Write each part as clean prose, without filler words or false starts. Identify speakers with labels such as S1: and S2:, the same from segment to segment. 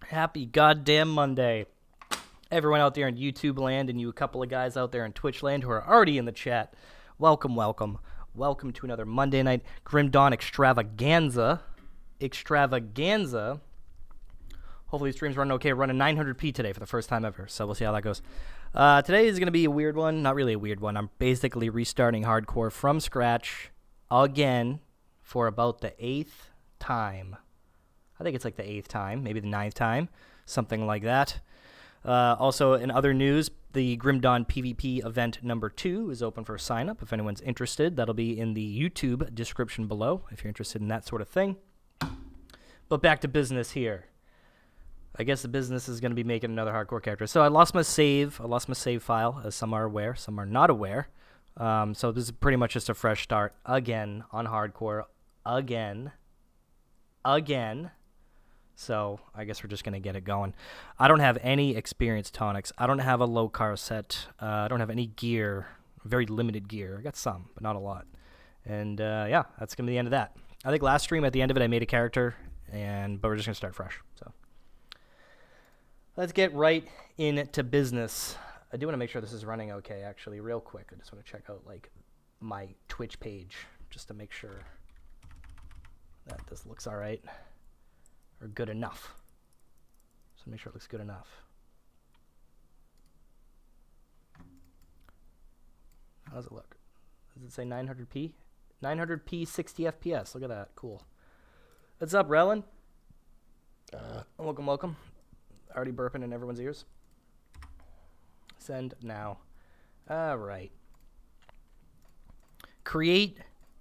S1: Happy goddamn Monday. Everyone out there in YouTube land and you a couple of guys out there in Twitch land who are already in the chat. Welcome, welcome. Welcome to another Monday night Grim Dawn extravaganza. Hopefully the stream's running okay. Running 900p today for the first time ever, so we'll see how that goes. Today is going to be a weird one. Not really a weird one. I'm basically restarting hardcore from scratch again for about the 8th time. I think it's like the 8th time, maybe the 9th time, something like that. Also, in other news, the Grim Dawn PvP event number 2 is open for sign up. If anyone's interested, that'll be in the YouTube description below if you're interested in that sort of thing. But back to business here. I guess the business is going to be making another hardcore character. So I lost my save file, as some are aware, some are not aware. So this is pretty much just a fresh start again on hardcore, again. So I guess we're just going to get it going. I don't have any experience tonics. I don't have a low car set. I don't have any gear, very limited gear. I got some, but not a lot. And yeah, that's going to be the end of that. I think last stream at the end of it I made a character, but we're just going to start fresh. So let's get right into business. I do want to make sure this is running okay, actually, real quick. I just want to check out like my Twitch page just to make sure that this looks all right. Or good enough. So make sure it looks good enough. How does it look? Does it say 900p? 900p 60 FPS. Look at that. Cool. What's up, Relin? Welcome. Already burping in everyone's ears. Send now. All right. Create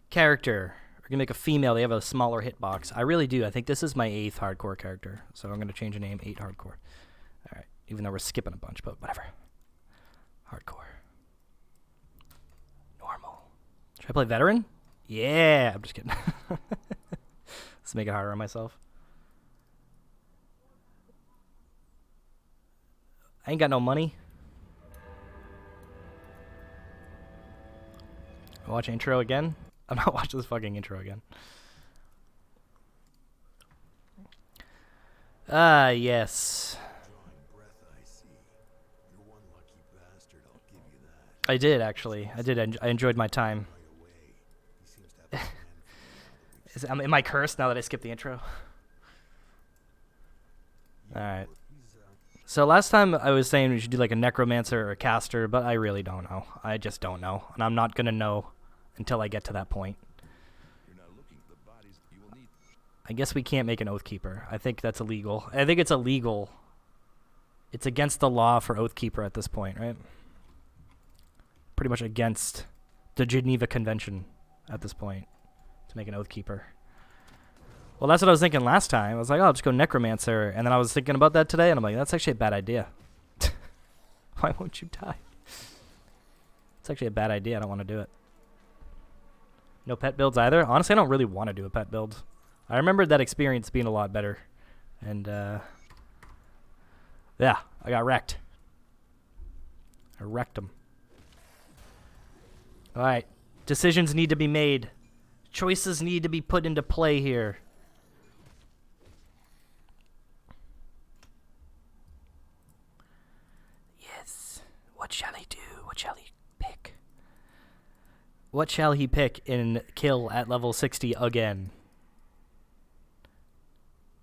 S1: character. We're going to make a female. They have a smaller hitbox. I really do. I think this is my 8th hardcore character. So I'm going to change the name 8 hardcore. All right. Even though we're skipping a bunch, but whatever. Hardcore. Normal. Should I play veteran? Yeah. I'm just kidding. Let's make it harder on myself. I ain't got no money. Watch intro again? I'm not watching this fucking intro again. Yes. I did, actually. I did. I enjoyed my time. Am I cursed now that I skipped the intro? Alright. So last time I was saying we should do like a necromancer or a caster, but I really don't know. I just don't know. And I'm not going to know until I get to that point. I guess we can't make an Oathkeeper. I think that's illegal. I think it's illegal. It's against the law for Oathkeeper at this point, right? Pretty much against the Geneva Convention at this point to make an Oathkeeper. Well, that's what I was thinking last time. I was like, oh, I'll just go Necromancer. And then I was thinking about that today, and I'm like, that's actually a bad idea. Why won't you die? It's actually a bad idea. I don't want to do it. No pet builds either? Honestly, I don't really want to do a pet build. I remember that experience being a lot better. And, yeah, I got wrecked. I wrecked them. Alright. Decisions need to be made. Choices need to be put into play here. Yes. What shall he do? What shall he pick? What shall he pick in kill at level 60 again?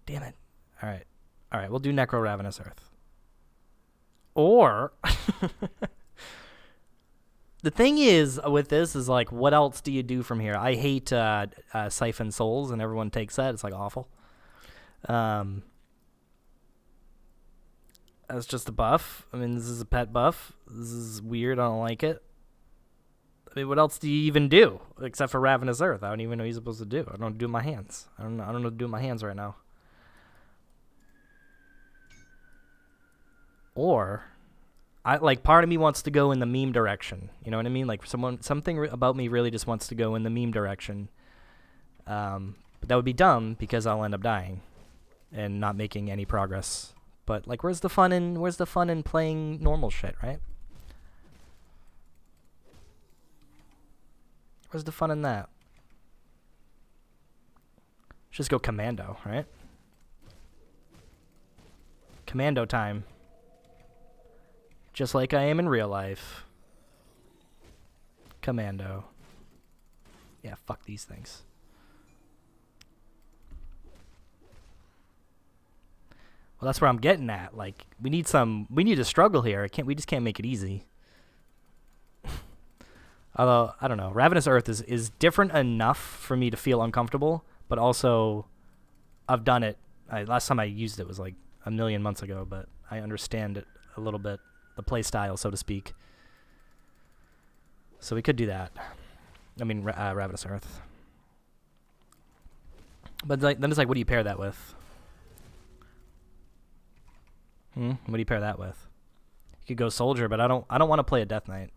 S1: Damn it. Alright. Alright, we'll do Necro Ravenous Earth. Or... The thing is, with this, is like, what else do you do from here? I hate Siphon Souls, and everyone takes that. It's, like, awful. That's just a buff. I mean, this is a pet buff. This is weird. I don't like it. I mean, what else do you even do? Except for Ravenous Earth. I don't even know what you're supposed to do. I don't do it with my hands. I don't know what to do with my hands right now. Or... part of me wants to go in the meme direction. You know what I mean? Like, something about me really just wants to go in the meme direction. But that would be dumb because I'll end up dying and not making any progress. But like, where's the fun in playing normal shit, right? Where's the fun in that? Just go commando, right? Commando time. Just like I am in real life. Commando. Yeah, fuck these things. Well, that's where I'm getting at. Like, we need to struggle here. We just can't make it easy. Although, I don't know. Ravenous Earth is different enough for me to feel uncomfortable, but also, I've done it. Last time I used it was like a million months ago, but I understand it a little bit. The play style, so to speak. So we could do that. I mean, Ravenous Earth. But then it's like, what do you pair that with? What do you pair that with? You could go Soldier, but I don't want to play a Death Knight.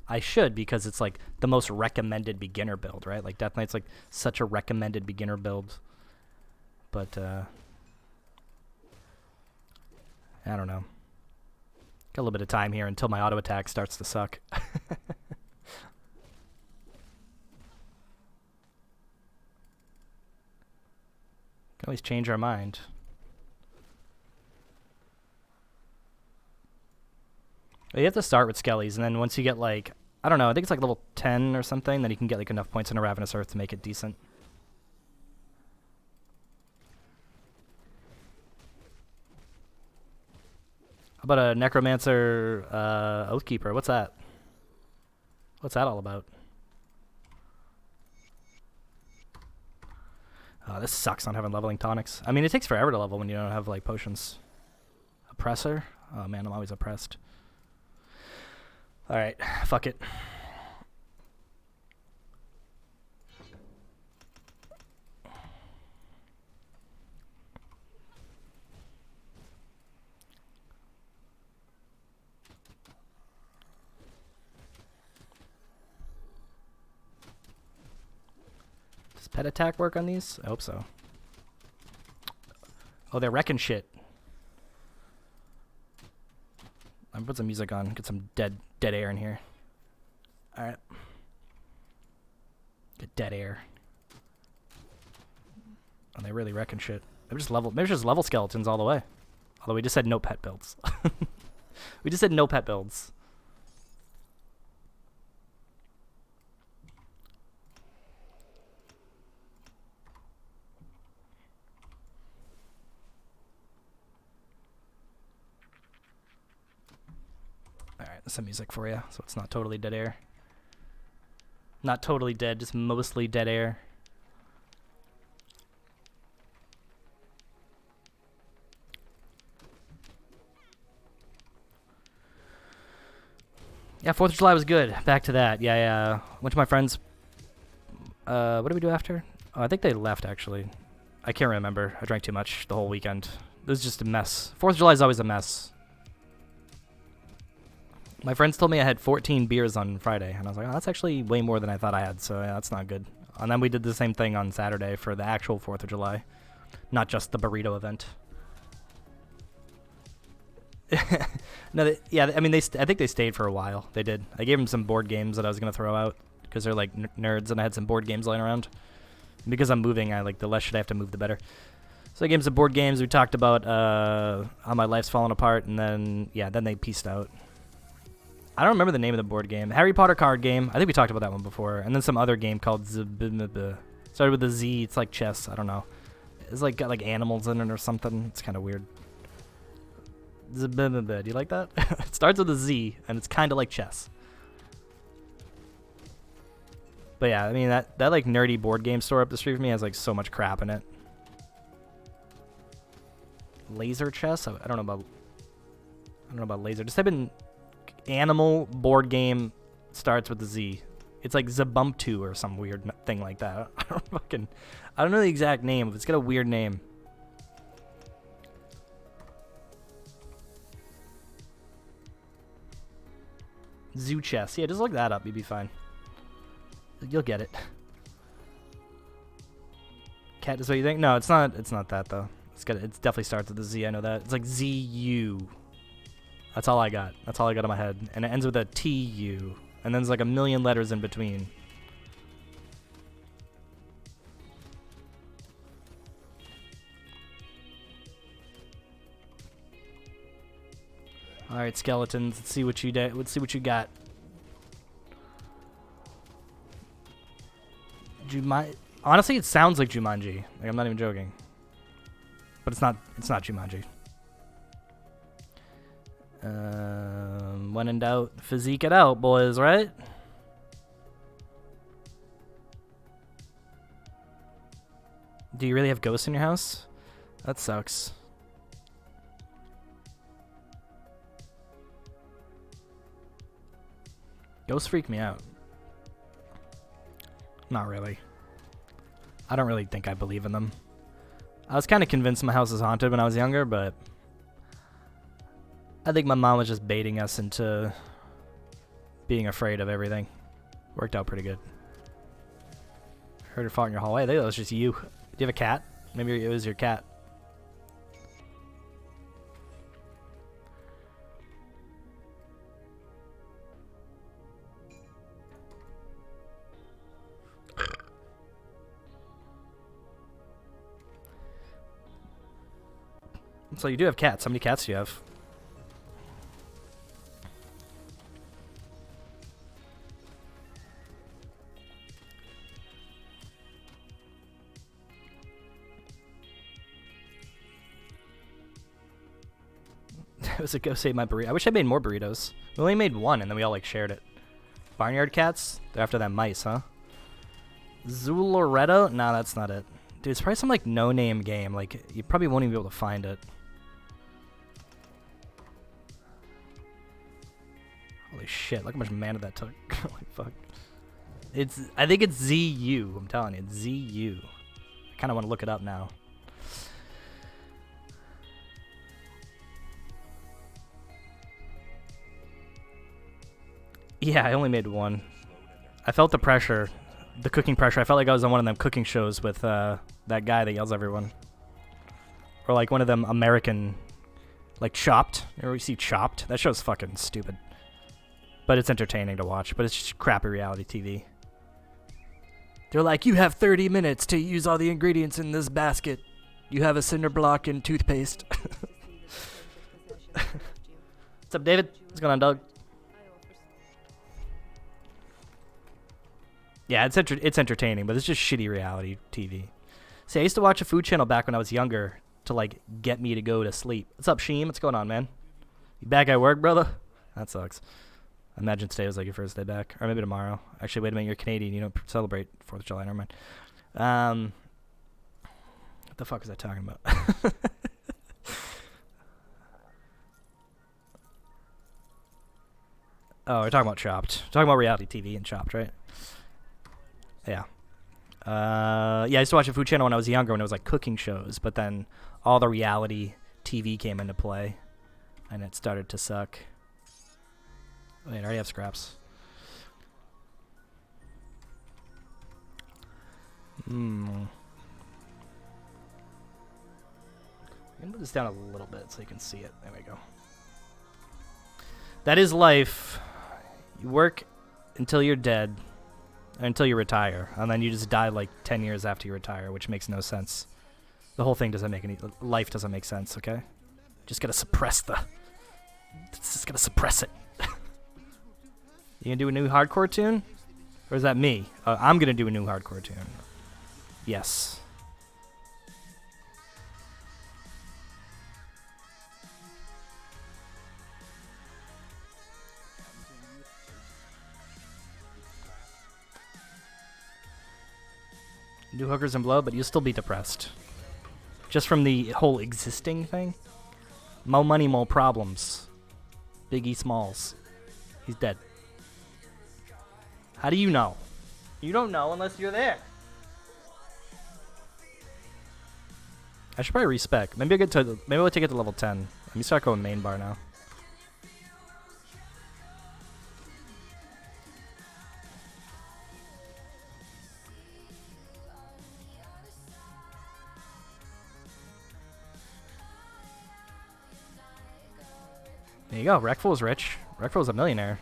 S1: I should, because it's like the most recommended beginner build, right? Like Death Knight's like such a recommended beginner build. But I don't know. Got a little bit of time here until my auto attack starts to suck. Can always change our mind. You have to start with Skellies, and then once you get like, I don't know, I think it's like level 10 or something, then you can get like enough points in a Ravenous Earth to make it decent. How about a Necromancer Oathkeeper? What's that? What's that all about? Oh, this sucks not having leveling tonics. I mean, it takes forever to level when you don't have like potions. Oppressor? Oh man, I'm always oppressed. Alright, fuck it. Does pet attack work on these? I hope so. Oh, they're wrecking shit. I'm gonna put some music on, get some dead air in here. Alright. Get dead air. Oh, they're really wrecking shit. They're just level skeletons all the way. Although we just said no pet builds. We just said no pet builds. Alright, some music for you, so it's not totally dead air. Not totally dead, just mostly dead air. Yeah, 4th of July was good. Back to that. Yeah. Went to my friends. What did we do after? Oh, I think they left, actually. I can't remember. I drank too much the whole weekend. It was just a mess. 4th of July is always a mess. My friends told me I had 14 beers on Friday, and I was like, oh, that's actually way more than I thought I had, so yeah, that's not good. And then we did the same thing on Saturday for the actual 4th of July, not just the burrito event. No, yeah, I mean, I think they stayed for a while. They did. I gave them some board games that I was going to throw out, because they're like nerds, and I had some board games lying around. And because I'm moving, the less shit I have to move, the better. So I gave them some board games. We talked about how my life's falling apart, and then, yeah, then they peaced out. I don't remember the name of the board game. Harry Potter card game. I think we talked about that one before. And then some other game called started with a Z. It's like chess. I don't know. It's like got like animals in it or something. It's kind of weird. Do you like that? It starts with a Z, and it's kind of like chess. But yeah, I mean that like nerdy board game store up the street from me has like so much crap in it. Laser chess? I don't know about laser. Just type in animal board game starts with a Z. It's like Zabumptu or some weird thing like that. I don't know the exact name, but it's got a weird name. Zoo chess. Yeah, just look that up. You'll be fine. You'll get it. Cat is what you think? No, it's not. It's not that though. It definitely starts with a Z. I know that. It's like ZU. That's all I got. That's all I got in my head. And it ends with a TU. And then there's like a million letters in between. All right, skeletons. Let's see what you did. Let's see what you got. Honestly, it sounds like Jumanji. Like, I'm not even joking. But it's not. It's not Jumanji. When in doubt, physique it out, boys. Right? Do you really have ghosts in your house? That sucks. Ghosts freak me out. Not really. I don't really think I believe in them. I was kind of convinced my house was haunted when I was younger, but I think my mom was just baiting us into being afraid of everything. Worked out pretty good. Heard her fall in your hallway. I think that was just you. Do you have a cat? Maybe it was your cat. So you do have cats. How many cats do you have? It was a go save my burrito. I wish I made more burritos. We only made one and then we all like shared it. Barnyard cats? They're after that mice, huh? Zularetto? Nah, that's not it. Dude, it's probably some like no-name game. Like, you probably won't even be able to find it. Holy shit, look how much mana that took. Holy fuck. I think it's ZU. I'm telling you, it's ZU. I kind of want to look it up now. Yeah, I only made one. I felt the pressure. The cooking pressure. I felt like I was on one of them cooking shows with that guy that yells at everyone. Or like one of them American, like Chopped. You ever see Chopped? That show's fucking stupid. But it's entertaining to watch. But it's just crappy reality TV. They're like, you have 30 minutes to use all the ingredients in this basket. You have a cinder block and toothpaste. What's up, David? What's going on, Doug? Yeah, it's entertaining, but it's just shitty reality TV. See, I used to watch a food channel back when I was younger to, like, get me to go to sleep. What's up, Sheem? What's going on, man? You back at work, brother? That sucks. I imagine today was, like, your first day back. Or maybe tomorrow. Actually, wait a minute, you're Canadian. You don't celebrate 4th of July. Never mind. What the fuck was I talking about? Oh, we're talking about Chopped. We're talking about reality TV and Chopped, right? Yeah. Yeah, I used to watch a food channel when I was younger when it was like cooking shows, but then all the reality TV came into play, and it started to suck. Wait, I already have scraps. I'm gonna put this down a little bit so you can see it. There we go. That is life. You work until you're dead. Until you retire, and then you just die like 10 years after you retire, which makes no sense. The whole thing doesn't make any... Life doesn't make sense, okay? Just gotta suppress the... Just gotta suppress it. You gonna do a new hardcore tune? Or is that me? I'm gonna do a new hardcore tune. Yes. Do hookers and blow, but you'll still be depressed. Just from the whole existing thing. Mo money, mo problems. Biggie Smalls. He's dead. How do you know? You don't know unless you're there. I should probably respec. Maybe I'll take it to level 10. Let me start going main bar now. There you go. Wreckful's rich. Wreckful's a millionaire.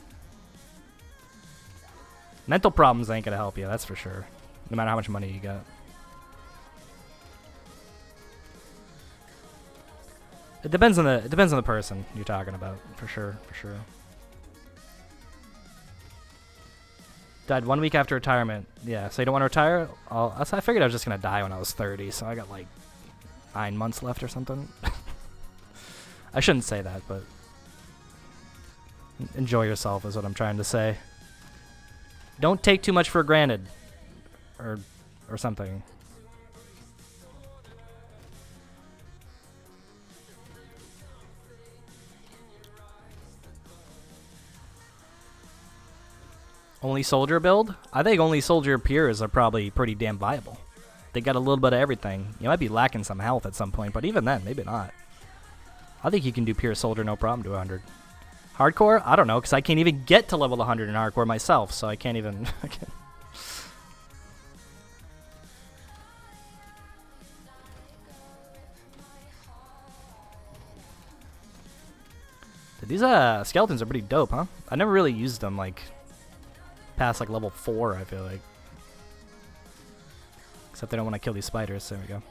S1: Mental problems ain't gonna help you, that's for sure. No matter how much money you got. It depends on the person you're talking about, for sure, for sure. Died 1 week after retirement. Yeah, so you don't want to retire? I figured I was just gonna die when I was 30, so I got like 9 months left or something. I shouldn't say that, but enjoy yourself is what I'm trying to say. Don't take too much for granted, or something. Only soldier build? I think only soldier peers are probably pretty damn viable. They got a little bit of everything. You might be lacking some health at some point, but even then, maybe not. I think you can do pure soldier no problem to 100. Hardcore? I don't know, because I can't even get to level 100 in hardcore myself, so I can't even... These skeletons are pretty dope, huh? I never really used them, like... past like level 4, I feel like. Except they don't want to kill these spiders. There we go.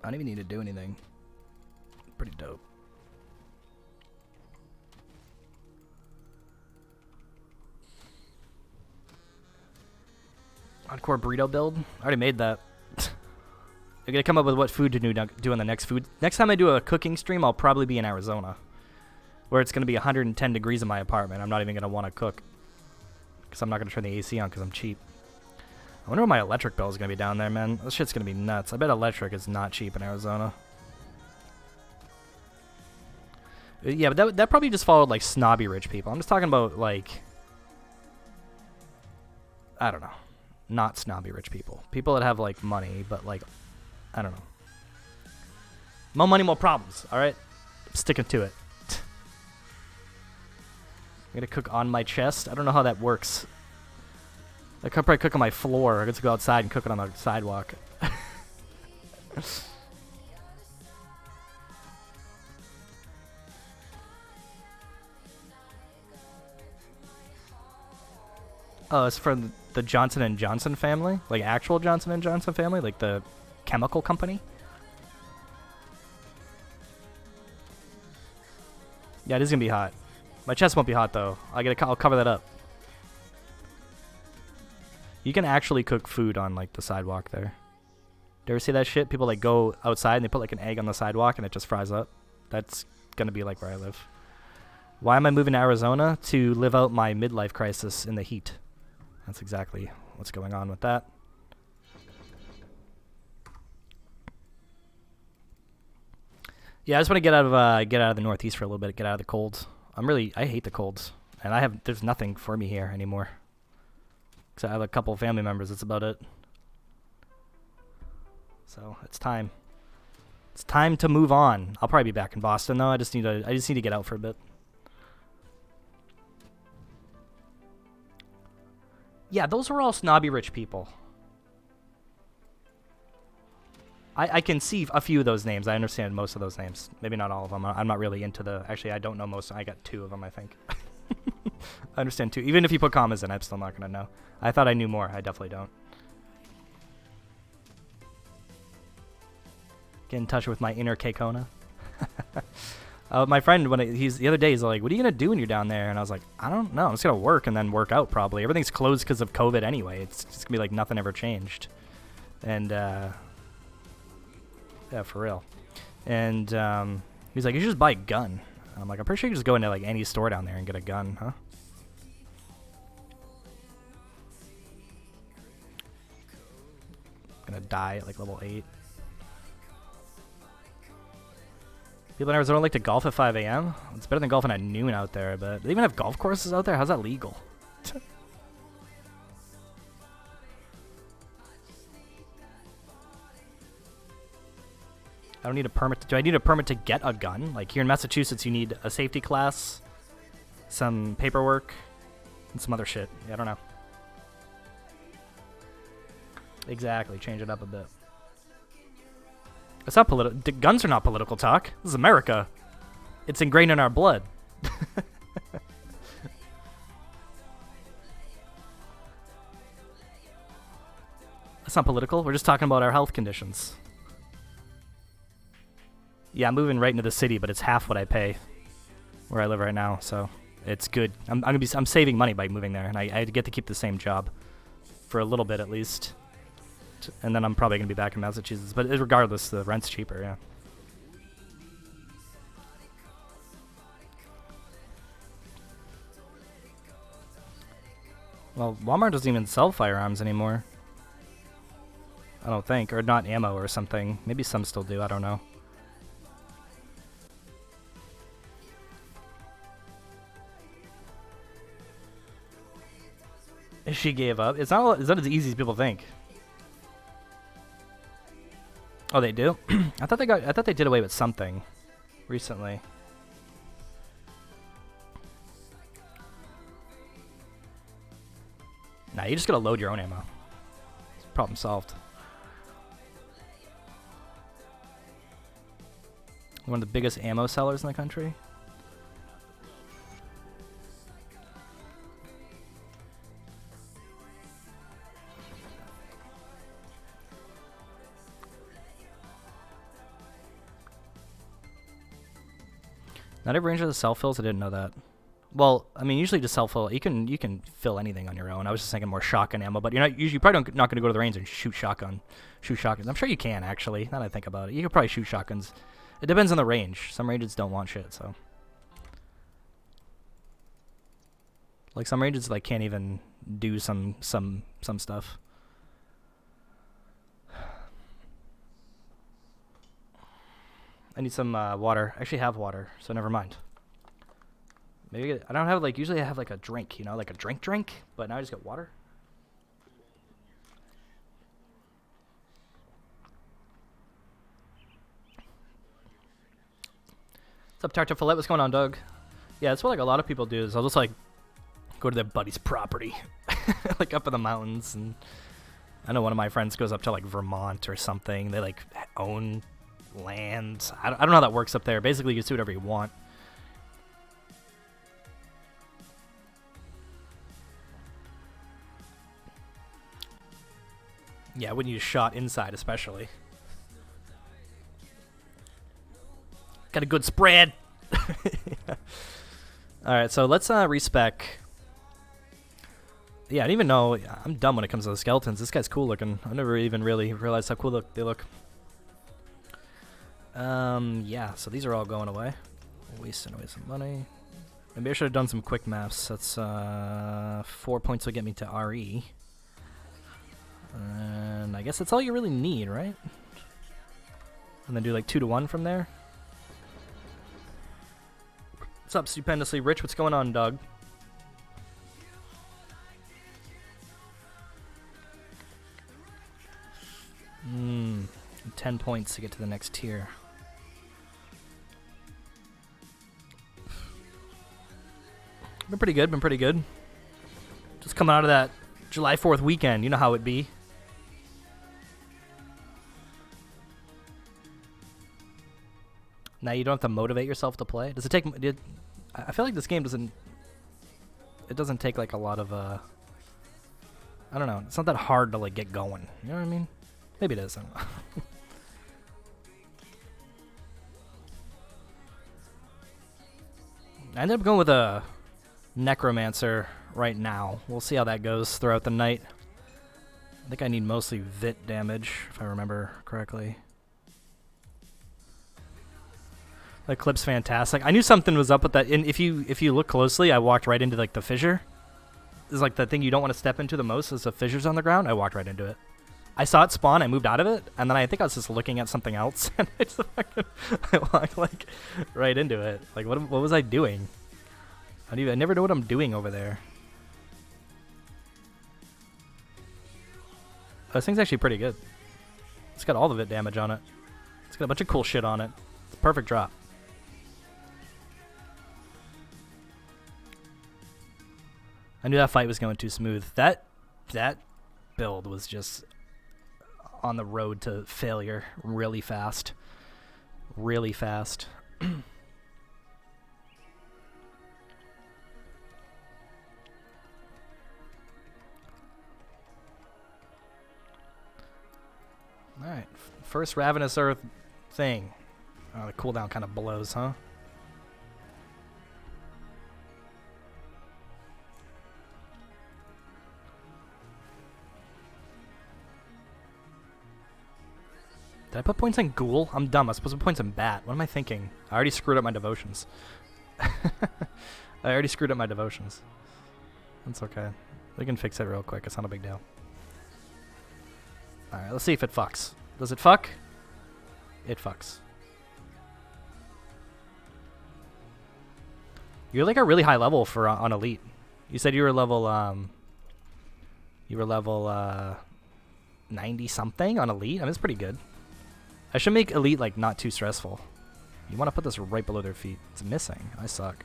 S1: I don't even need to do anything. Pretty dope. Hardcore burrito build? I already made that. I'm gonna come up with what food to do on the next food. Next time I do a cooking stream, I'll probably be in Arizona, where it's gonna be 110 degrees in my apartment. I'm not even gonna want to cook, because I'm not gonna turn the AC on because I'm cheap. I wonder what my electric bill is gonna be down there, man. This shit's gonna be nuts. I bet electric is not cheap in Arizona. Yeah, but that probably just followed like snobby rich people. I'm just talking about like, I don't know, not snobby rich people. People that have like money, but like, I don't know. More money, more problems, alright? I'm sticking to it. I'm gonna cook on my chest. I don't know how that works. I could probably cook on my floor. I get to go outside and cook it on the sidewalk. Oh, it's from the Johnson & Johnson family? Like actual Johnson & Johnson family? Like the chemical company? Yeah, it is gonna be hot. My chest won't be hot though. I'll cover that up. You can actually cook food on like the sidewalk there. Do you ever see that shit? People like go outside and they put like an egg on the sidewalk and it just fries up. That's gonna be like where I live. Why am I moving to Arizona? To live out my midlife crisis in the heat. That's exactly what's going on with that. Yeah, I just want to get out of the Northeast for a little bit, get out of the colds. I hate the colds, and there's nothing for me here anymore. Because I have a couple of family members. That's about it. So it's time. It's time to move on. I'll probably be back in Boston though. I just need to get out for a bit. Yeah, those are all snobby rich people. I can see a few of those names. I understand most of those names. Maybe not all of them. I'm not really into the... Actually, I don't know most. I got 2 of them, I think. I understand 2. Even if you put commas in, I'm still not going to know. I thought I knew more. I definitely don't. Get in touch with my inner Keikona. My friend, the other day, he's like, what are you going to do when you're down there? And I was like, I don't know. I'm just going to work and then work out probably. Everything's closed because of COVID anyway. It's just going to be like nothing ever changed. And, yeah, for real. And he's like, you should just buy a gun. And I'm like, I'm pretty sure you can just go into like any store down there and get a gun, huh? Gonna die at like level 8. People in Arizona like to golf at 5 a.m. It's better than golfing at noon out there, but do they even have golf courses out there? How's that legal? I don't need a permit. Do I need a permit to get a gun? Like here in Massachusetts, you need a safety class, some paperwork, and some other shit. Yeah, I don't know. Exactly. Change it up a bit. It's not political. Guns are not political talk. This is America. It's ingrained in our blood. That's not political. We're just talking about our health conditions. Yeah, I'm moving right into the city, but it's half what I pay where I live right now, so it's good. I'm saving money by moving there, and I get to keep the same job for a little bit at least. And then I'm probably going to be back in Massachusetts. But regardless, the rent's cheaper, yeah. Well, Walmart doesn't even sell firearms anymore. I don't think. Or not ammo or something. Maybe some still do, I don't know. She gave up. It's not as easy as people think. Oh, they do? I thought they did away with something recently. Nah, you just gotta load your own ammo. Problem solved. One of the biggest ammo sellers in the country. Not every ranger has self-fills? I didn't know that. Well, I mean, usually just self-fill. You can fill anything on your own. I was just thinking more shotgun ammo, but you're probably not going to go to the range and shoot shotguns. I'm sure you can, actually, now that I think about it. You could probably shoot shotguns. It depends on the range. Some ranges don't want shit, so. Like, some ranges, like, can't even do some stuff. I need some water. I actually have water, so never mind. Maybe I don't have, like, usually I have, like, a drink, you know, like a drink, but now I just get water. What's up, Tartar Fillet? What's going on, Doug? Yeah, that's what, like, a lot of people do is I'll just, like, go to their buddy's property, like, up in the mountains, and I know one of my friends goes up to, like, Vermont or something. They, like, own land. I don't know how that works up there. Basically, you can do whatever you want. Yeah, when you shot inside, especially. Got a good spread. Yeah. Alright, so let's respec. Yeah, I didn't even know. I'm dumb when it comes to the skeletons. This guy's cool looking. I never even really realized how cool they look. Yeah, so these are all going away. Wasting away some money. Maybe I should have done some quick maths. That's 4 points will get me to RE. And I guess that's all you really need, right? And then do like 2 to 1 from there. What's up, Stupendously Rich? What's going on, Doug? Hmm. 10 points to get to the next tier. Been pretty good. Just coming out of that July 4th weekend. You know how it be. Now you don't have to motivate yourself to play. Does it take... I feel like this game doesn't... It doesn't take, like, a lot of, I don't know. It's not that hard to, like, get going. You know what I mean? Maybe it is. I don't know. I ended up going with a Necromancer right now. We'll see how that goes throughout the night. I think I need mostly Vit damage, if I remember correctly. The clip's fantastic. I knew something was up with that. And if you look closely, I walked right into, like, the fissure. It's like the thing you don't want to step into the most is the fissures on the ground. I walked right into it. I saw it spawn, I moved out of it, and then I think I was just looking at something else, and I walked, like, right into it. Like, what was I doing? I never know what I'm doing over there. Oh, this thing's actually pretty good. It's got all the Vit damage on it. It's got a bunch of cool shit on it. It's a perfect drop. I knew that fight was going too smooth. That build was just on the road to failure really fast. Really fast. first Ravenous Earth thing. Oh, the cooldown kind of blows, huh? Did I put points in Ghoul? I'm dumb. I was supposed to put points in Bat. What am I thinking? I already screwed up my devotions. I already screwed up my devotions. That's okay. We can fix it real quick. It's not a big deal. Alright, let's see if it fucks. Does it fuck? It fucks. You're like a really high level for on Elite. You said you were level 90 something on Elite. I mean, it's pretty good. I should make Elite like not too stressful. You want to put this right below their feet. It's missing. I suck.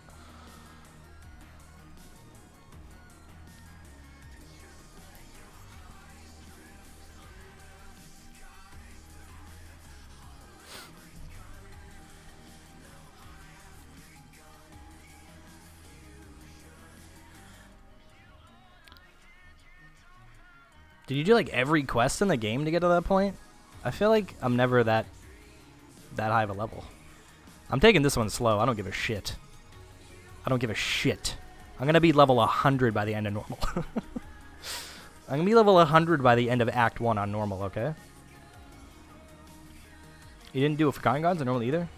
S1: Did you do like every quest in the game to get to that point? I feel like I'm never that high of a level. I'm taking this one slow. I don't give a shit. I don't give a shit. I'm gonna be level 100 by the end of normal. I'm gonna be level 100 by the end of Act 1 on normal, okay? You didn't do it for Forgotten Gods on normal either?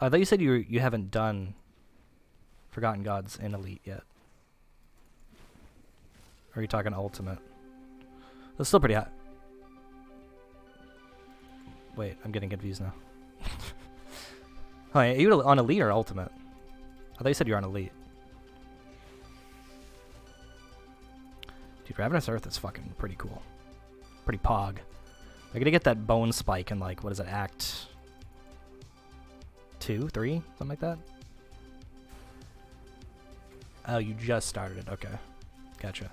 S1: I thought you said you haven't done Forgotten Gods in Elite yet. Or are you talking Ultimate? That's still pretty high. Wait, I'm getting confused now. Oh, are you on Elite or Ultimate? I thought you said you were on Elite. Dude, Ravenous Earth is fucking pretty cool. Pretty pog. I gotta get that bone spike in like, what is it, Act 2, 3? Something like that? Oh, you just started it. Okay. Gotcha.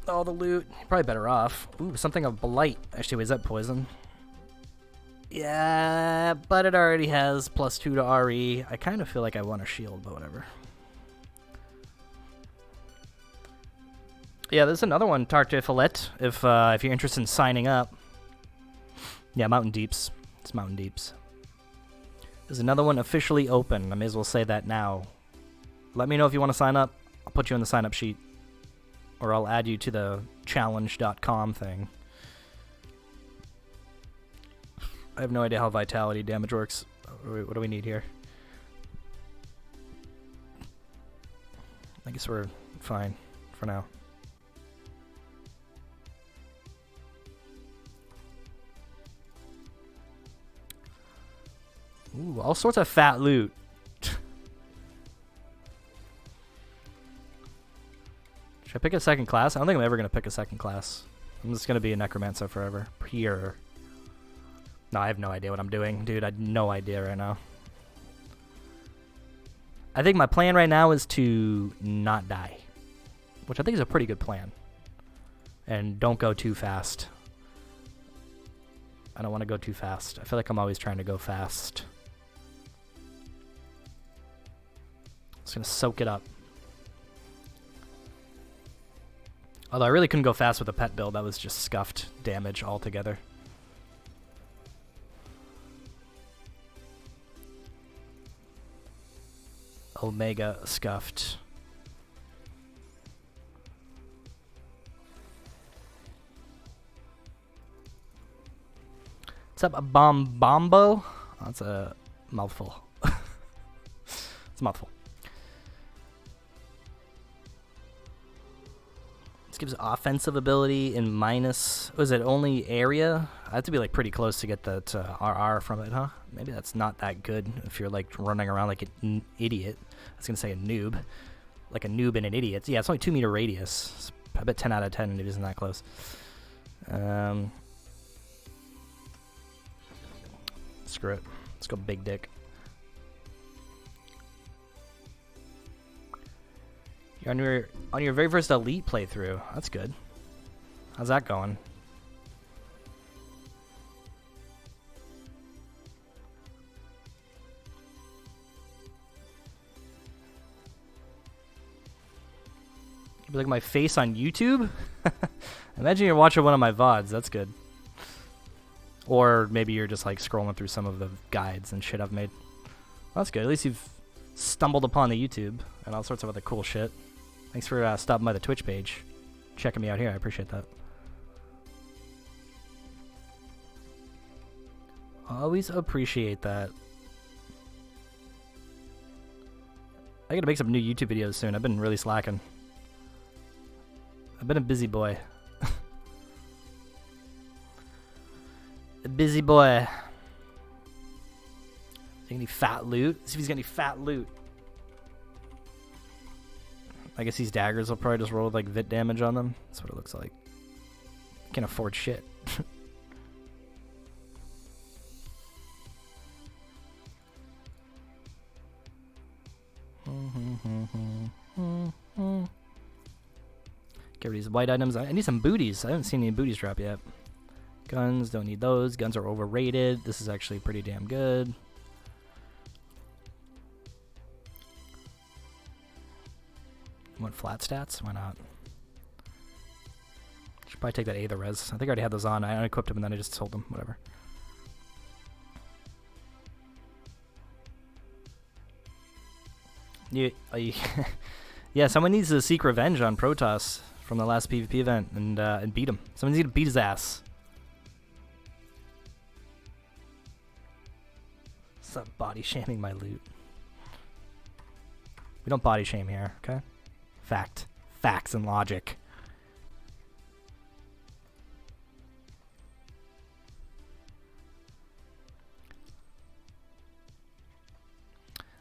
S1: All the loot. You're probably better off. Ooh, something of Blight. Actually, wait, is that poison? Yeah, but it already has +2 to RE. I kind of feel like I want a shield, but whatever. Yeah, there's another one, Tarte Fillet, if you're interested in signing up. Yeah, Mountain Deeps. It's Mountain Deeps. There's another one officially open. I may as well say that now. Let me know if you want to sign up. I'll put you on the sign-up sheet. Or I'll add you to the challenge.com thing. I have no idea how vitality damage works. What do we need here? I guess we're fine for now. Ooh, all sorts of fat loot. Should I pick a second class? I don't think I'm ever going to pick a second class. I'm just going to be a Necromancer forever. Pure. No, I have no idea what I'm doing. Dude, I have no idea right now. I think my plan right now is to not die. Which I think is a pretty good plan. And don't go too fast. I don't want to go too fast. I feel like I'm always trying to go fast. Just going to soak it up. Although I really couldn't go fast with a pet build. That was just scuffed damage altogether. Omega scuffed. What's up, a Bombo? Oh, that's a mouthful. It's a mouthful. This gives offensive ability in minus... Was it only area? I have to be like pretty close to get that RR from it, huh? Maybe that's not that good if you're like running around like an idiot. I was going to say a noob. Like a noob and an idiot. Yeah, it's only 2 meter radius. It's, I bet 10 out of 10 it isn't that close. Screw it. Let's go big dick. You're on your very first Elite playthrough. That's good. How's that going? Keep looking at my face on YouTube? Imagine you're watching one of my VODs. That's good. Or maybe you're just like scrolling through some of the guides and shit I've made. Well, that's good. At least you've stumbled upon the YouTube and all sorts of other cool shit. Thanks for stopping by the Twitch page. Checking me out here. I appreciate that. Always appreciate that. I gotta make some new YouTube videos soon. I've been really slacking. I've been a busy boy. A busy boy. Any fat loot? See if he's got any fat loot. I guess these daggers will probably just roll with like vit damage on them. That's what it looks like. Can't afford shit. Get rid of these white items. I need some booties. I haven't seen any booties drop yet. Guns, don't need those. Guns are overrated. This is actually pretty damn good. Want flat stats? Why not? Should probably take that Aether res. I think I already had those on. I unequipped them and then I just sold them. Whatever. Yeah, someone needs to seek revenge on Protoss from the last PvP event and beat him. Someone needs to beat his ass. Stop body shaming my loot. We don't body shame here, okay? Fact. Facts and logic.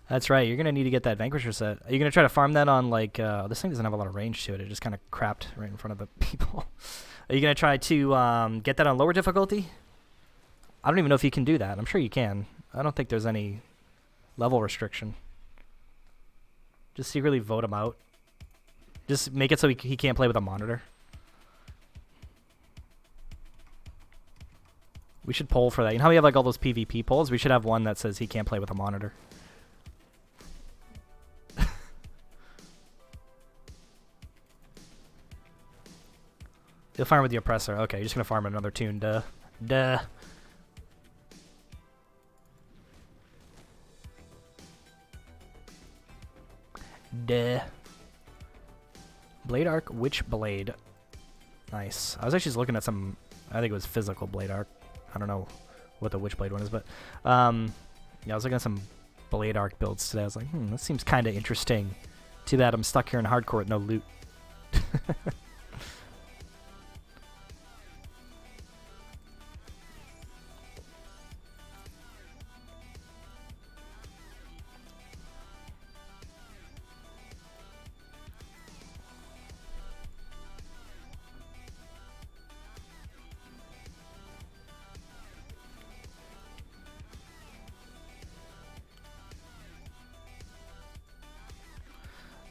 S1: That's right, you're going to need to get that Vanquisher set. Are you going to try to farm that on, like, this thing doesn't have a lot of range to it. It just kind of crapped right in front of the people. Are you going to try to get that on lower difficulty? I don't even know if you can do that. I'm sure you can. I don't think there's any level restriction. Just secretly vote him out. Just make it so he can't play with a monitor. We should poll for that. You know how we have, like, all those PvP polls? We should have one that says he can't play with a monitor. You'll farm with the Oppressor. Okay, you're just gonna farm another tune. Duh. Duh. Duh. Blade Arc, Witch Blade. Nice. I was actually just looking at some, I think it was physical Blade Arc. I don't know what the Witch Blade one is, but yeah, I was looking at some Blade Arc builds today. I was like, that seems kind of interesting. Too bad I'm stuck here in hardcore with no loot.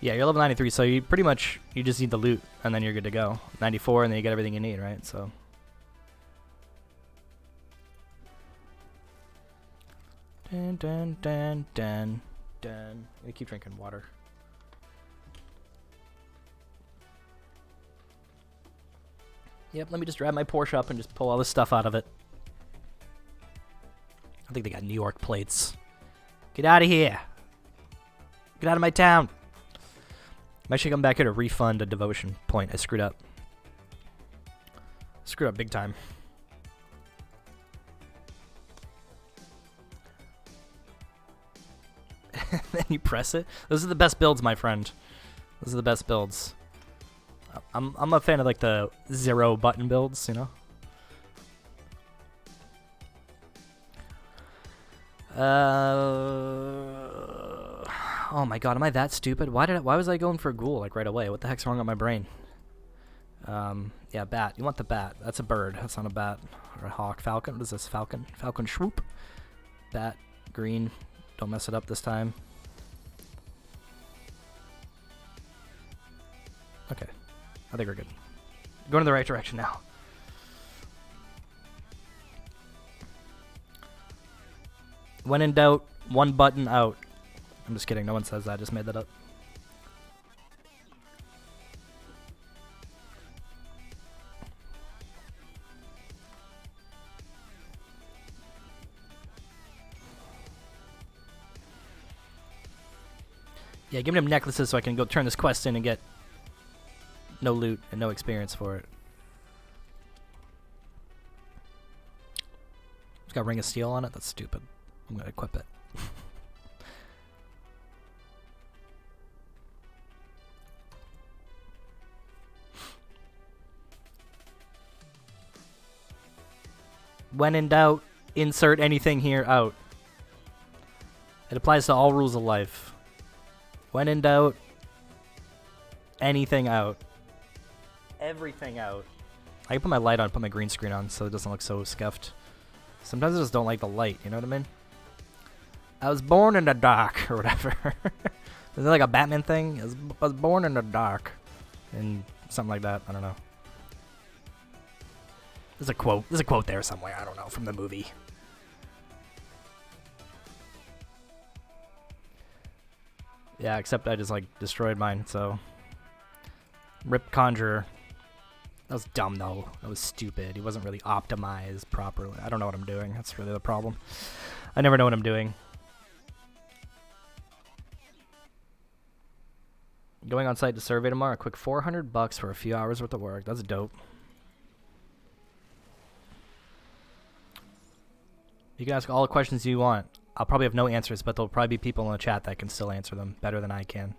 S1: Yeah, you're level 93, so you pretty much, you just need the loot, and then you're good to go. 94, and then you get everything you need, right? So. Dun, dun, dun, dun, dun. I keep drinking water. Yep, let me just grab my Porsche up and just pull all this stuff out of it. I think they got New York plates. Get out of here. Get out of my town. I'm actually coming back here to refund a devotion point. I screwed up. Screwed up big time. Then you press it. Those are the best builds, my friend. Those are the best builds. I'm a fan of like the 0 button builds, you know. Oh my god, am I that stupid? Why was I going for a ghoul like right away? What the heck's wrong with my brain? Yeah, bat. You want the bat. That's a bird. That's not a bat. Or a hawk. Falcon. What is this? Falcon. Falcon swoop. Bat. Green. Don't mess it up this time. Okay. I think we're good. Going in the right direction now. When in doubt, one button out. I'm just kidding. No one says that. I just made that up. Yeah, give me them necklaces so I can go turn this quest in and get no loot and no experience for it. It's got Ring of Steel on it? That's stupid. I'm gonna equip it. When in doubt, insert anything here out. It applies to all rules of life. When in doubt, anything out. Everything out. I can put my light on, put my green screen on so it doesn't look so scuffed. Sometimes I just don't like the light, you know what I mean? I was born in the dark, or whatever. Is it like a Batman thing? I was born in the dark. And something like that, I don't know. There's a quote there somewhere, I don't know, from the movie. Yeah, except I just, like, destroyed mine, so... Rip Conjurer. That was dumb, though. That was stupid. He wasn't really optimized properly. I don't know what I'm doing. That's really the problem. I never know what I'm doing. Going on site to survey tomorrow. A quick $400 for a few hours worth of work. That's dope. You can ask all the questions you want. I'll probably have no answers, but there'll probably be people in the chat that can still answer them better than I can.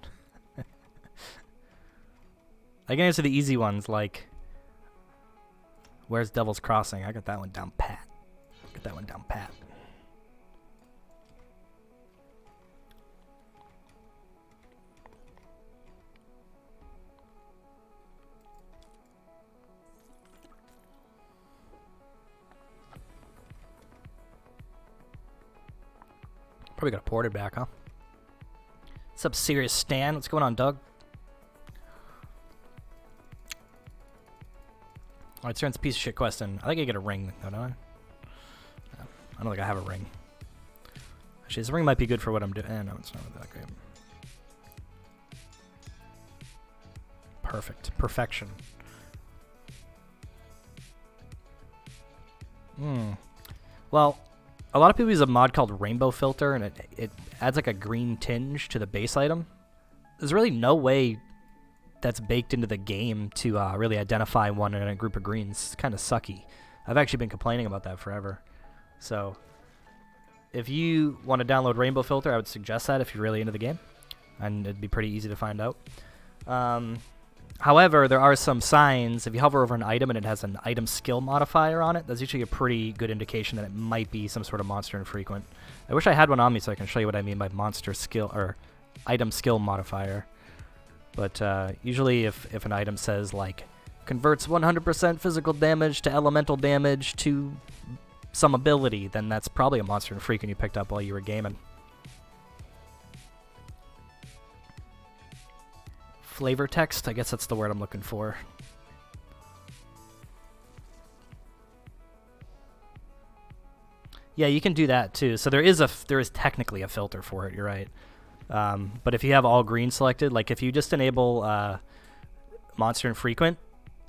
S1: I can answer the easy ones, like, where's Devil's Crossing? I got that one down pat. Got that one down pat. Probably got ported back, huh? What's up, Serious Stan? What's going on, Doug? Alright, turn this piece of shit quest in. I think I get a ring, though, don't I? No, I don't think I have a ring. Actually, this ring might be good for what I'm doing. No, it's not that great. Perfect. Perfection. Well, a lot of people use a mod called Rainbow Filter, and it adds like a green tinge to the base item. There's really no way that's baked into the game to really identify one in a group of greens. It's kind of sucky. I've actually been complaining about that forever. So if you want to download Rainbow Filter, I would suggest that if you're really into the game. And it'd be pretty easy to find out. However, there are some signs. If you hover over an item and it has an item skill modifier on it, that's usually a pretty good indication that it might be some sort of monster infrequent. I wish I had one on me so I can show you what I mean by monster skill or item skill modifier. But usually if an item says, like, converts 100% physical damage to elemental damage to some ability, then that's probably a monster infrequent you picked up while you were gaming. Flavor text? I guess that's the word I'm looking for. Yeah, you can do that too. So there is technically a filter for it, you're right. But if you have all green selected, like if you just enable monster infrequent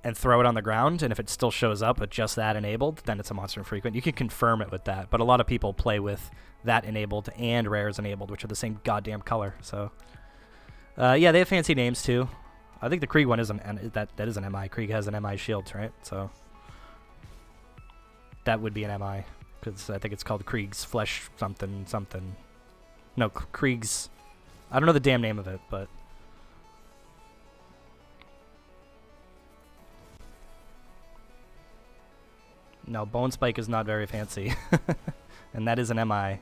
S1: and throw it on the ground, and if it still shows up with just that enabled, then it's a monster infrequent. You can confirm it with that, but a lot of people play with that enabled and rares enabled, which are the same goddamn color. So yeah, they have fancy names too. I think the Krieg one is that is an MI. Krieg has an MI shield, right? So that would be an MI, because I think it's called Krieg's Flesh something something. No, Krieg's... I don't know the damn name of it, but... No, Bone Spike is not very fancy. And that is an MI.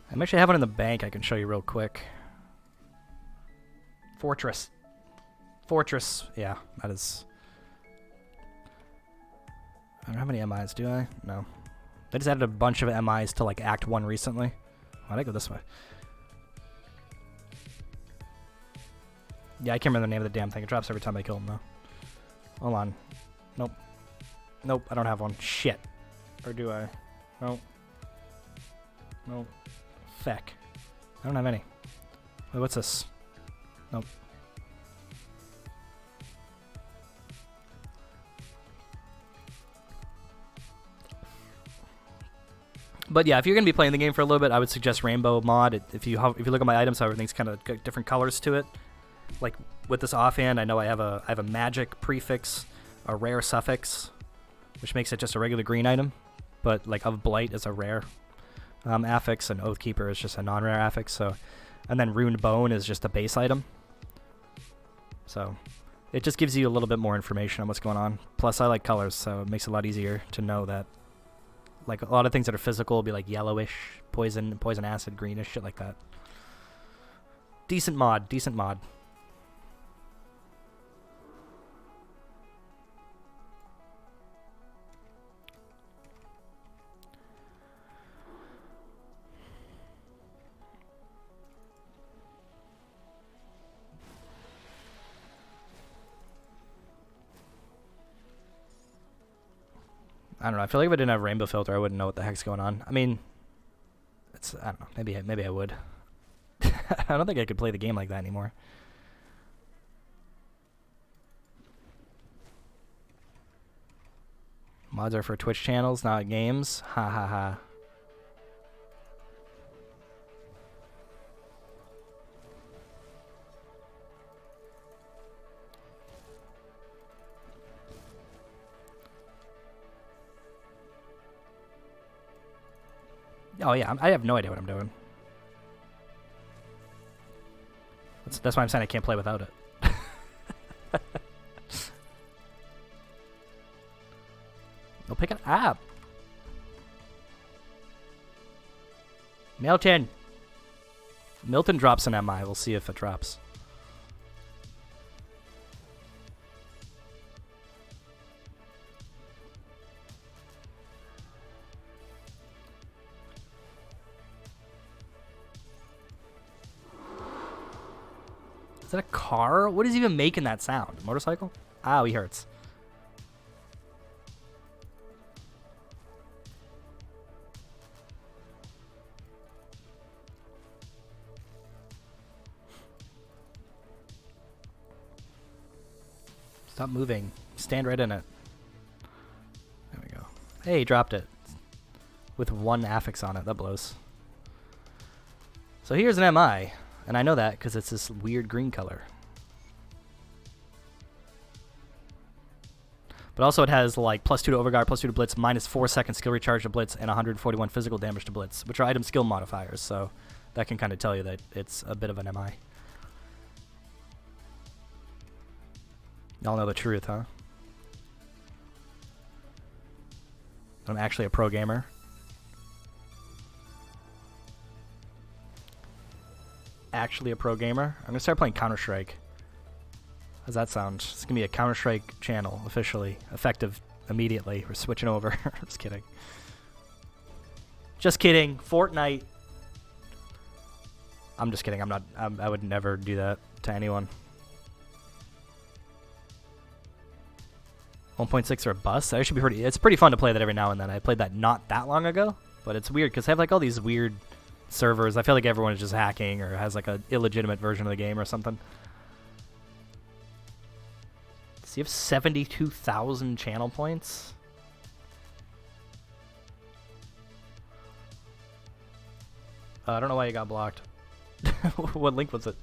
S1: I actually have one in the bank I can show you real quick. Fortress. Fortress. Yeah, that is... I don't have any MIs, do I? No. They just added a bunch of MIs to, like, Act 1 recently. Why'd I go this way? Yeah, I can't remember the name of the damn thing. It drops every time I kill him, though. Hold on. Nope. Nope, I don't have one. Shit. Or do I? Nope. Nope. Feck. I don't have any. Wait, what's this? Nope. But yeah, if you're gonna be playing the game for a little bit, I would suggest Rainbow mod. If you look at my items, how everything's kind of got different colors to it. Like with this offhand, I know I have a magic prefix, a rare suffix, which makes it just a regular green item. But like of Blight is a rare affix, and Oathkeeper is just a non-rare affix. So, and then Ruined Bone is just a base item. So it just gives you a little bit more information on what's going on. Plus, I like colors, so it makes it a lot easier to know that. Like, a lot of things that are physical will be, like, yellowish, poison acid, greenish, shit like that. Decent mod, decent mod. I don't know. I feel like if I didn't have rainbow filter, I wouldn't know what the heck's going on. I mean, I don't know. Maybe I would. I don't think I could play the game like that anymore. Mods are for Twitch channels, not games. Ha ha ha. Oh yeah, I have no idea what I'm doing. That's why I'm saying I can't play without it. I'll pick an app. Milton. Milton drops an MI. We'll see if it drops. Is that a car? What is even making that sound? Motorcycle? Ow, he hurts. Stop moving. Stand right in it. There we go. Hey, he dropped it. With one affix on it. That blows. So here's an MI. And I know that because it's this weird green color. But also it has like +2 to Overguard, +2 to Blitz, -4 second skill recharge to Blitz, and 141 physical damage to Blitz, which are item skill modifiers. So that can kind of tell you that it's a bit of an MI. Y'all know the truth, huh? I'm actually a pro gamer. Actually a pro gamer. I'm gonna start playing Counter-Strike. How's that sound? It's gonna be a Counter-Strike channel officially, effective immediately. We're switching over. Just kidding. Just kidding. Fortnite. I'm just kidding. I'm not. I would never do that to anyone. 1.6 or a bust. That should be pretty. It's pretty fun to play that every now and then. I played that not that long ago, but it's weird because I have like all these weird servers. I feel like everyone is just hacking or has like an illegitimate version of the game or something. So you have 72,000 channel points? I don't know why you got blocked. What link was it?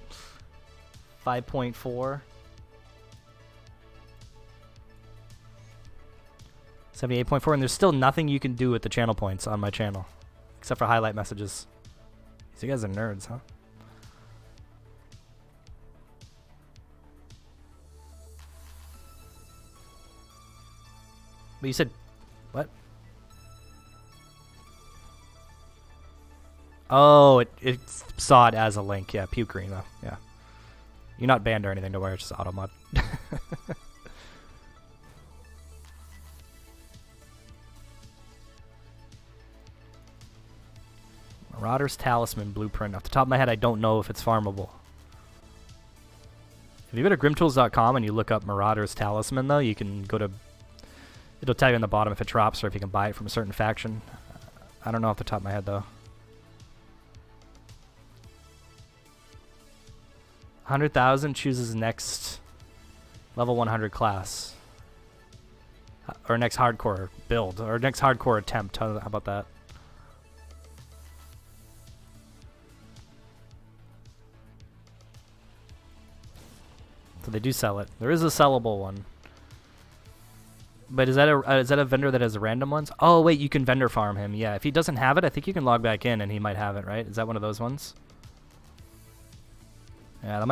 S1: 5.4? 78.4, and there's still nothing you can do with the channel points on my channel. Except for highlight messages. These guys are nerds, huh? But you said... What? Oh, it saw it as a link. Yeah, puke green, though. Yeah. You're not banned or anything, don't worry. It's just auto mod. Marauder's Talisman Blueprint. Off the top of my head, I don't know if it's farmable. If you go to grimtools.com and you look up Marauder's Talisman, though, you can go to... It'll tell you on the bottom if it drops or if you can buy it from a certain faction. I don't know off the top of my head, though. 100,000 chooses next level 100 class. Or next hardcore build. Or next hardcore attempt. How about that? So they do sell it. There is a sellable one. But is that a vendor that has the random ones? Oh wait, you can vendor farm him. Yeah, if he doesn't have it, I think you can log back in and he might have it, right? Is that one of those ones? Yeah, that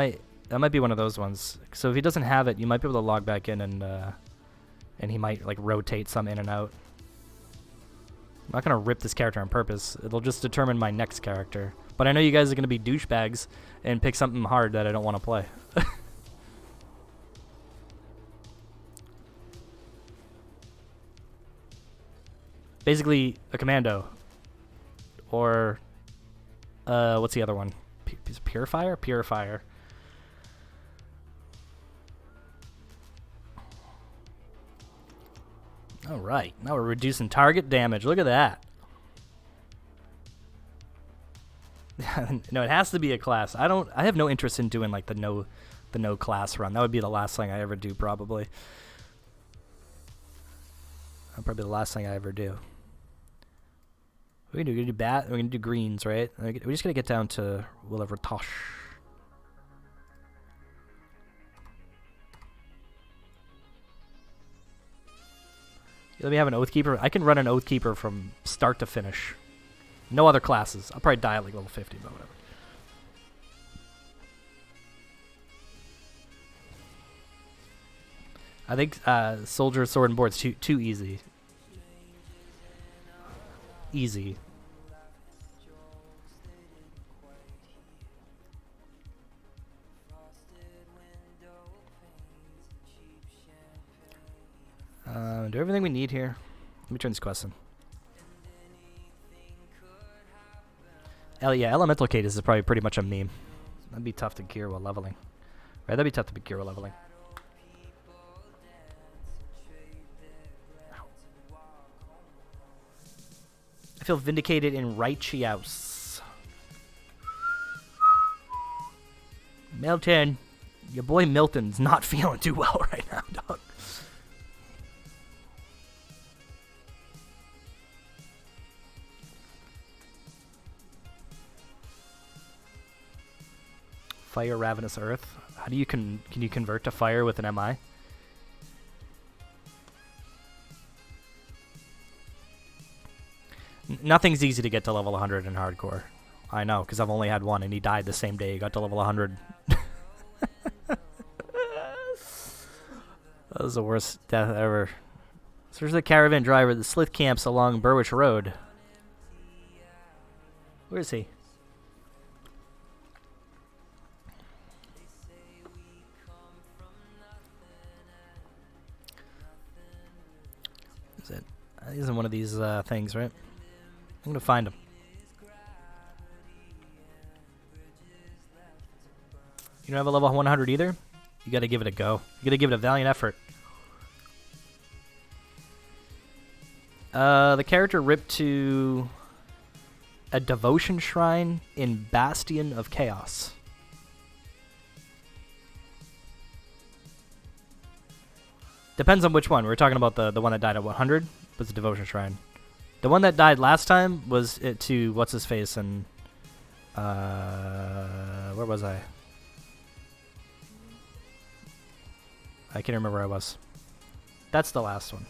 S1: might be one of those ones. So if he doesn't have it, you might be able to log back in and he might like rotate some in and out. I'm not gonna rip this character on purpose. It'll just determine my next character. But I know you guys are gonna be douchebags and pick something hard that I don't want to play. Basically, a commando. Or, what's the other one? Purifier? Purifier. Alright, now we're reducing target damage. Look at that. No, it has to be a class. I have no interest in doing like the no class run. That would be the last thing I ever do, probably. That'd probably be the last thing I ever do. We're gonna do bat. We're gonna do greens, right? We're just gonna get down to Williver Tosh. Let me have an Oathkeeper. I can run an Oathkeeper from start to finish. No other classes. I'll probably die at like level 50, but whatever. I think Soldier, Sword, and Board's too easy. Easy. Do everything we need here. Let me turn this quest in. Yeah, Elemental Cadence is probably pretty much a meme. That'd be tough to gear while leveling. Right, that'd be tough to gear while leveling. I feel vindicated in Righteous. Milton. Your boy Milton's not feeling too well right now, dog. Fire Ravenous Earth. How do you can you convert to fire with an MI? Nothing's easy to get to level 100 in hardcore. I know, because I've only had one, and he died the same day he got to level 100. That was the worst death ever. So there's the caravan driver that slith camps along Berwick Road. Where is he? Is it? He's in one of these things, right? I'm gonna find him. You don't have a level 100 either? You gotta give it a go. You gotta give it a valiant effort. The character ripped to a devotion shrine in Bastion of Chaos. Depends on which one. We're talking about the one that died at 100 was the devotion shrine. The one that died last time was it to what's his face and where was I? I can't remember where I was. That's the last one.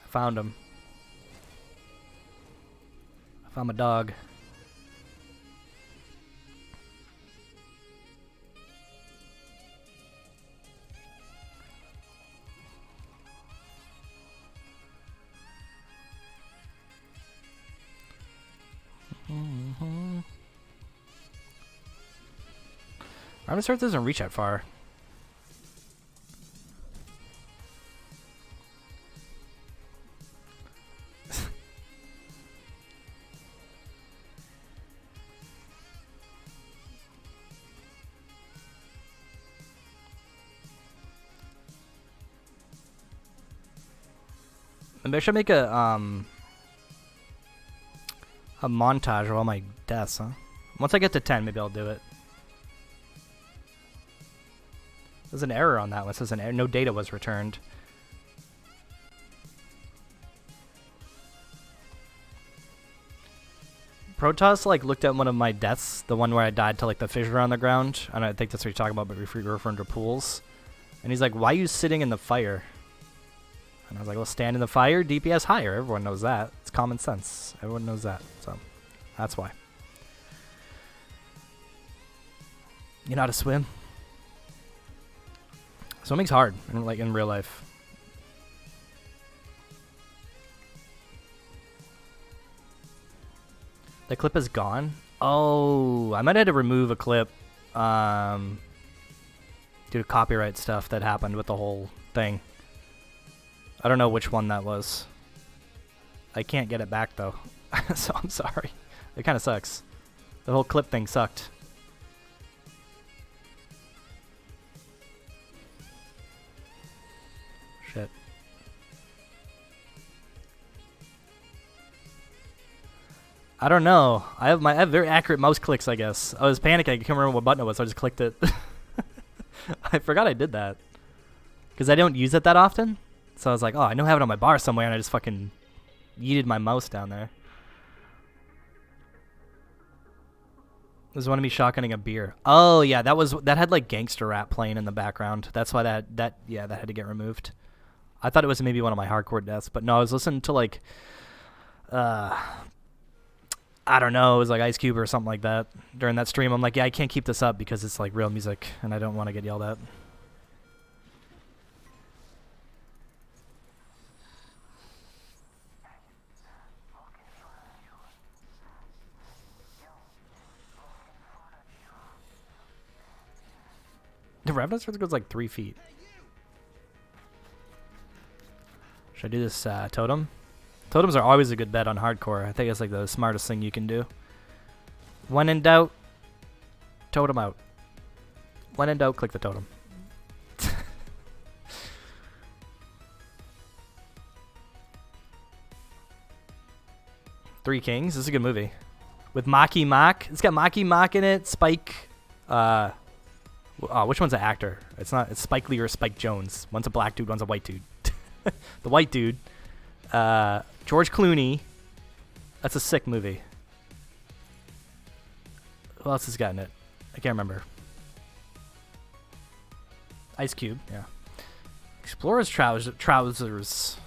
S1: I found him. I found my dog. Ravenous Earth doesn't reach that far. Maybe I should make a A montage of all my deaths, huh? Once I get to 10, maybe I'll do it. There's an error on that one. It says no data was returned. Protoss like looked at one of my deaths, the one where I died to like the fissure on the ground. I don't think that's what you're talking about, but you're referring to pools. And he's like, "Why are you sitting in the fire?" And I was like, "Well, stand in the fire, DPS higher." Everyone knows that. It's common sense. Everyone knows that. So that's why. You know how to swim? Swimming's hard, like in real life. The clip is gone? Oh, I might have to remove a clip due to copyright stuff that happened with the whole thing. I don't know which one that was. I can't get it back though, so I'm sorry. It kind of sucks. The whole clip thing sucked. Shit. I don't know. I have very accurate mouse clicks, I guess. I was panicking. I can't remember what button it was, so I just clicked it. I forgot I did that. Because I don't use it that often. So I was like, oh, I know I have it on my bar somewhere, and I just fucking yeeted my mouse down there. There's one of me shotgunning a beer. Oh, yeah, that had like gangster rap playing in the background. That's why that had to get removed. I thought it was maybe one of my hardcore deaths, but no, I was listening to like I don't know, it was like Ice Cube or something like that during that stream. I'm like, yeah, I can't keep this up because it's like real music and I don't want to get yelled at. The Revenant's First goes like 3 feet. Should I do this totem? Totems are always a good bet on hardcore. I think it's like the smartest thing you can do. When in doubt, totem out. When in doubt, click the totem. Three Kings. This is a good movie. With Maki Mak. It's got Maki Mak in it. Spike. Oh, which one's an actor? It's Spike Lee or Spike Jones. One's a black dude, one's a white dude. The white dude. George Clooney. That's a sick movie. Who else has gotten it? I can't remember. Ice Cube, yeah. Explorer's Trousers.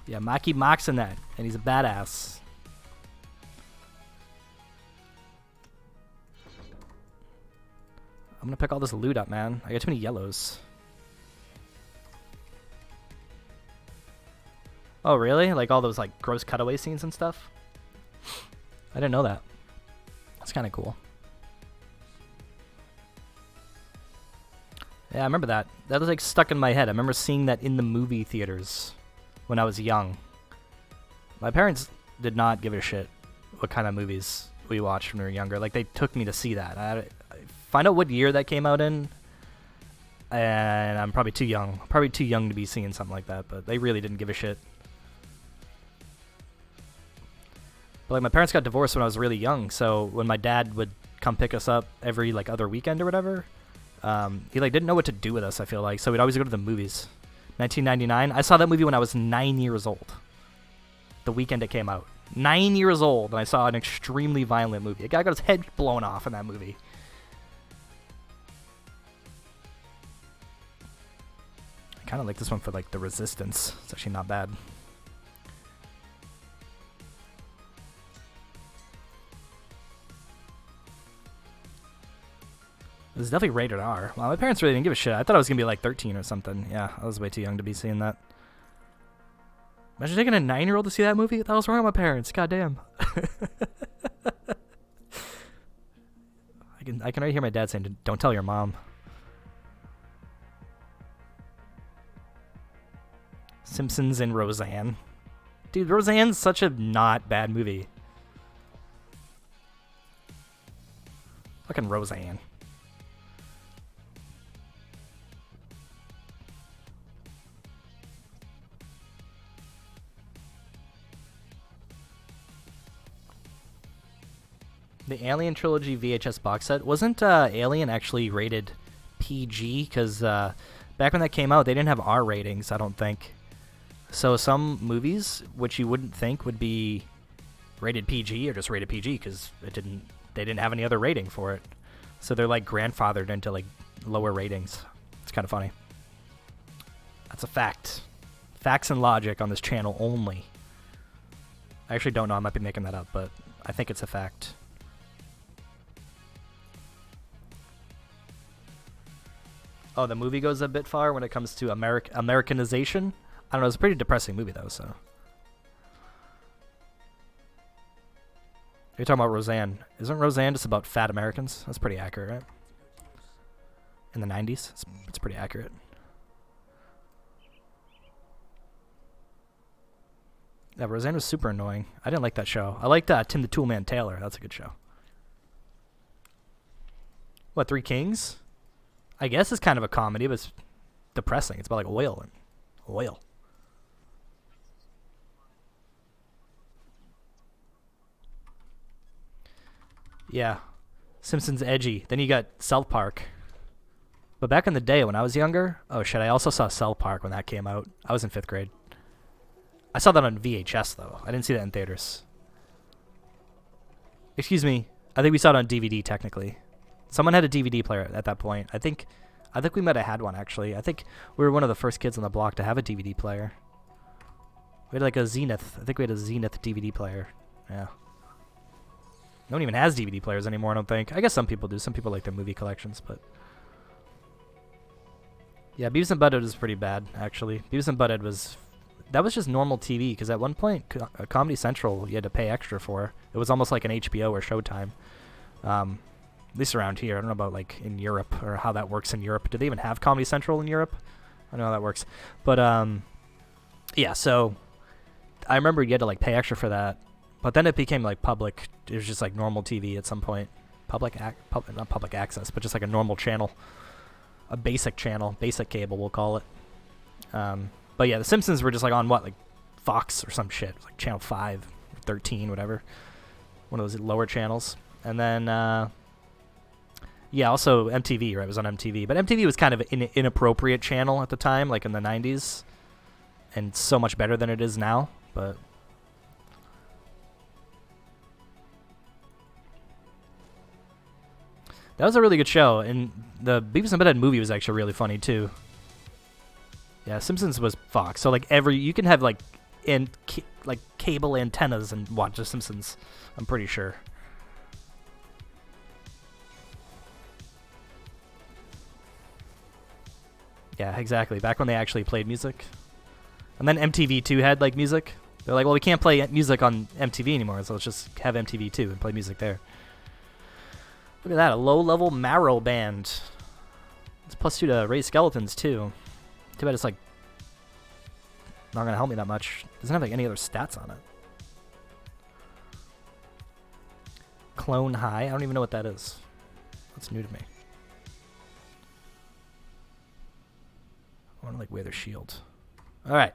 S1: Yeah, Maki Mak's in that, and he's a badass. I'm gonna pick all this loot up, man. I got too many yellows. Oh, really? Like all those like gross cutaway scenes and stuff? I didn't know that. That's kind of cool. Yeah, I remember that. That was like stuck in my head. I remember seeing that in the movie theaters when I was young. My parents did not give a shit what kind of movies we watched when we were younger. Like they took me to see that. I find out what year that came out in, and I'm probably too young. Probably too young to be seeing something like that, but they really didn't give a shit. But like my parents got divorced when I was really young, so when my dad would come pick us up every like other weekend or whatever, he like didn't know what to do with us, I feel like, so we'd always go to the movies. 1999, I saw that movie when I was 9 years old. The weekend it came out. 9 years old, and I saw an extremely violent movie. A guy got his head blown off in that movie. I kind of like this one for like the resistance. It's actually not bad. It was definitely rated R. Well, my parents really didn't give a shit. I thought I was going to be like 13 or something. Yeah, I was way too young to be seeing that. Imagine taking a 9-year-old to see that movie? What the hell's wrong with my parents? God damn. I can already hear my dad saying, "Don't tell your mom." Simpsons and Roseanne. Dude, Roseanne's such a not bad movie. Fucking Roseanne. The Alien Trilogy VHS box set. Wasn't Alien actually rated PG? Because back when that came out, they didn't have R ratings, I don't think. So some movies, which you wouldn't think would be rated PG, are just rated PG because they didn't have any other rating for it. So they're like grandfathered into like lower ratings. It's kind of funny. That's a fact. Facts and logic on this channel only. I actually don't know. I might be making that up, but I think it's a fact. Oh, the movie goes a bit far when it comes to Americanization. I don't know. It's a pretty depressing movie, though, so. You're talking about Roseanne. Isn't Roseanne just about fat Americans? That's pretty accurate, right? In the 90s? It's pretty accurate. Yeah, Roseanne was super annoying. I didn't like that show. I liked Tim the Toolman Taylor. That's a good show. What, Three Kings? I guess it's kind of a comedy, but it's depressing. It's about like oil. Yeah. Simpsons edgy. Then you got South Park. But back in the day when I was younger, oh shit, I also saw South Park when that came out. I was in 5th grade. I saw that on VHS though. I didn't see that in theaters. Excuse me. I think we saw it on DVD technically. Someone had a DVD player at that point. I think we might have had one actually. I think we were one of the first kids on the block to have a DVD player. We had like a Zenith. I think we had a Zenith DVD player. Yeah. No one even has DVD players anymore, I don't think. I guess some people do. Some people like their movie collections, but... Yeah, Beavis and Butthead was pretty bad, actually. Beavis and Butthead was... That was just normal TV, because at one point, Comedy Central, you had to pay extra for. It was almost like an HBO or Showtime. At least around here. I don't know about, like, in Europe, or how that works in Europe. Do they even have Comedy Central in Europe? I don't know how that works. But, yeah, so... I remember you had to, like, pay extra for that. But then it became like public. It was just like normal TV at some point. Not public access, but just like a normal channel. A basic channel. Basic cable, we'll call it. But yeah, The Simpsons were just like on what? Like Fox or some shit. Like Channel 5, 13, whatever. One of those lower channels. And then, yeah, also MTV, right? It was on MTV. But MTV was kind of an inappropriate channel at the time, like in the 90s. And so much better than it is now. But... That was a really good show, and the Beavis and Butthead movie was actually really funny too. Yeah, Simpsons was Fox, so like you can have like cable antennas and watch The Simpsons. I'm pretty sure. Yeah, exactly. Back when they actually played music, and then MTV too had like music. They're like, well, we can't play music on MTV anymore, so let's just have MTV too and play music there. Look at that, a low-level Marrow band. It's +2 to raise skeletons, too. Too bad it's, like, not going to help me that much. Doesn't have, like, any other stats on it. Clone High? I don't even know what that is. That's new to me. I want to, like, wear their shield. Alright.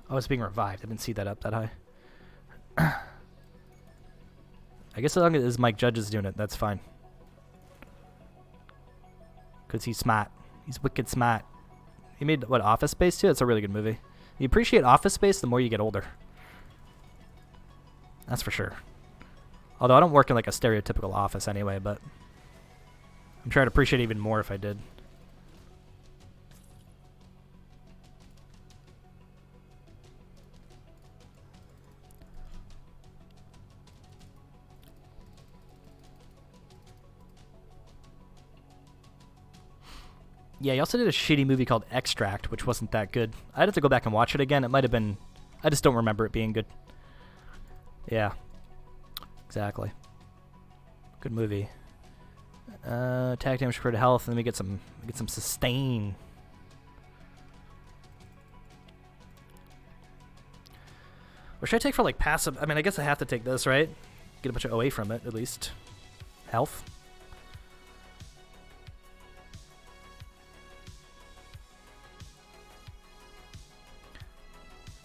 S1: Oh, it's being revived. I didn't see that up that high. I guess as long as Mike Judge is doing it, that's fine. Because he's smart. He's wicked smart. He made, what, Office Space too? That's a really good movie. You appreciate Office Space the more you get older. That's for sure. Although I don't work in like a stereotypical office anyway, but I'm sure I'd appreciate it even more if I did. Yeah, he also did a shitty movie called Extract, which wasn't that good. I'd have to go back and watch it again. It might have been... I just don't remember it being good. Yeah. Exactly. Good movie. Attack damage for health, and then we get some sustain. What should I take for, like, passive... I mean, I guess I have to take this, right? Get a bunch of OA from it, at least. Health.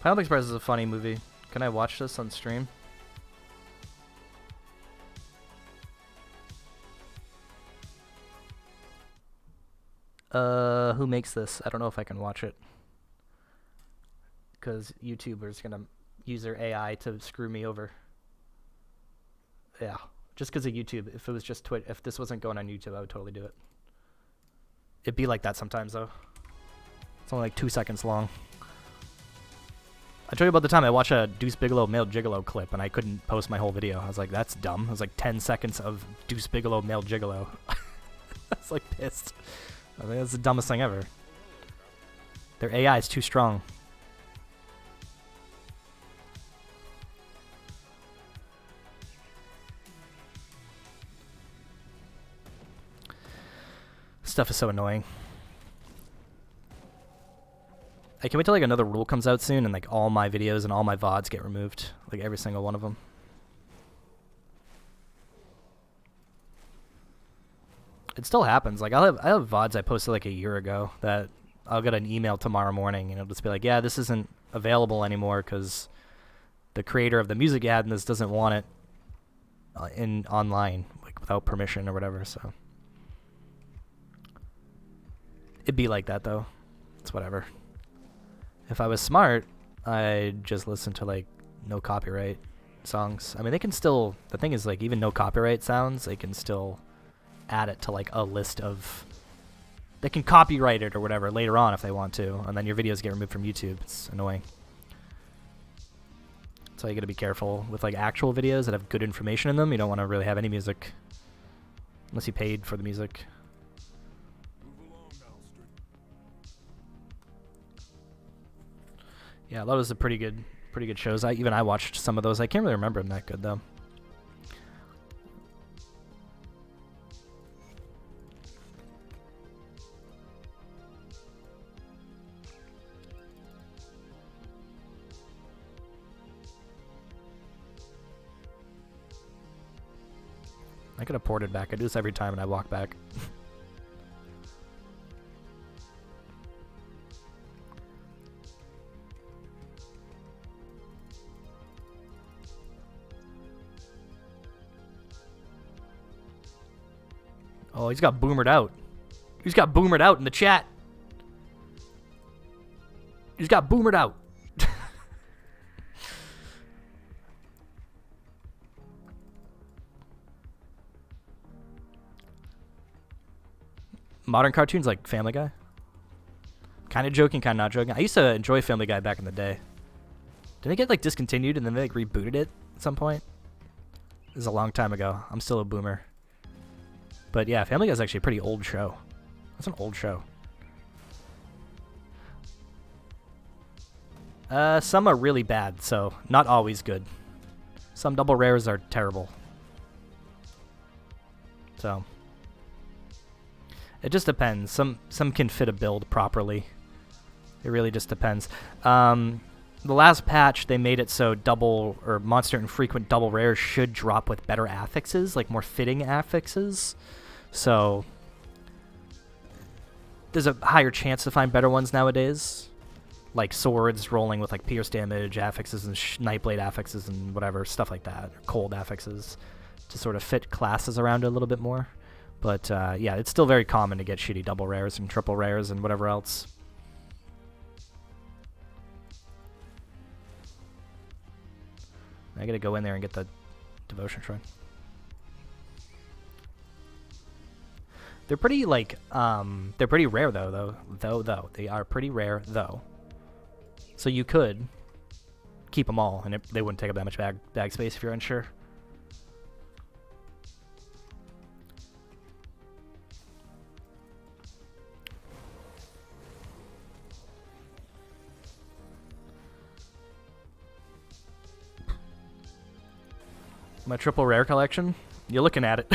S1: Pineapple Express is a funny movie. Can I watch this on stream? Who makes this? I don't know if I can watch it. Because YouTuber's gonna use their AI to screw me over. Yeah, just because of YouTube. If it was just Twitch, if this wasn't going on YouTube, I would totally do it. It'd be like that sometimes, though. It's only like 2 seconds long. I told you about the time I watched a Deuce Bigalow male gigolo clip and I couldn't post my whole video. I was like, that's dumb. It was like 10 seconds of Deuce Bigalow male gigolo. I was like pissed. I think that's the dumbest thing ever. Their AI is too strong. Stuff is so annoying. I can't wait till like another rule comes out soon and like all my videos and all my VODs get removed. Like every single one of them. It still happens. Like I have VODs I posted like a year ago that I'll get an email tomorrow morning and it'll just be like, yeah, this isn't available anymore because the creator of the music ad in this doesn't want it in online, like without permission or whatever. So it'd be like that though. It's whatever. If I was smart, I'd just listen to like no copyright songs. I mean, they can still, the thing is like even no copyright sounds, they can still add it to like a list of, they can copyright it or whatever later on if they want to, and then your videos get removed from YouTube. It's annoying. So you gotta be careful with like actual videos that have good information in them. You don't want to really have any music unless you paid for the music. Yeah, those are pretty good shows. Even I watched some of those. I can't really remember them that good though. I could have ported back. I do this every time and I walk back. Oh, he's got boomered out. He's got boomered out in the chat. He's got boomered out. Modern cartoons like Family Guy. Kind of joking, kind of not joking. I used to enjoy Family Guy back in the day. Did it get like discontinued and then they like rebooted it at some point? This is a long time ago. I'm still a boomer. But yeah, Family Guy is actually a pretty old show. That's an old show. Some are really bad, so not always good. Some double rares are terrible. So it just depends. Some can fit a build properly. It really just depends. The last patch, they made it so double or monster infrequent double rares should drop with better affixes, like more fitting affixes. So there's a higher chance to find better ones nowadays, like swords rolling with like pierce damage affixes and nightblade affixes and whatever stuff like that, or cold affixes, to sort of fit classes around it a little bit more. But yeah, it's still very common to get shitty double rares and triple rares and whatever else. I gotta go in there and get the devotion shrine. They're pretty like they're pretty rare though. They are pretty rare though. So you could keep them all, and they wouldn't take up that much bag space if you're unsure. My triple rare collection? You're looking at it.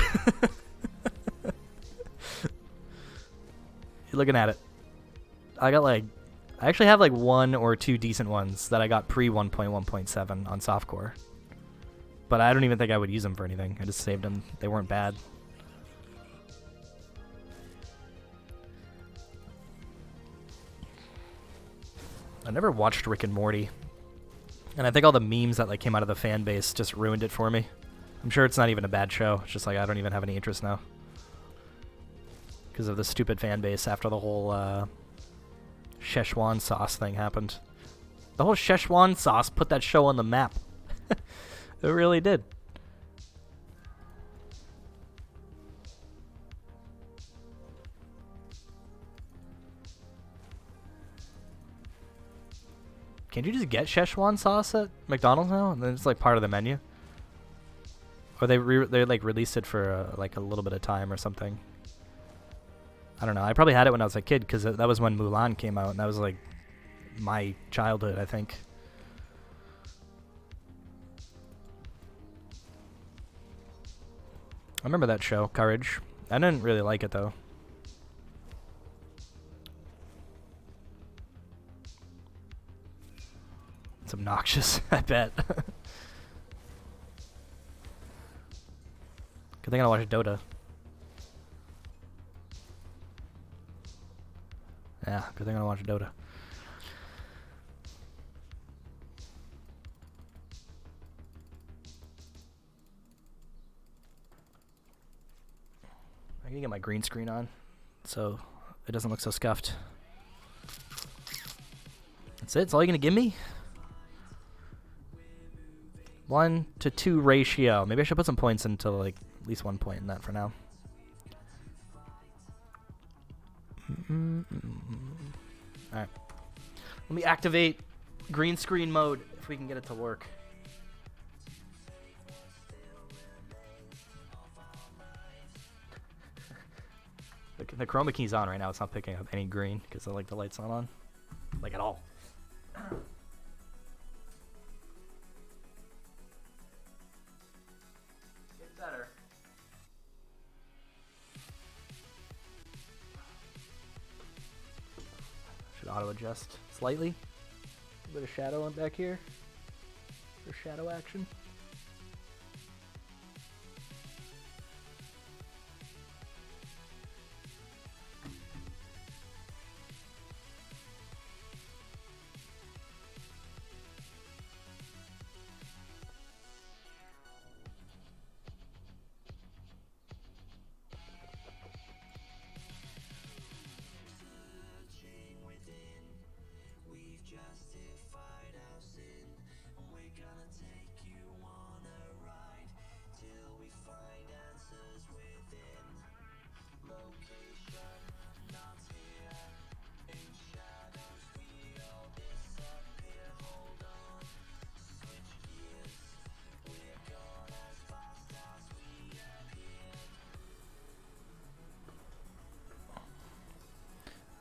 S1: You're looking at it. I actually have like 1 or 2 decent ones that I got pre 1.1.7 on softcore. But I don't even think I would use them for anything. I just saved them. They weren't bad. I never watched Rick and Morty. And I think all the memes that like came out of the fan base just ruined it for me. I'm sure it's not even a bad show. It's just like I don't even have any interest now. Because of the stupid fan base after the whole Szechuan sauce thing happened. The whole Szechuan sauce put that show on the map. It really did. Can't you just get Szechuan sauce at McDonald's now? And then it's like part of the menu? Or they like released it for like a little bit of time or something. I don't know. I probably had it when I was a kid because that was when Mulan came out, and that was like my childhood, I think. I remember that show, Courage. I didn't really like it though. It's obnoxious, I bet. Good thing I watched Dota. Yeah, good thing I watched Dota. I can get my green screen on so it doesn't look so scuffed. That's it? That's all you're gonna give me? 1-to-2 ratio. Maybe I should put some points into like at least 1 point in that for now. Alright. Let me activate green screen mode if we can get it to work. The chroma key's on right now. It's not picking up any green because like the light's not on. Like at all. Get better. Should auto adjust slightly. A bit of shadow on back here for shadow action.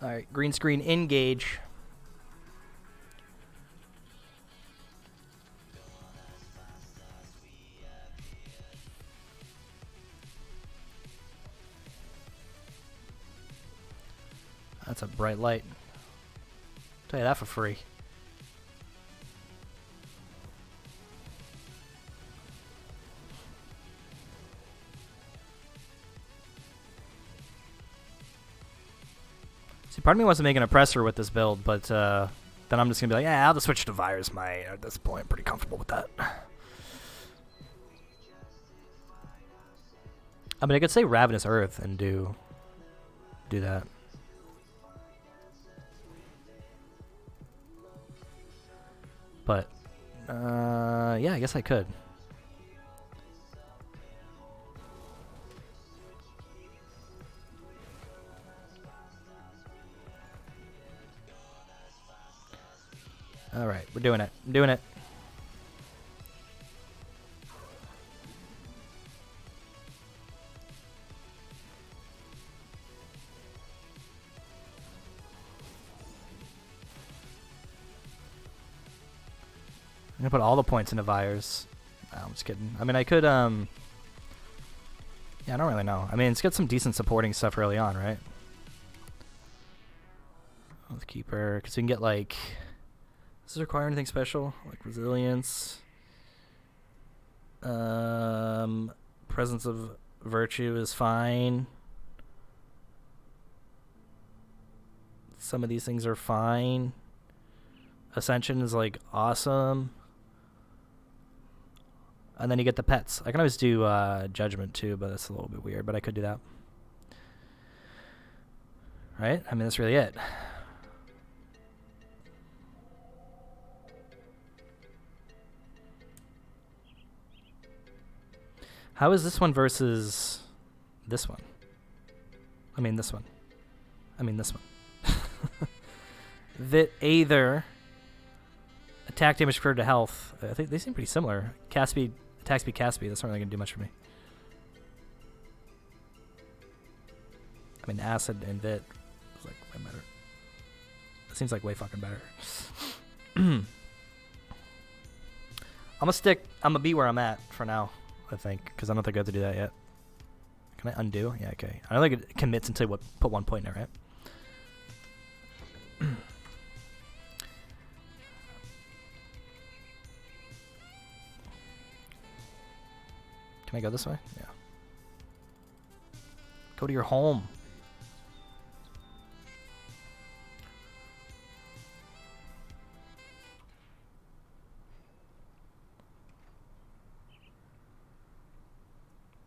S1: Alright, green screen engage. That's a bright light. Tell you that for free. See, part of me wants to make an oppressor with this build, but then I'm just going to be like, yeah, I'll just switch to Virus Might. At this point, I'm pretty comfortable with that. I mean, I could say Ravenous Earth and do that. But, yeah, I guess I could. Alright, we're doing it. I'm doing it. I'm gonna put all the points into Vires. No, I'm just kidding. I mean, I could, yeah, I don't really know. I mean, it's got some decent supporting stuff early on, right? Oathkeeper, because we can get, like... Does this require anything special? Like resilience? Presence of Virtue is fine. Some of these things are fine. Ascension is, like, awesome. And then you get the pets. I can always do Judgment too, but that's a little bit weird, but I could do that. Right? I mean, that's really it. How is this one versus this one? I mean, this one. I mean, this one. That either attack damage compared to health. I think they seem pretty similar. Cast speed, attack speed, cast speed. That's not really going to do much for me. I mean, acid and Vit is like way better. It seems like way fucking better. I'm gonna be where I'm at for now, I think, because I don't think I have to do that yet. Can I undo? Yeah, okay. I don't think it commits until you put 1 point in it, right? Can I go this way? Yeah. Go to your home.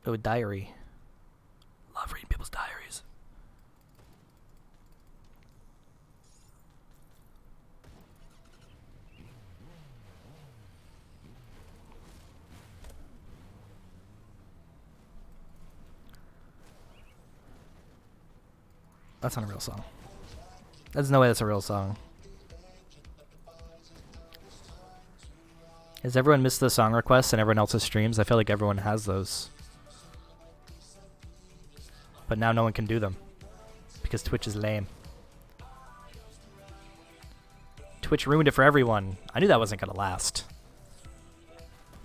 S1: Oh, diary. Love reading people's diaries. That's not a real song. There's no way that's a real song. Has everyone missed the song requests in everyone else's streams? I feel like everyone has those. But now no one can do them. Because Twitch is lame. Twitch ruined it for everyone. I knew that wasn't going to last.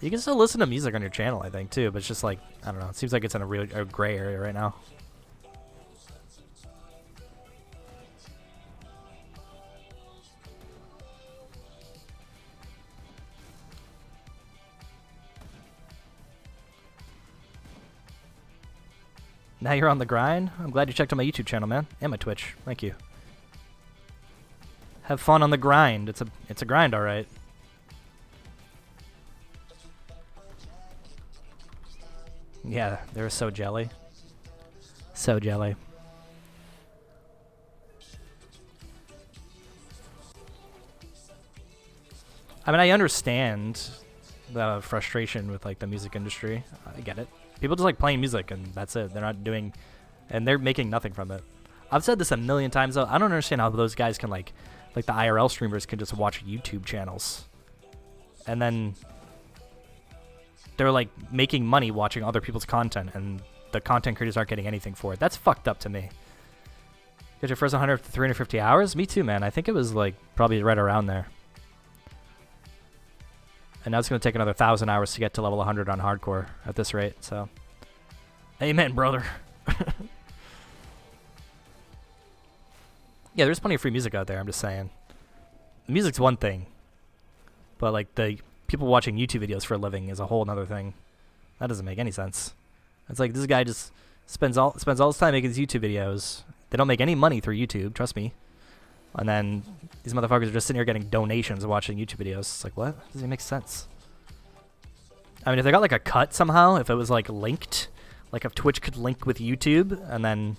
S1: You can still listen to music on your channel, I think, too. But it's just like, I don't know. It seems like it's in a gray area right now. Now you're on the grind? I'm glad you checked out my YouTube channel, man. And my Twitch. Thank you. Have fun on the grind. It's a grind, alright. Yeah, they're so jelly. So jelly. I mean, I understand the frustration with, like, the music industry. I get it. People just like playing music and that's it. They're not doing, and they're making nothing from it. I've said this a million times though. I don't understand how those guys can like the IRL streamers can just watch YouTube channels, and then they're like making money watching other people's content, and the content creators aren't getting anything for it. That's fucked up to me. Get your first 100 to 350 hours? Me too, man. I think it was like probably right around there. And now it's going to take another 1,000 hours to get to level 100 on hardcore at this rate, so. Amen, brother. Yeah, there's plenty of free music out there, I'm just saying. Music's one thing. But, like, the people watching YouTube videos for a living is a whole other thing. That doesn't make any sense. It's like this guy just spends all his time making these YouTube videos. They don't make any money through YouTube, trust me. And then these motherfuckers are just sitting here getting donations and watching YouTube videos. It's like, what? Doesn't even make sense. I mean, if they got like a cut somehow, if it was like linked, like if Twitch could link with YouTube, and then,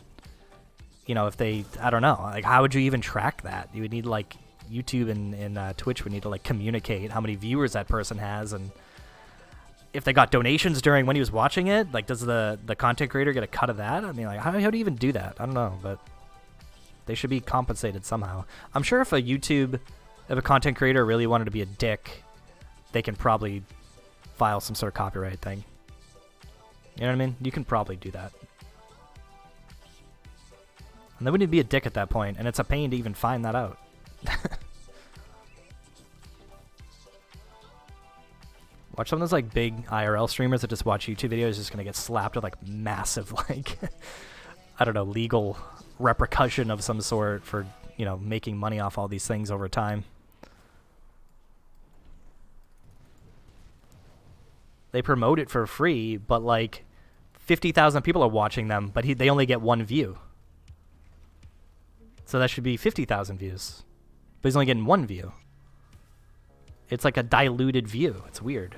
S1: you know, if they, I don't know, like how would you even track that? You would need like YouTube and Twitch would need to like communicate how many viewers that person has, and if they got donations during when he was watching it, like does the content creator get a cut of that? I mean, like how do you even do that? I don't know, but they should be compensated somehow. I'm sure if a content creator really wanted to be a dick, they can probably file some sort of copyright thing. You know what I mean? You can probably do that. And they wouldn't be a dick at that point, and it's a pain to even find that out. Watch some of those like big IRL streamers that just watch YouTube videos just gonna get slapped with like massive like I don't know, legal repercussion of some sort for, you know, making money off all these things over time. They promote it for free, but like 50,000 people are watching them, but they only get one view. So that should be 50,000 views. But he's only getting one view. It's like a diluted view. It's weird.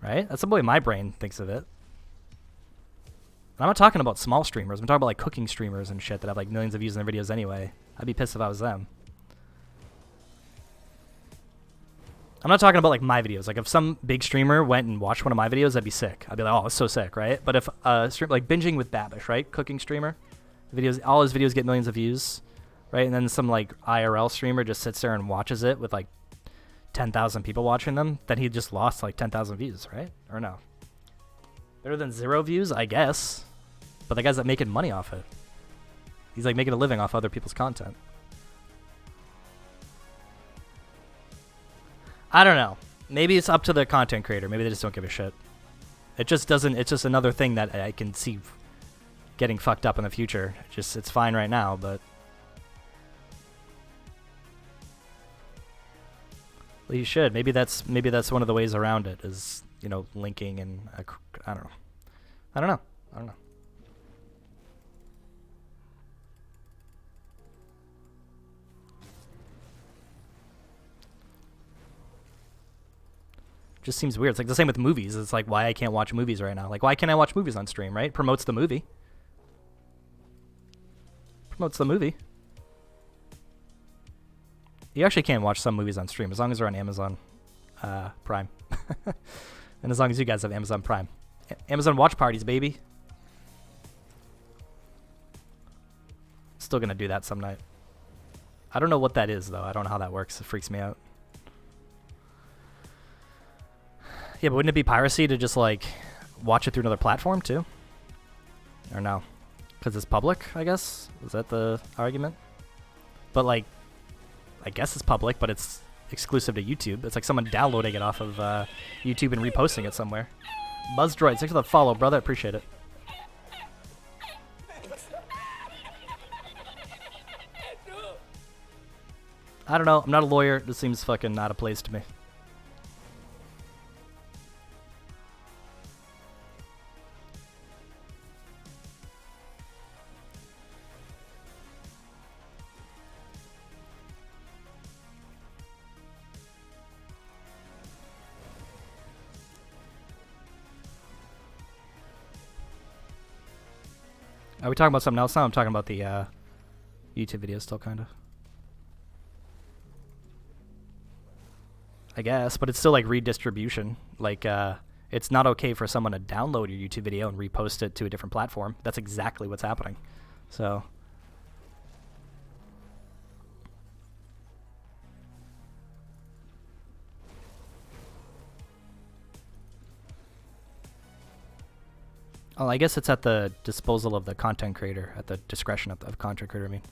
S1: right? That's the way my brain thinks of it. And I'm not talking about small streamers. I'm talking about like cooking streamers and shit that have like millions of views in their videos anyway. I'd be pissed if I was them. I'm not talking about like my videos. Like if some big streamer went and watched one of my videos, I'd be sick. I'd be like, oh, it's so sick, right? But if stream like Binging with Babish, right? Cooking streamer, videos, all his videos get millions of views, right? And then some like IRL streamer just sits there and watches it with like 10,000 people watching them, then he just lost like 10,000 views, right? Or no? Better than 0 views, I guess. But the guy's not making money off it. He's like making a living off other people's content. I don't know. Maybe it's up to the content creator. Maybe they just don't give a shit. It just doesn't. It's just another thing that I can see getting fucked up in the future. It's fine right now, but well, you should. Maybe that's one of the ways around it is, you know, linking and I don't know. I don't know. Just seems weird. It's like the same with movies. It's like why I can't watch movies right now. Like why can't I watch movies on stream, right? Promotes the movie. Promotes the movie. You actually can watch some movies on stream as long as they're on Amazon Prime. And as long as you guys have Amazon Prime. Amazon watch parties, baby. Still gonna do that some night. I don't know what that is though. I don't know how that works. It freaks me out. Yeah, but wouldn't it be piracy to just like watch it through another platform too? Or no? Because it's public, I guess? Is that the argument? But like, I guess it's public, but it's exclusive to YouTube. It's like someone downloading it off of YouTube and reposting it somewhere. Buzzdroid, thanks for the follow, brother. Appreciate it. I don't know. I'm not a lawyer. This seems fucking out of place to me. Are we talking about something else now? I'm talking about the YouTube videos still, kind of. I guess, but it's still like redistribution. Like, it's not okay for someone to download your YouTube video and repost it to a different platform. That's exactly what's happening. So... Oh, I guess it's at the disposal of the content creator, at the discretion of the content creator, I mean.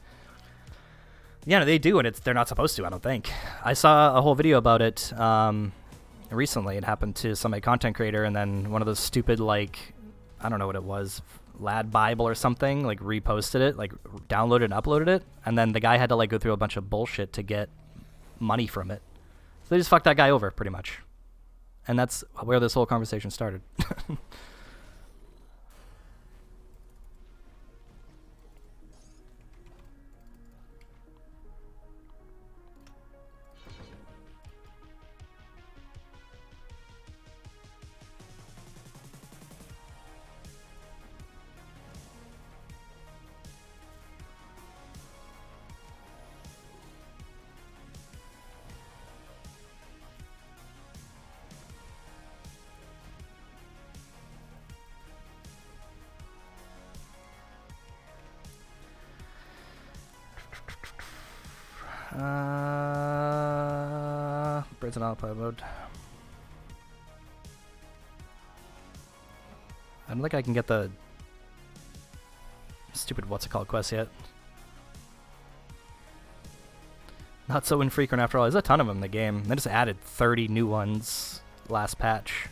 S1: Yeah, no, they do, and they're not supposed to, I don't think. I saw a whole video about it recently. It happened to somebody, content creator, and then one of those stupid, like, I don't know what it was, Lad Bible or something, like, reposted it, like, downloaded and uploaded it, and then the guy had to, like, go through a bunch of bullshit to get money from it. So they just fucked that guy over, pretty much. And that's where this whole conversation started. Birds in autopilot mode. I don't think I can get the stupid what's it called quest yet. Not so infrequent after all. There's a ton of them in the game. They just added 30 new ones last patch.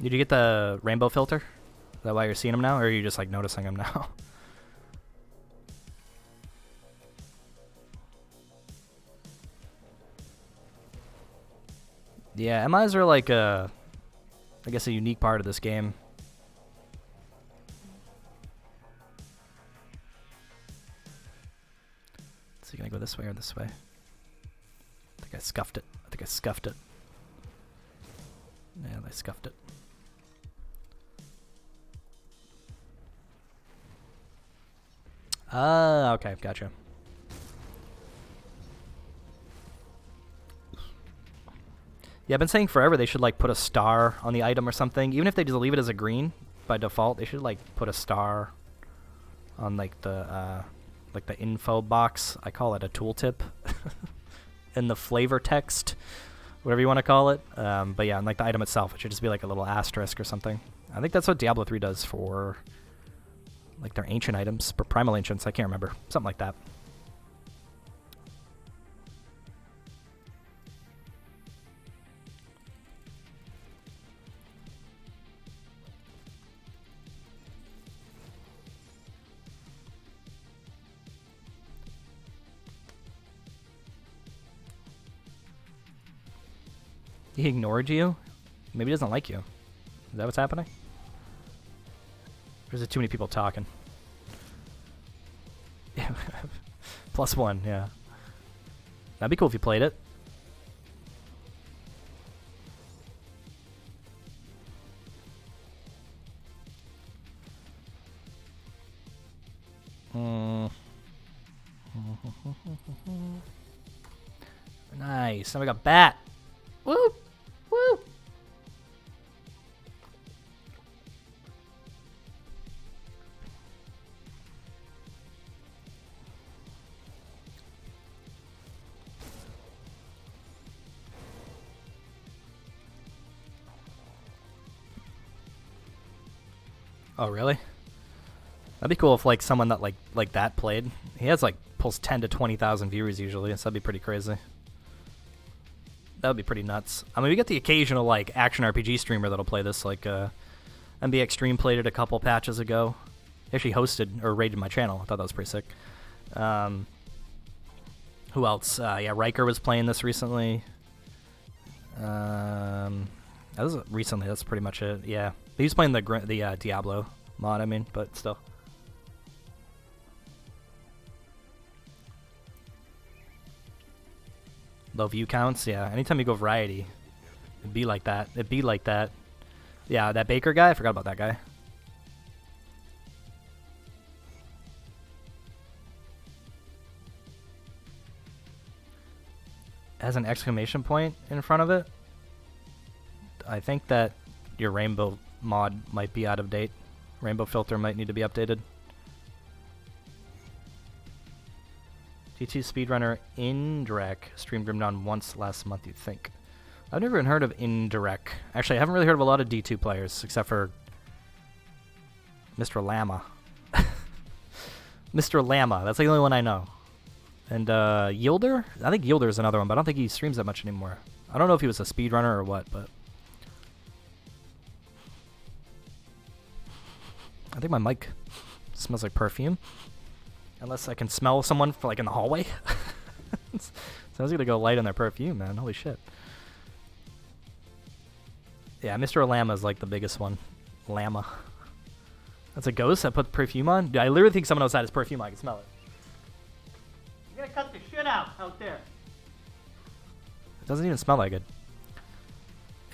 S1: Did you get the rainbow filter? Is that why you're seeing them now, or are you just like noticing them now? Yeah, MIs are like I guess a unique part of this game. Is he gonna go this way or this way? I think I scuffed it. I think I scuffed it. Yeah, I scuffed it. Ah, okay, gotcha. Yeah, I've been saying forever they should like put a star on the item or something. Even if they just leave it as a green by default, they should like put a star on like the info box. I call it a tooltip. In the flavor text, whatever you want to call it. But yeah, and like the item itself, it should just be like a little asterisk or something. I think that's what Diablo 3 does for like their ancient items, for primal ancients. I can't remember, something like that. He ignored you? Maybe he doesn't like you. Is that what's happening? Or is it too many people talking? +1, yeah. That'd be cool if you played it. Nice. Now we got bat. Woo! Woo! Oh, really? That'd be cool if like someone that like that played. He has like pulls 10 to 20,000 viewers usually, so that'd be pretty crazy. That would be pretty nuts. I mean, we get the occasional like action RPG streamer that'll play this. Like MB Extreme played it a couple patches ago. He actually hosted or raided my channel. I thought that was pretty sick. Who else? Yeah, Riker was playing this recently. That was recently. That's pretty much it. Yeah, he was playing the Diablo mod. I mean, but still. Low view counts, yeah. Anytime you go variety, it'd be like that. It'd be like that. Yeah, that Baker guy, I forgot about that guy. Has an exclamation point in front of it. I think that your rainbow mod might be out of date. Rainbow filter might need to be updated. D2 speedrunner Indirect streamed Grimdawn once last month, you think? I've never even heard of Indirect. Actually, I haven't really heard of a lot of D2 players, except for Mr. Llama. Mr. Llama, that's like the only one I know. And Yielder? I think Yielder is another one, but I don't think he streams that much anymore. I don't know if he was a speedrunner or what, but... I think my mic smells like perfume. Unless I can smell someone for, like in the hallway. Sounds like they go light on their perfume, man. Holy shit. Yeah, Mr. Llama is like the biggest one. Llama. That's a ghost that put perfume on? Dude, I literally think someone outside has perfume. I can smell it. You're gonna cut the shit out there. It doesn't even smell like it.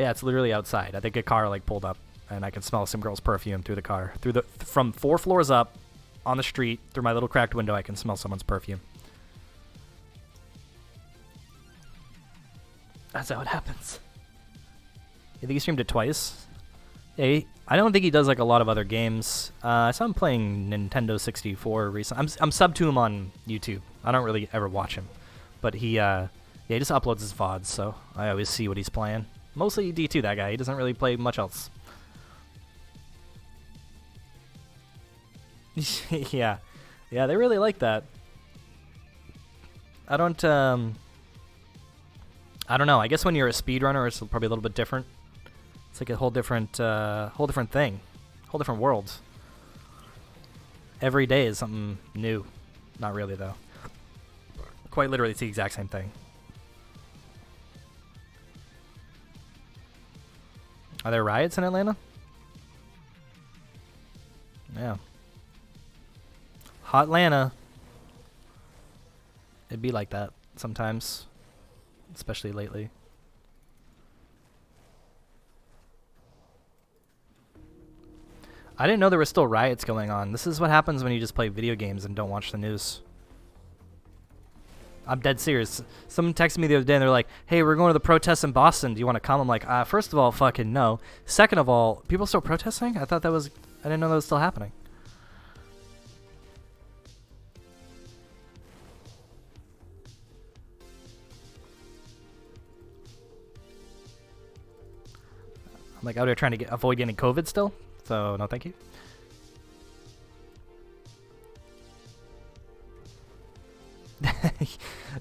S1: Yeah, it's literally outside. I think a car like pulled up, and I can smell some girl's perfume through the car. From 4 floors up. On the street, through my little cracked window, I can smell someone's perfume. That's how it happens. You think he streamed it twice? Yeah, I don't think he does like a lot of other games. I saw him playing Nintendo 64 recently. I'm sub to him on YouTube. I don't really ever watch him, but he just uploads his VODs, so I always see what he's playing. Mostly D2, that guy. He doesn't really play much else. yeah, they really like that. I don't know. I guess when you're a speedrunner, it's probably a little bit different. It's like a whole different thing, whole different world. Every day is something new. Not really though. Quite literally, it's the exact same thing. Are there riots in Atlanta? Yeah. Hotlanta. It'd be like that sometimes, especially lately. I didn't know there were still riots going on. This is what happens when you just play video games and don't watch the news. I'm dead serious. Someone texted me the other day and they're like, hey, we're going to the protests in Boston. Do you want to come? I'm like, first of all, fucking no. Second of all, people still protesting? I didn't know that was still happening. I'm like out here trying to avoid getting COVID still. So, no thank you.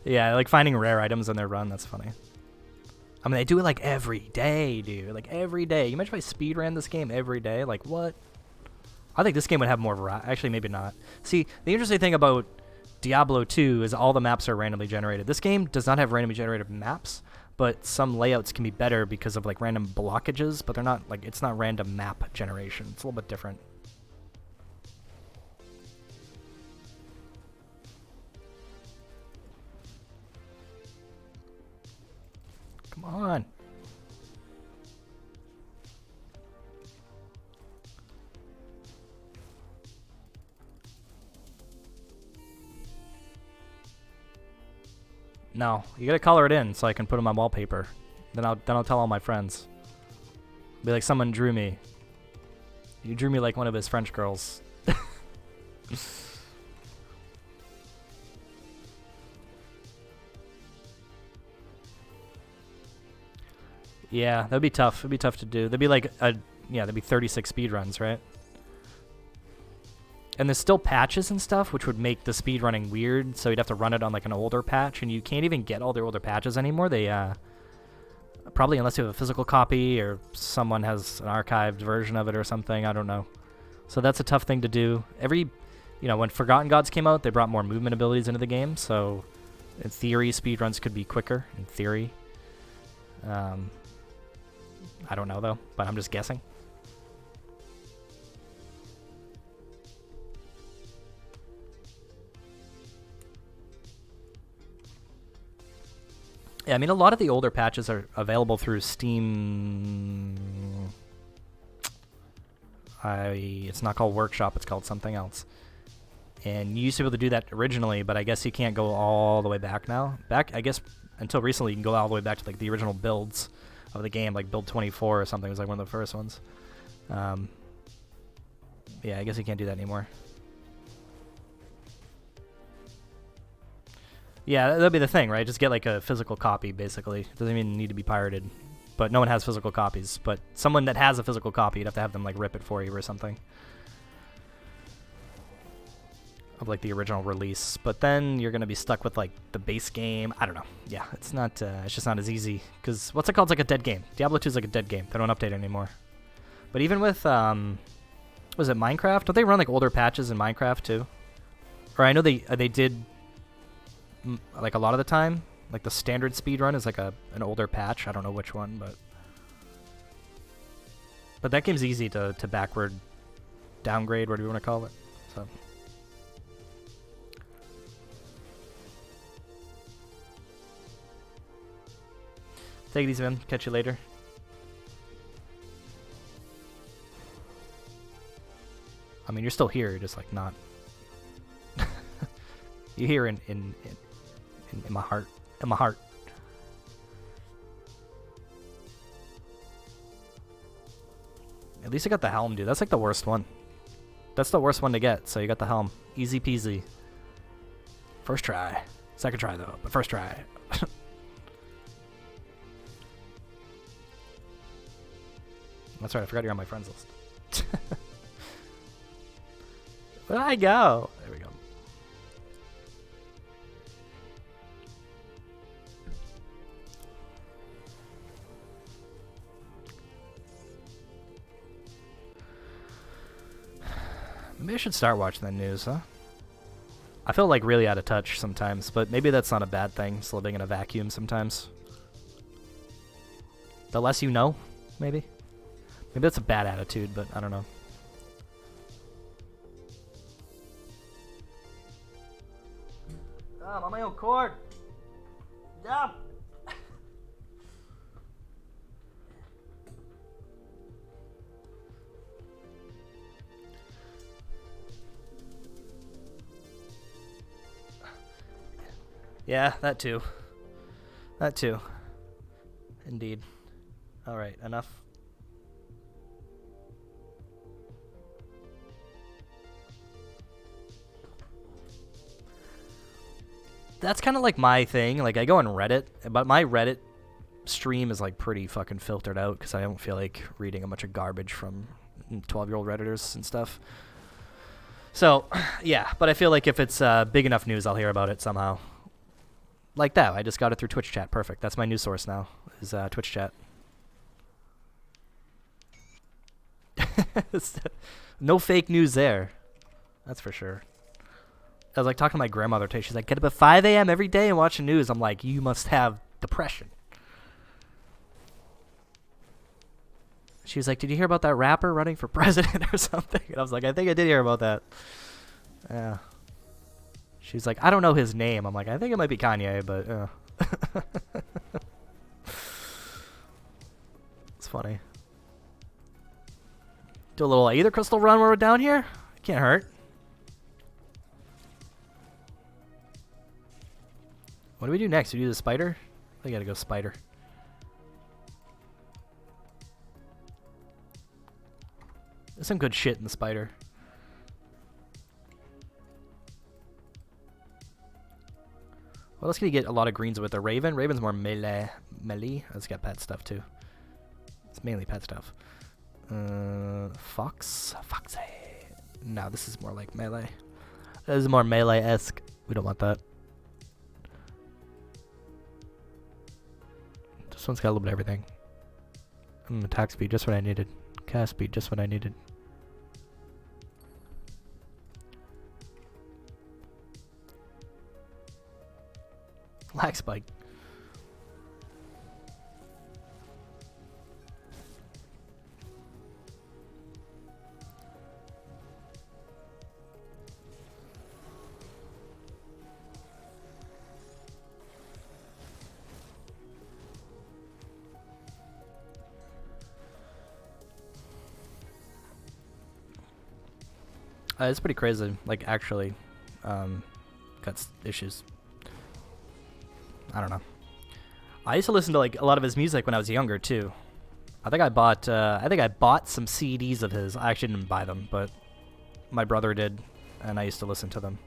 S1: Yeah, like finding rare items in their run, that's funny. I mean, they do it like every day, dude. Like every day. You imagine if I speed ran this game every day? Like, what? I think this game would have more variety. Actually, maybe not. See, the interesting thing about Diablo 2 is all the maps are randomly generated. This game does not have randomly generated maps, but some layouts can be better because of like random blockages, but they're not like, it's not random map generation. It's a little bit different. Come on. No, you gotta color it in so I can put it on my wallpaper. Then I'll tell all my friends. Be like, someone drew me. You drew me like one of his French girls. Yeah, that'd be tough. It'd be tough to do. There'd be like there'd be 36 speedruns, right? And there's still patches and stuff, which would make the speedrunning weird, so you'd have to run it on like an older patch, and you can't even get all their older patches anymore. They, probably unless you have a physical copy or someone has an archived version of it or something, I don't know. So that's a tough thing to do. When Forgotten Gods came out, they brought more movement abilities into the game, so in theory, speedruns could be quicker, in theory. I don't know, though, but I'm just guessing. Yeah, I mean, a lot of the older patches are available through Steam. It's not called Workshop, it's called something else. And you used to be able to do that originally, but I guess you can't go all the way back now. I guess, until recently, you can go all the way back to like the original builds of the game, like build 24 or something was like one of the first ones. Yeah, I guess you can't do that anymore. Yeah, that'll be the thing, right? Just get like a physical copy, basically. It doesn't even need to be pirated. But no one has physical copies. But someone that has a physical copy, you'd have to have them like rip it for you or something. Of like the original release. But then you're going to be stuck with like the base game. I don't know. Yeah, it's not, it's just not as easy. Because what's it called? It's like a dead game. Diablo 2 is like a dead game. They don't update it anymore. But even with, was it Minecraft? Don't they run like older patches in Minecraft too? Or I know they did like a lot of the time. Like the standard speedrun is like an older patch. I don't know which one, but that game's easy to backward downgrade, whatever you want to call it. So take it easy, man. Catch you later. I mean, you're still here, you're just like not. You're here in my heart. In my heart. At least I got the helm, dude. That's like the worst one. That's the worst one to get, so you got the helm. Easy peasy. First try. Second try, though, but first try. That's right, I forgot you're on my friends list. Where did I go? There we go. Maybe I should start watching the news, huh? I feel like really out of touch sometimes, but maybe that's not a bad thing, just living in a vacuum sometimes. The less you know, maybe? Maybe that's a bad attitude, but I don't know. I'm on my own cord. Yeah. Yeah, that too. That too. Indeed. Alright, enough. That's kind of like my thing. Like, I go on Reddit, but my Reddit stream is like pretty fucking filtered out because I don't feel like reading a bunch of garbage from 12-year-old Redditors and stuff. So, yeah, but I feel like if it's big enough news, I'll hear about it somehow. Like that. I just got it through Twitch chat. Perfect. That's my news source now, is Twitch chat. No fake news there. That's for sure. I was like talking to my grandmother today. She's like, get up at 5 a.m. every day and watch the news. I'm like, you must have depression. She was like, did you hear about that rapper running for president or something? And I was like, I think I did hear about that. Yeah. She's like, I don't know his name. I'm like, I think it might be Kanye, but it's funny. Do a little Aether Crystal run while we're down here. Can't hurt. What do we do next? Do we do the spider? I gotta go spider. There's some good shit in the spider. What else can you get a lot of greens with? A Raven? Raven's more melee. It's got pet stuff too. It's mainly pet stuff. Fox? Foxy. No, this is more like melee. This is more melee-esque. We don't want that. This one's got a little bit of everything. Attack speed, just what I needed. Cast speed, just what I needed. Lag spike. It's pretty crazy, like, actually, got issues. I don't know. I used to listen to, like, a lot of his music when I was younger, too. I think I bought some CDs of his. I actually didn't buy them, but my brother did, and I used to listen to them.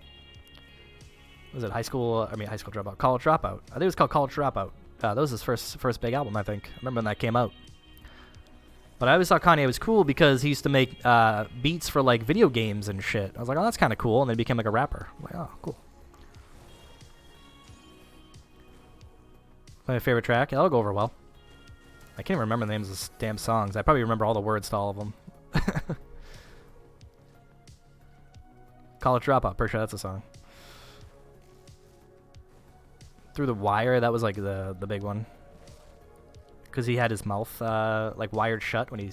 S1: Was it high school dropout? College Dropout. I think it was called College Dropout. That was his first big album, I think. I remember when that came out. But I always thought Kanye was cool because he used to make beats for like video games and shit. I was like, oh, that's kind of cool. And then he became like a rapper. I'm like, oh, cool. My favorite track? Yeah, that'll go over well. I can't even remember the names of damn songs. I probably remember all the words to all of them. College Dropout, pretty sure that's a song. Through the Wire, that was like the big one. Because he had his mouth like wired shut when he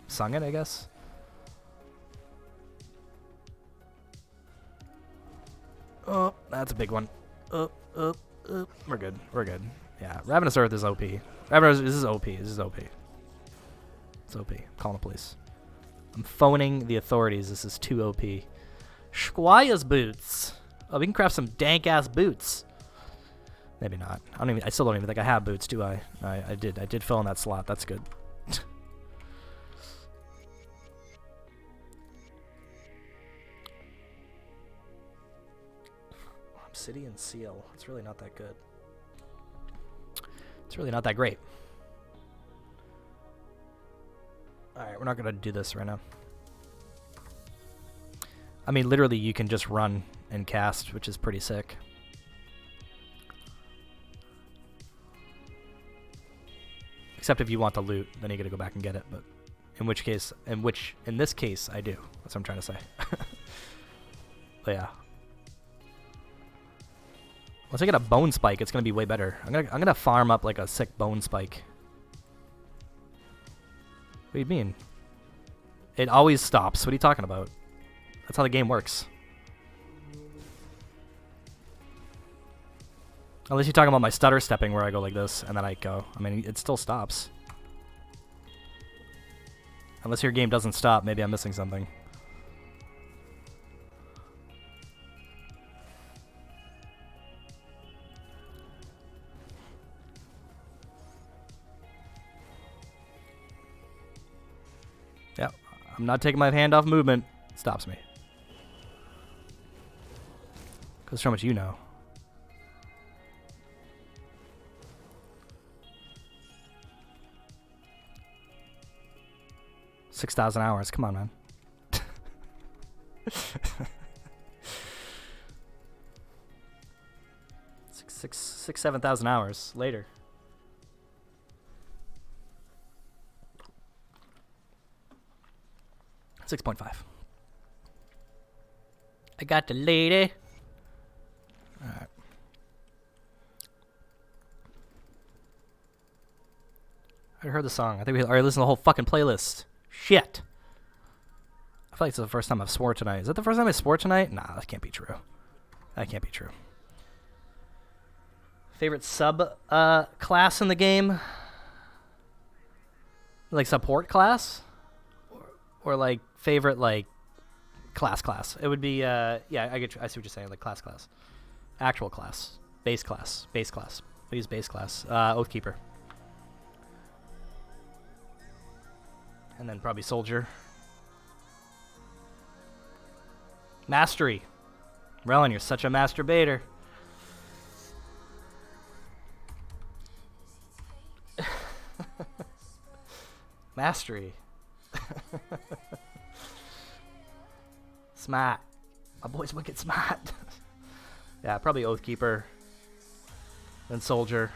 S1: sung it, I guess. Oh, that's a big one. We're good. We're good. Yeah, Ravenous Earth is OP. This is OP. This is OP. It's OP. Calling the police. I'm phoning the authorities. This is too OP. Squire's boots. Oh, we can craft some dank ass boots. Maybe not. I still don't even think I have boots, do I? I did fill in that slot. That's good. Obsidian Seal. It's really not that good. It's really not that great. Alright, we're not going to do this right now. I mean, literally, you can just run and cast, which is pretty sick. Except if you want the loot, then you got to go back and get it. But in this case, I do. That's what I'm trying to say. But yeah. Once I get a bone spike, it's gonna be way better. I'm gonna farm up like a sick bone spike. What do you mean? It always stops. What are you talking about? That's how the game works. Unless you're talking about my stutter stepping where I go like this and then I go. I mean, it still stops. Unless your game doesn't stop, maybe I'm missing something. Yeah, I'm not taking my hand off movement. It stops me. Because how much you know. $6,000 hours. Come on, man. 7,000 hours later. $6.5. I got the lady. All right. I heard the song. I think we already listened to the whole fucking playlist. Shit. I feel like it's the first time I've swore tonight. Is that the first time I swore tonight? Nah, that can't be true. That can't be true. Favorite sub class in the game? Like support class? Or like favorite like class? It would be yeah, I see what you're saying, like class. Actual class. Base class. We use base class. Oathkeeper. And then probably soldier. Mastery. Relin, you're such a masturbator. Mastery. Smart. My boy's wicked smart. Yeah, probably Oathkeeper. Then soldier.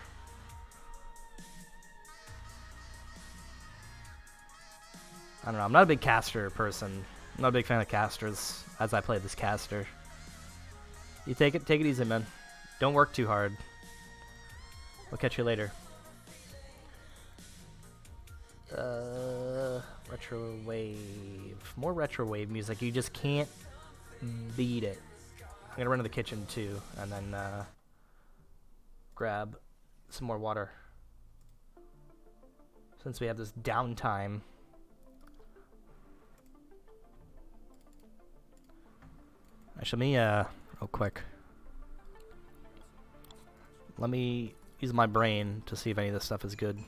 S1: I don't know. I'm not a big caster person. I'm not a big fan of casters as I play this caster. You take it easy, man. Don't work too hard. We'll catch you later. Retro wave. More retro wave music. You just can't beat it. I'm gonna run to the kitchen too, and then grab some more water. Since we have this downtime. Actually, real quick. Let me use my brain to see if any of this stuff is good.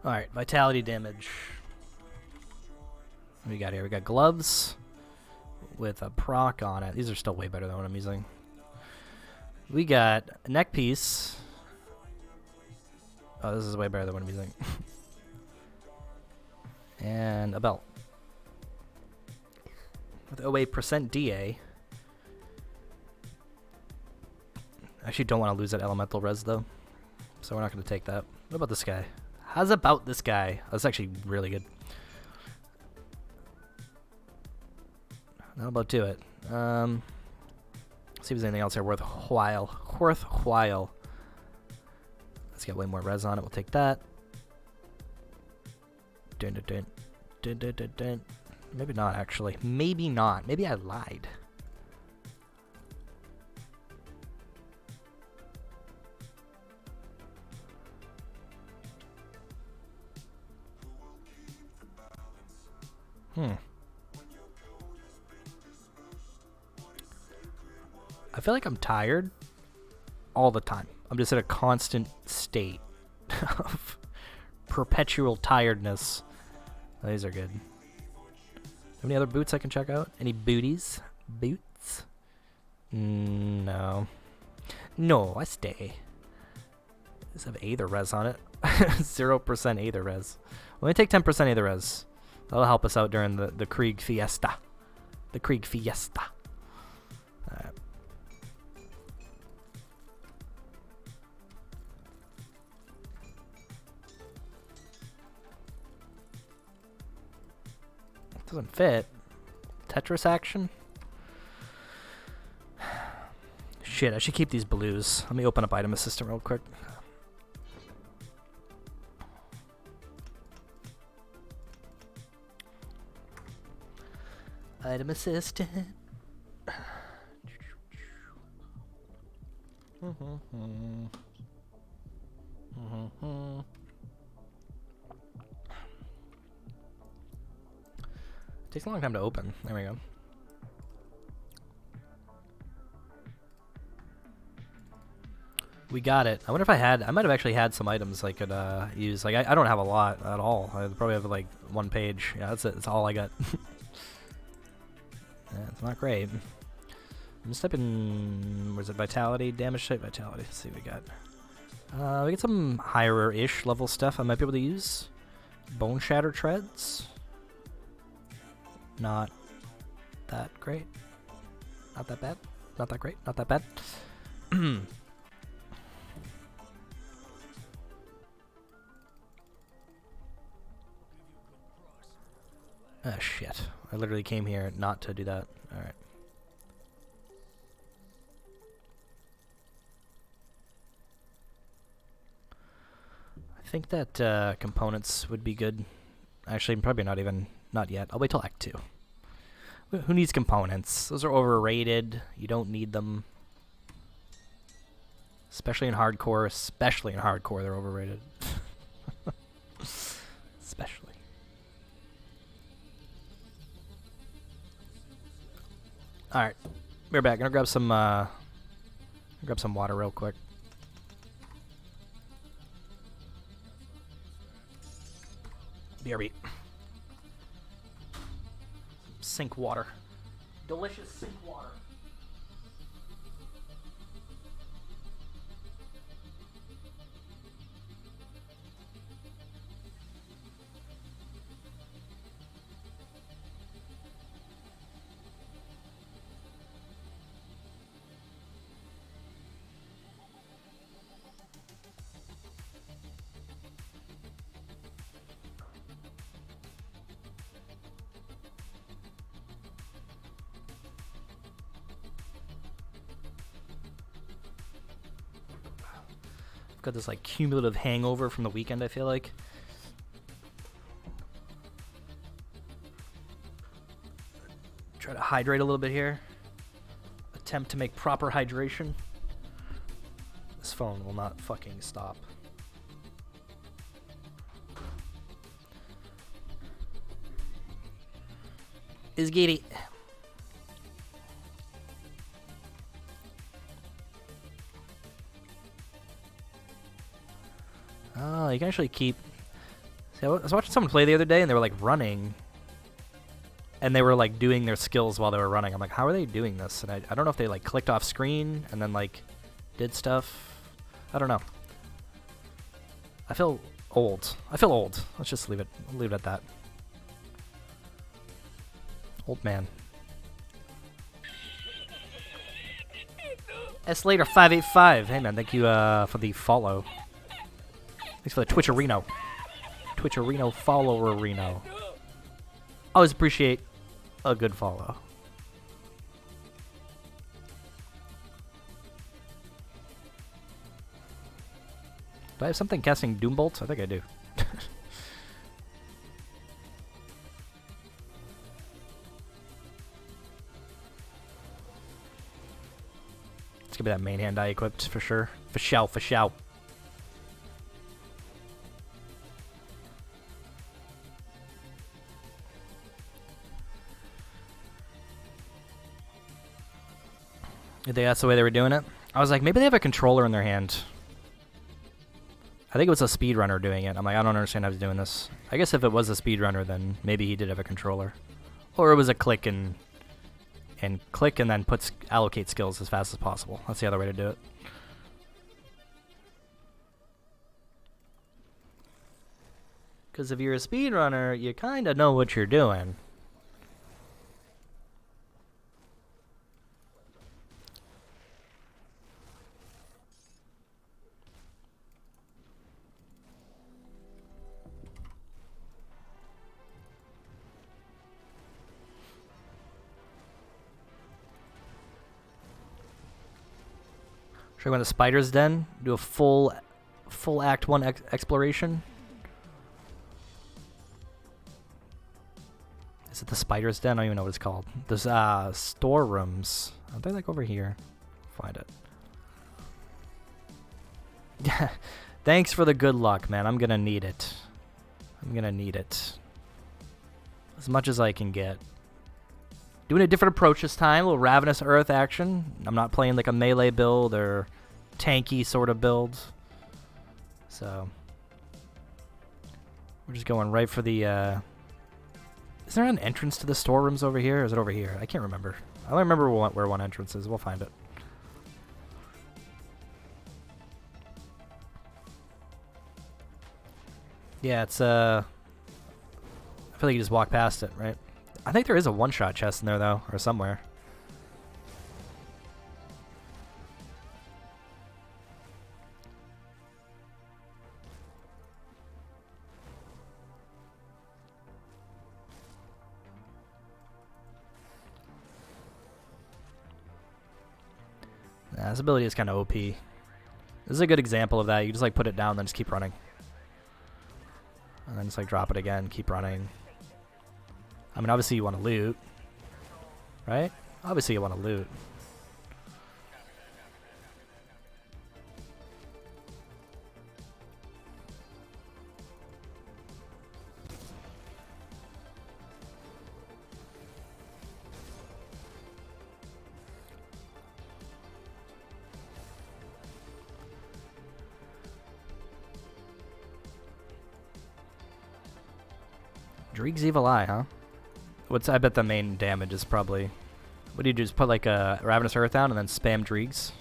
S1: Alright, vitality damage. What do we got here? We got gloves with a proc on it. These are still way better than what I'm using. We got a neck piece. Oh, this is way better than what I'm using. And a belt. With 08% DA. Actually don't want to lose that elemental res though. So we're not going to take that. What about this guy? How's about this guy? That's actually really good. Not about to it. See if there's anything else here worthwhile. Let's get way more res on it. We'll take that. Maybe not, actually. Maybe not. Maybe I lied. I feel like I'm tired all the time. I'm just in a constant state of perpetual tiredness. Oh, these are good. Any other boots I can check out? Any booties? Boots? No. No, I stay. Does have Aether res on it? 0% Aether res. Let me take 10% Aether res. That'll help us out during the Krieg Fiesta. The Krieg Fiesta. Alright. Doesn't fit. Tetris action? Shit, I should keep these blues. Let me open up item assistant real quick. Item assistant. Takes a long time to open. There we go. We got it. I wonder if I might have actually had some items I could use. Like, I don't have a lot at all. I probably have like one page. Yeah, that's it. That's all I got. Yeah, it's not great. I'm just typing, where's it, vitality, damage type, vitality. Let's see what we got. We get some higher-ish level stuff I might be able to use. Bone Shatter Treads. Not that great. Not that bad. Not that great. Not that bad. Oh, shit. I literally came here not to do that. Alright. I think that components would be good. Actually, probably not yet. I'll wait till Act 2. Who needs components? Those are overrated. You don't need them. Especially in hardcore. Especially in hardcore, they're overrated. Especially. Alright. We're back. I'm gonna grab some water real quick. BRB. Sink water. Delicious sink water. Got this like cumulative hangover from the weekend, I feel like. Try to hydrate a little bit here. Attempt to make proper hydration. This phone will not fucking stop. Is giddy. Oh, you can actually keep... See, I was watching someone play the other day, and they were, like, running. And they were, like, doing their skills while they were running. I'm like, how are they doing this? And I don't know if they, like, clicked off screen and then, like, did stuff. I don't know. I feel old. Let's just leave it at that. Old man. S Later 585. Hey, man, thank you for the follow. Thanks for the Twitcherino. Twitcherino followerino. Always appreciate a good follow. Do I have something casting Doombolt? I think I do. Let's get that main hand eye equipped for sure. For show. You think that's the way they were doing it? I was like, maybe they have a controller in their hand. I think it was a speedrunner doing it. I'm like, I don't understand how he's doing this. I guess if it was a speedrunner, then maybe he did have a controller. Or it was a click and click and then allocate skills as fast as possible. That's the other way to do it. Because if you're a speedrunner, you kind of know what you're doing. Should I go into Spider's Den? Do a full Act 1 exploration? Is it the spider's den? I don't even know what it's called. There's storerooms. Aren't they like over here? Find it. Yeah. Thanks for the good luck, man. I'm gonna need it. I'm gonna need it. As much as I can get. Doing a different approach this time. A little Ravenous Earth action. I'm not playing like a melee build or tanky sort of build. So we're just going right for the is there an entrance to the storerooms over here, or is it over here? I can't remember. I don't remember where one entrance is. We'll find it. Yeah, it's I feel like you just walk past it, right? I think there is a one-shot chest in there though, or somewhere. This ability is kind of OP. This is a good example of that. You just like put it down, then just keep running. And then just like drop it again, keep running. I mean, obviously you want to loot, right? Obviously you want to loot. Dreeg's Evil Eye, huh? I bet the main damage is probably... What do you do? Just put like a Ravenous Earth down and then spam Dreeg's?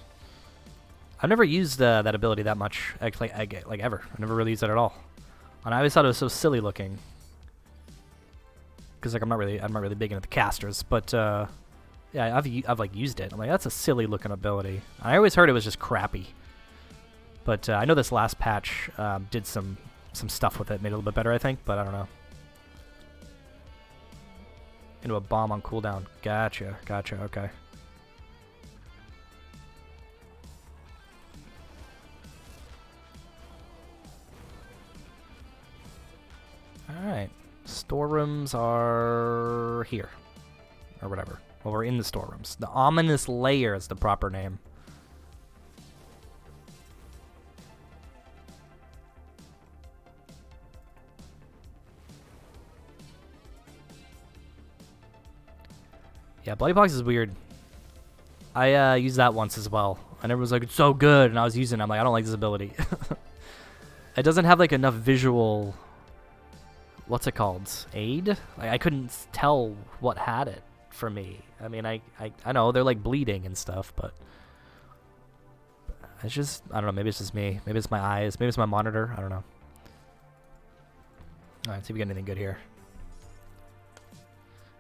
S1: I've never used that ability that much, like ever. I never really used it at all. And I always thought it was so silly looking. Because like I'm not really big into the casters, but yeah, I've like used it. I'm like, that's a silly looking ability. I always heard it was just crappy. But I know this last patch did some stuff with it, made it a little bit better, I think, but I don't know. Into a bomb on cooldown. Gotcha, okay. Alright. Storerooms are here. Or whatever. Well, we're in the storerooms. The Ominous Lair is the proper name. Yeah, Bloody Pox is weird. I used that once as well. And everyone was like, it's so good. And I was using it. I'm like, I don't like this ability. It doesn't have like enough visual... What's it called? Aid? Like, I couldn't tell what had it for me. I mean, I know they're like bleeding and stuff, but... It's just... I don't know. Maybe it's just me. Maybe it's my eyes. Maybe it's my monitor. I don't know. Alright, see if we get anything good here.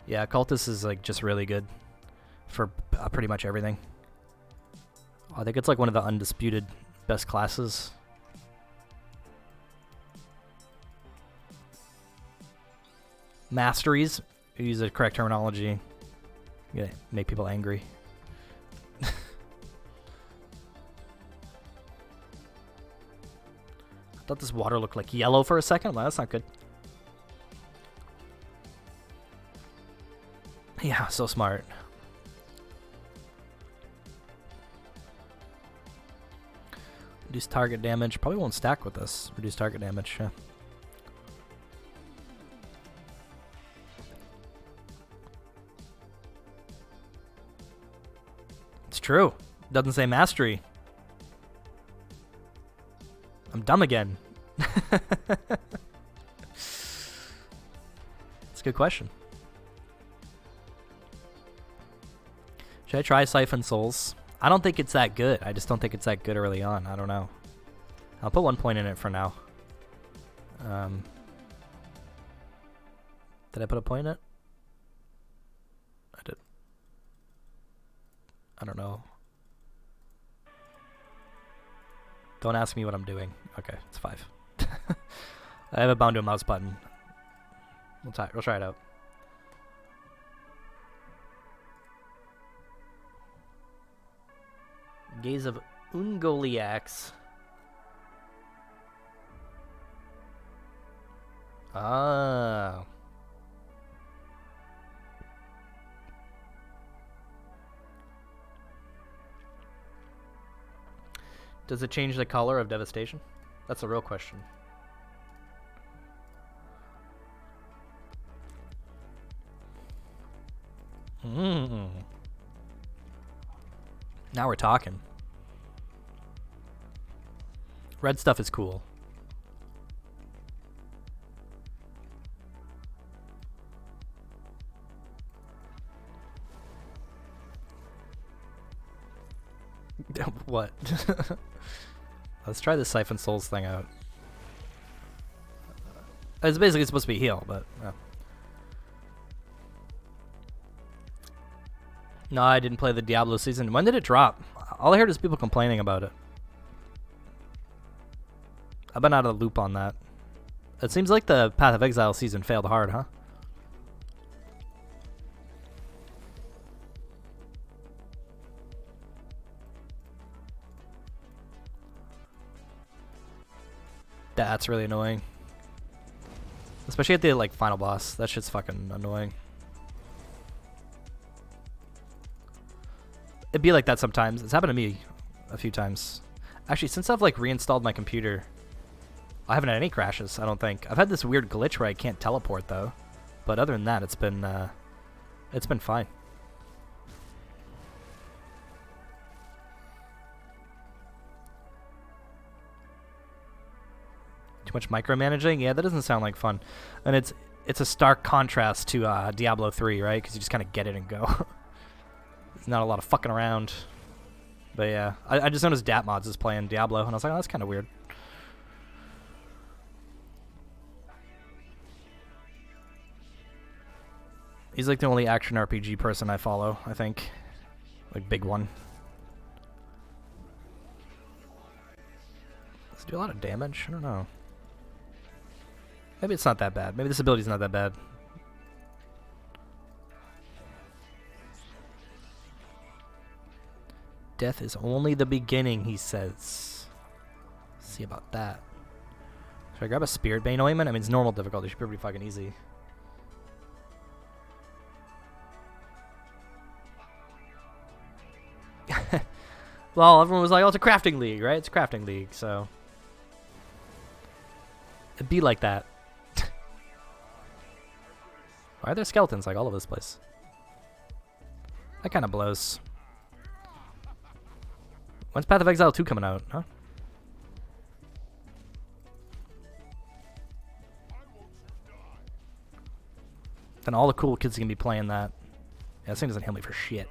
S1: Yeah, Cultist is like just really good for pretty much everything. I think it's like one of the undisputed best classes. Masteries, use the correct terminology. Yeah, make people angry. I thought this water looked like yellow for a second. Well, that's not good. Yeah, so smart. Reduce target damage. Probably won't stack with this. Reduce target damage, yeah. It's true. Doesn't say mastery. I'm dumb again. It's a good question. Should I try Siphon Souls? I don't think it's that good. I just don't think it's that good early on. I don't know. I'll put 1 point in it for now. Did I put a point in it? I did. I don't know. Don't ask me what I'm doing. Okay, it's 5. I have it bound to a mouse button. We'll try it out. Gaze of Ungoliax. Ah. Does it change the color of Devastation? That's a real question. Now we're talking. Red stuff is cool. What? Let's try this Siphon Souls thing out. It's basically supposed to be heal, but... No, I didn't play the Diablo season. When did it drop? All I heard is people complaining about it. I've been out of the loop on that. It seems like the Path of Exile season failed hard, huh? That's really annoying. Especially at the like final boss. That shit's fucking annoying. It'd be like that sometimes. It's happened to me a few times. Actually, since I've like reinstalled my computer, I haven't had any crashes, I don't think. I've had this weird glitch where I can't teleport though. But other than that, it's been fine. Too much micromanaging? Yeah, that doesn't sound like fun. And it's a stark contrast to Diablo 3, right? Because you just kind of get it and go. There's not a lot of fucking around. But yeah, I just noticed DatMods is playing Diablo, and I was like, oh, that's kind of weird. He's like the only action RPG person I follow, I think. Like, big one. Does it do a lot of damage? I don't know. Maybe it's not that bad. Maybe this ability's not that bad. Death is only the beginning, he says. Let's see about that. Should I grab a Spirit Bane Ointment? I mean, it's normal difficulty. It should be pretty fucking easy. Well, everyone was like, oh, it's a crafting league, right? It's a crafting league, so... It'd be like that. Why are there skeletons like all over this place? That kind of blows. When's Path of Exile 2 coming out, huh? Then all the cool kids are going to be playing that. Yeah, this thing doesn't heal me for shit.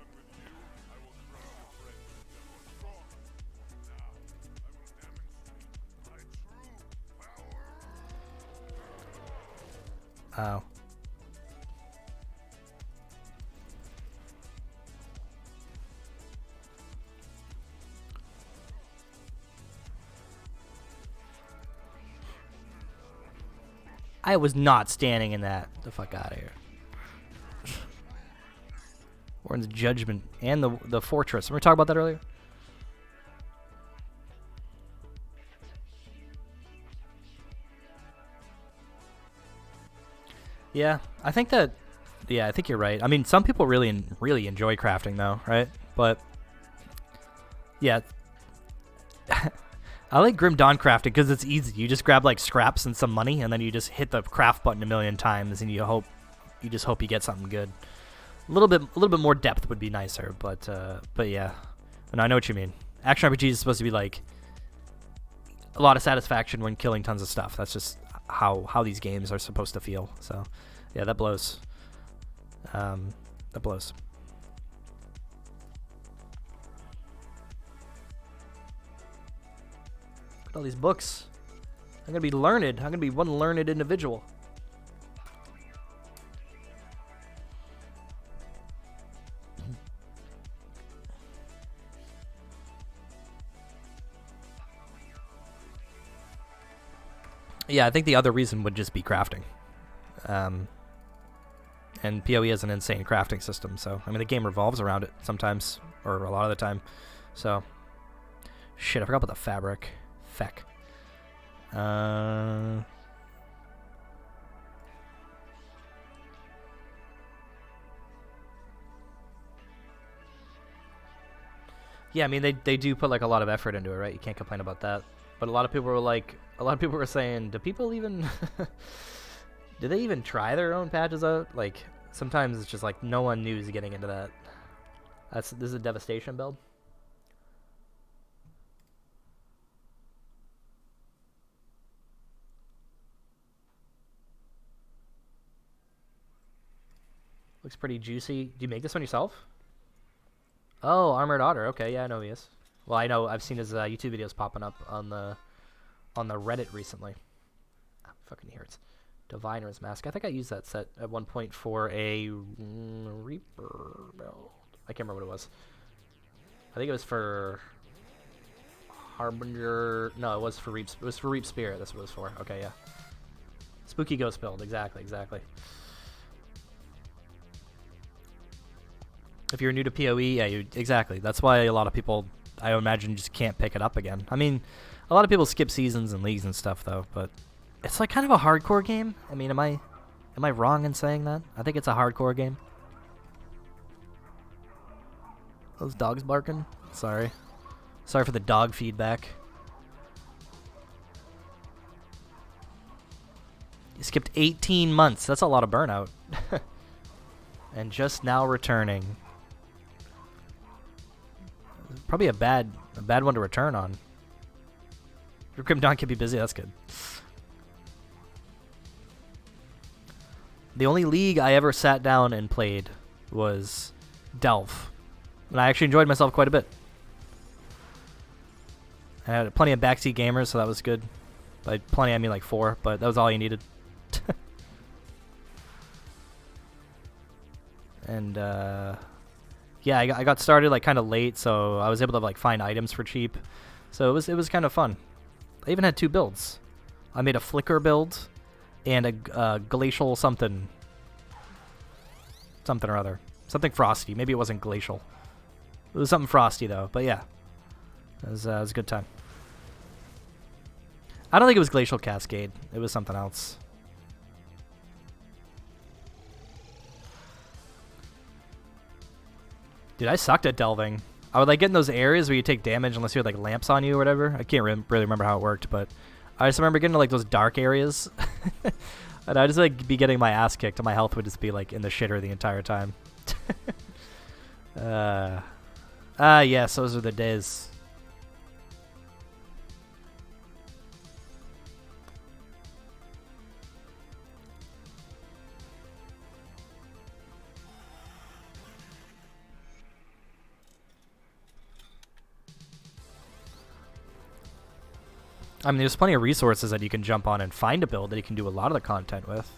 S1: Oh. I was not standing in that. Get the fuck out of here. Warren's Judgment and the Fortress. Remember we talked about that earlier? Yeah, I think that... Yeah, I think you're right. I mean, some people really enjoy crafting, though, right? But... Yeah. I like Grim Dawn crafting because it's easy. You just grab, like, scraps and some money, and then you just hit the craft button a million times, and you just hope you get something good. A little bit more depth would be nicer, but yeah. And I know what you mean. Action RPG is supposed to be, like, a lot of satisfaction when killing tons of stuff. That's just how these games are supposed to feel. So, yeah, that blows. That blows. Look at all these books. I'm gonna be learned. I'm gonna be one learned individual. Yeah, I think the other reason would just be crafting. And PoE has an insane crafting system, so... I mean, the game revolves around it sometimes, or a lot of the time. So... Shit, I forgot about the fabric. Feck. Yeah, I mean they do put like a lot of effort into it, right? You can't complain about that. But a lot of people were saying, do people even do they even try their own patches out? Like sometimes it's just like no one knew is getting into that. This is a devastation build. Looks pretty juicy. Do you make this one yourself? Oh, Armored Otter. Okay, yeah, I know he is. Well, I know I've seen his YouTube videos popping up on the Reddit recently. Oh, fucking hurts. Diviner's Mask. I think I used that set at one point for a Reaper build. I can't remember what it was. I think it was for Harbinger. No, it was for Reap. It was for Reap Spirit. That's what it was for. Okay, yeah. Spooky Ghost build. Exactly. If you're new to PoE, yeah, exactly. That's why a lot of people, I imagine, just can't pick it up again. I mean, a lot of people skip seasons and leagues and stuff, though. But it's like kind of a hardcore game. I mean, am I wrong in saying that? I think it's a hardcore game. Those dogs barking. Sorry for the dog feedback. You skipped 18 months. That's a lot of burnout. And just now returning. Probably a bad one to return on. Your Grim Dawn can be busy. That's good. The only league I ever sat down and played was Delph, and I actually enjoyed myself quite a bit. I had plenty of backseat gamers, so that was good. By plenty, I mean like 4, but that was all you needed. And yeah, I got started like kind of late, so I was able to like find items for cheap. So it was kind of fun. I even had 2 builds. I made a Flicker build and a Glacial something or other. Something frosty. Maybe it wasn't Glacial. It was something frosty though, but yeah. It was a good time. I don't think it was Glacial Cascade. It was something else. Dude, I sucked at delving. I would like get in those areas where you take damage unless you had like lamps on you or whatever. I can't really remember how it worked, but I just remember getting to like those dark areas. And I'd just like be getting my ass kicked and my health would just be like in the shitter the entire time. Yes, those are the days. I mean, there's plenty of resources that you can jump on and find a build that you can do a lot of the content with,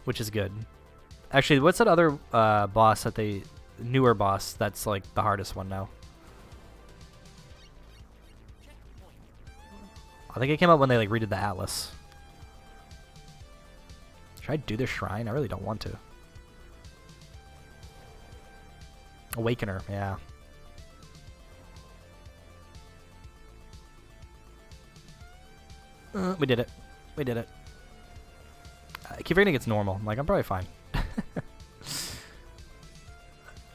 S1: which is good. Actually, what's that other boss that newer boss that's like the hardest one now? I think it came out when they like redid the Atlas. Should I do the shrine? I really don't want to. Awakener, yeah. We did it. We did it. I keep forgetting it's normal. I'm like, I'm probably fine.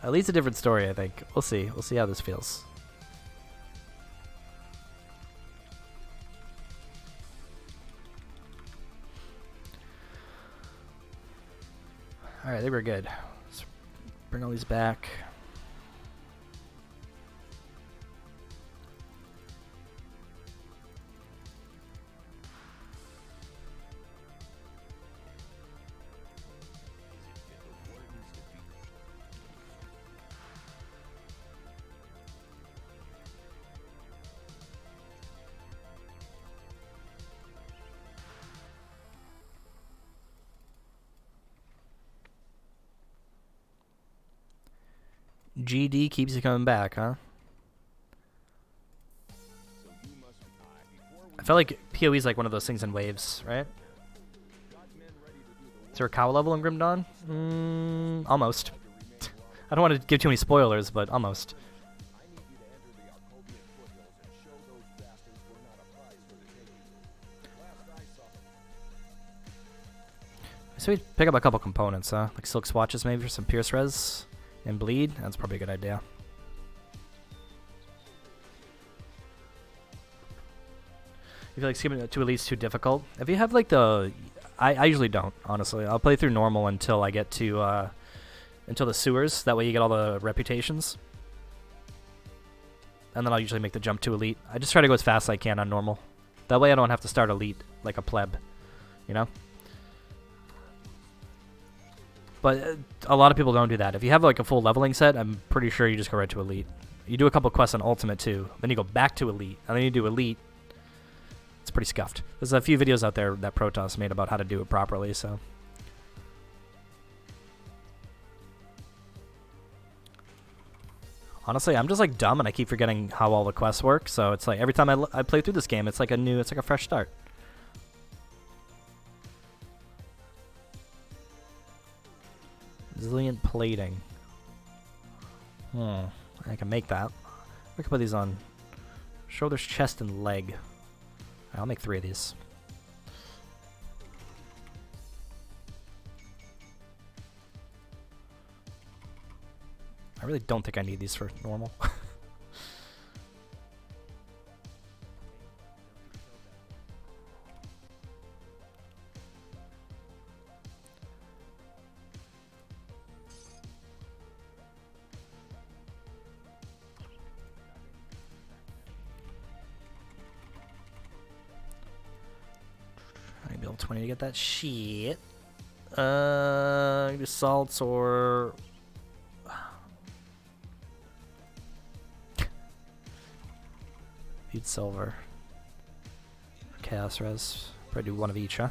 S1: At least a different story, I think. We'll see. We'll see how this feels. Alright, they were good. Let's bring all these back. GD keeps you coming back, huh? I feel like PoE is like one of those things in waves, right? Is there a cow level in Grim Dawn? Almost. I don't want to give too many spoilers, but almost. So we pick up a couple components, huh? Like silk swatches maybe for some pierce res and bleed. That's probably a good idea. feel like skipping it to Elite's too difficult. If you have like the... I usually don't, honestly. I'll play through normal until I get to... until the sewers. That way you get all the reputations. And then I'll usually make the jump to Elite. I just try to go as fast as I can on normal. That way I don't have to start Elite like a pleb. You know? But a lot of people don't do that. If you have like a full leveling set, I'm pretty sure you just go right to Elite. You do a couple quests on Ultimate too. Then you go back to Elite. And then you do Elite. It's pretty scuffed. There's a few videos out there that Protoss made about how to do it properly, so... Honestly, I'm just like dumb and I keep forgetting how all the quests work, so it's like every time I play through this game, it's like a fresh start. Resilient plating. I can make that. I can put these on shoulders, chest, and leg. I'll make 3 of these. I really don't think I need these for normal. I need to be 20 to get that shit. Either salts or... Feed silver. Chaos res. Probably do one of each, huh?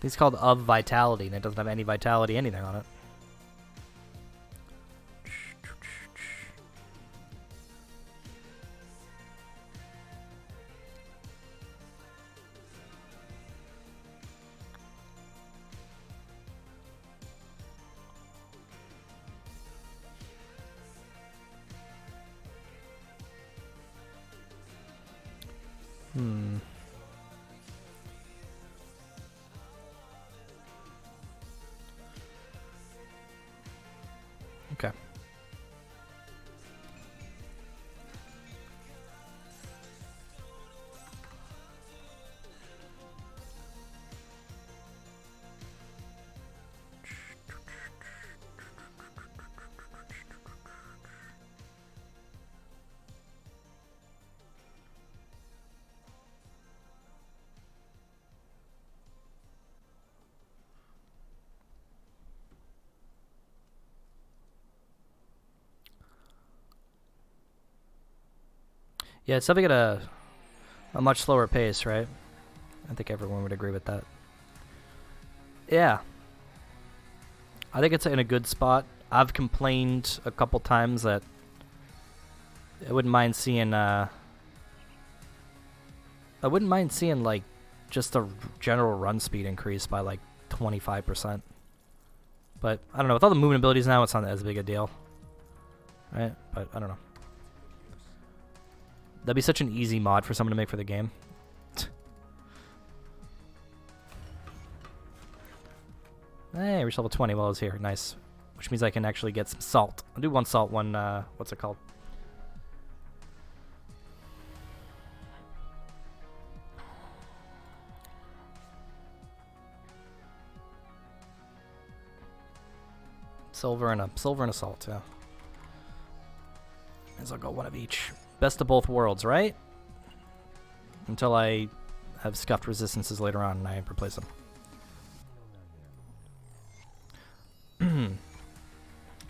S1: It's called Of Vitality, and it doesn't have any vitality anything on it. Okay. Yeah, it's definitely at a much slower pace, right? I think everyone would agree with that. Yeah. I think it's in a good spot. I've complained a couple times that I wouldn't mind seeing like just the general run speed increase by like 25%. But I don't know, with all the movement abilities now, it's not as big a deal. Right? But I don't know. That'd be such an easy mod for someone to make for the game. Hey, reached level 20 while I was here. Nice. Which means I can actually get some salt. I'll do 1 salt, 1, what's it called? Silver and a salt, yeah. As I'll go 1 of each. Best of both worlds, right? Until I have scuffed resistances later on and I replace them.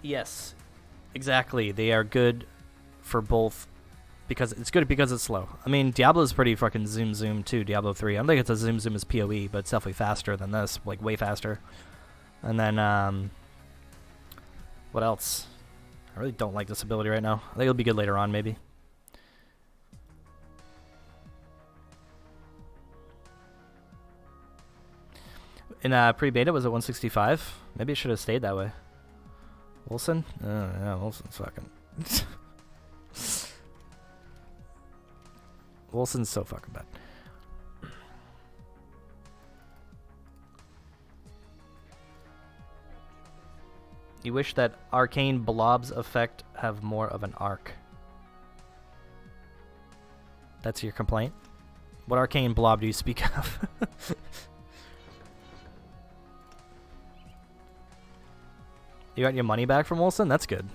S1: Yes, exactly. They are good for both because it's good because it's slow. I mean, Diablo's pretty fucking zoom too, Diablo 3. I don't think it's as zoom as PoE, but it's definitely faster than this, like way faster. And then, what else? I really don't like this ability right now. I think it'll be good later on, maybe. In pre-beta, was it 165? Maybe it should have stayed that way. Wilson? Yeah, Wilson's fucking... Wilson's so fucking bad. You wish that Arcane Blob's effect have more of an arc. That's your complaint? What Arcane Blob do you speak of? You got your money back from Wilson? That's good.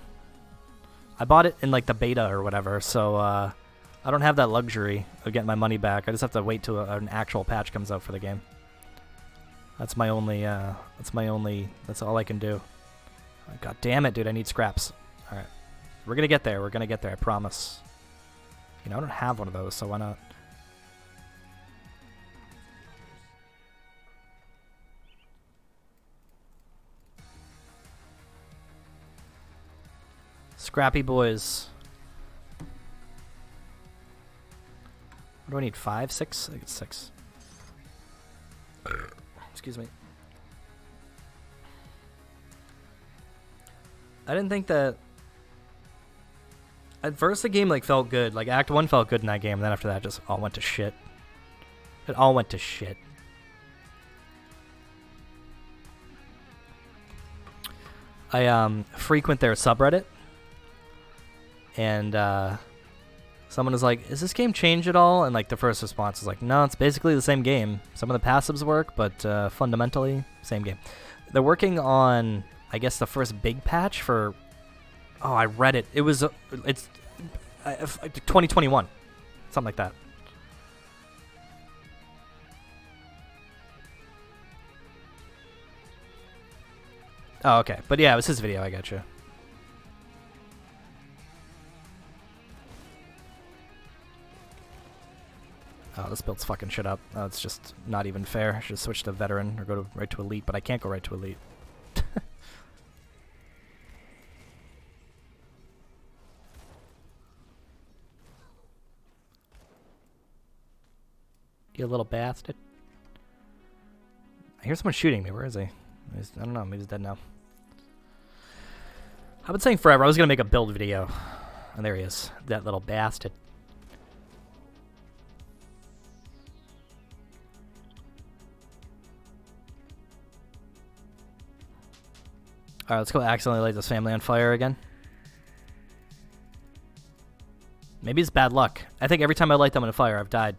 S1: I bought it in like the beta or whatever, so I don't have that luxury of getting my money back. I just have to wait till an actual patch comes out for the game. That's my only, that's all I can do. God damn it, dude, I need scraps. Alright. We're gonna get there, I promise. You know, I don't have one of those, so why not? Scrappy boys. What do I need? 5, 6? I think it's 6. Excuse me. I didn't think that... At first the game like felt good. Like Act 1 felt good in that game, and then after that it just all went to shit. It all went to shit. I frequent their subreddit. And someone was like, is this game changed at all? And like the first response was like, no, it's basically the same game. Some of the passives work, but fundamentally, same game. They're working on, I guess, the first big patch for... Oh, I read it. It was... it's 2021. Something like that. Oh, okay. But yeah, it was his video. I got you. Oh, this build's fucking shit up. Oh, it's just not even fair. I should switch to veteran or go right to elite, but I can't go right to elite. You little bastard. I hear someone shooting me. Where is he? I don't know. Maybe he's dead now. I've been saying forever I was going to make a build video. And there he is. That little bastard. Alright, let's go accidentally light this family on fire again. Maybe it's bad luck. I think every time I light them on fire, I've died.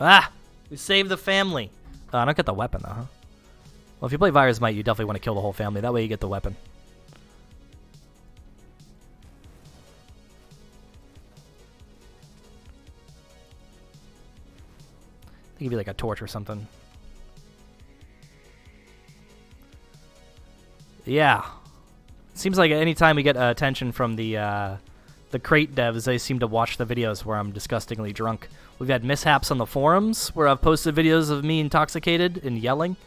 S1: Ah! We saved the family. I don't get the weapon, though, huh? Well, if you play Virus Might, you definitely want to kill the whole family. That way you get the weapon. They give you like a torch or something. Yeah. Seems like anytime we get attention from the crate devs, they seem to watch the videos where I'm disgustingly drunk. We've had mishaps on the forums where I've posted videos of me intoxicated and yelling.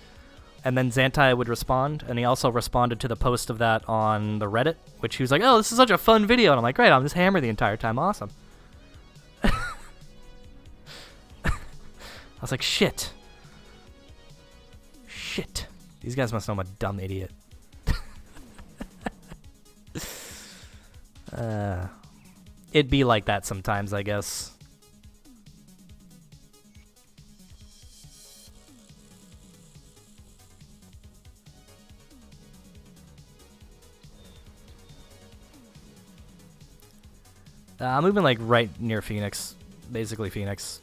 S1: And then Zantai would respond, and he also responded to the post of that on the Reddit, which he was like, oh, this is such a fun video. And I'm like, great, I'm just hammered the entire time. Awesome. I was like, shit. Shit. These guys must know I'm a dumb idiot. It'd be like that sometimes, I guess. I'm moving like right near Phoenix. Basically Phoenix.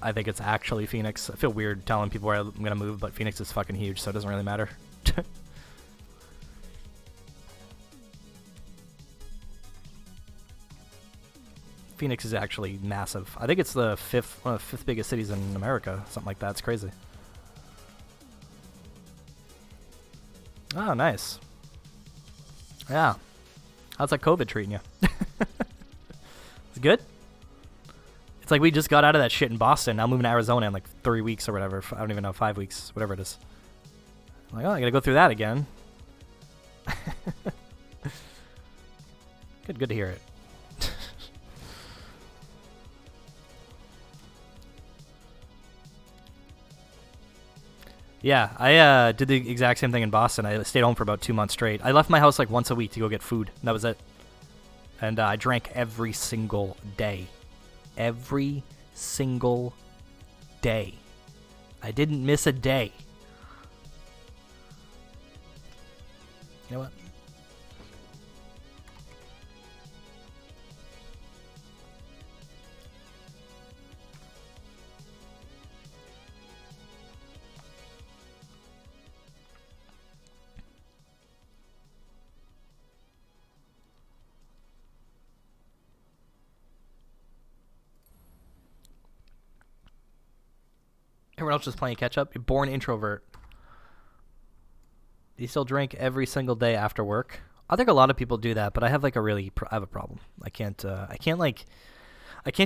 S1: I think it's actually Phoenix. I feel weird telling people where I'm gonna move, but Phoenix is fucking huge, so it doesn't really matter. Phoenix is actually massive. I think it's the one of the fifth biggest cities in America. Something like that. It's crazy. Oh, nice. Yeah. How's that COVID treating you? It's good? It's like we just got out of that shit in Boston. Now I'm moving to Arizona in like 3 weeks or whatever. I don't even know, 5 weeks, whatever it is. I'm like, oh, I gotta go through that again. Good to hear it. Yeah, I did the exact same thing in Boston. I stayed home for about 2 months straight. I left my house like once a week to go get food. And that was it. And I drank every single day. Every single day. I didn't miss a day. You know what? Everyone else just playing catch up. You're born introvert. You still drink every single day after work. I think a lot of people do that, but I have like I have a problem. I can't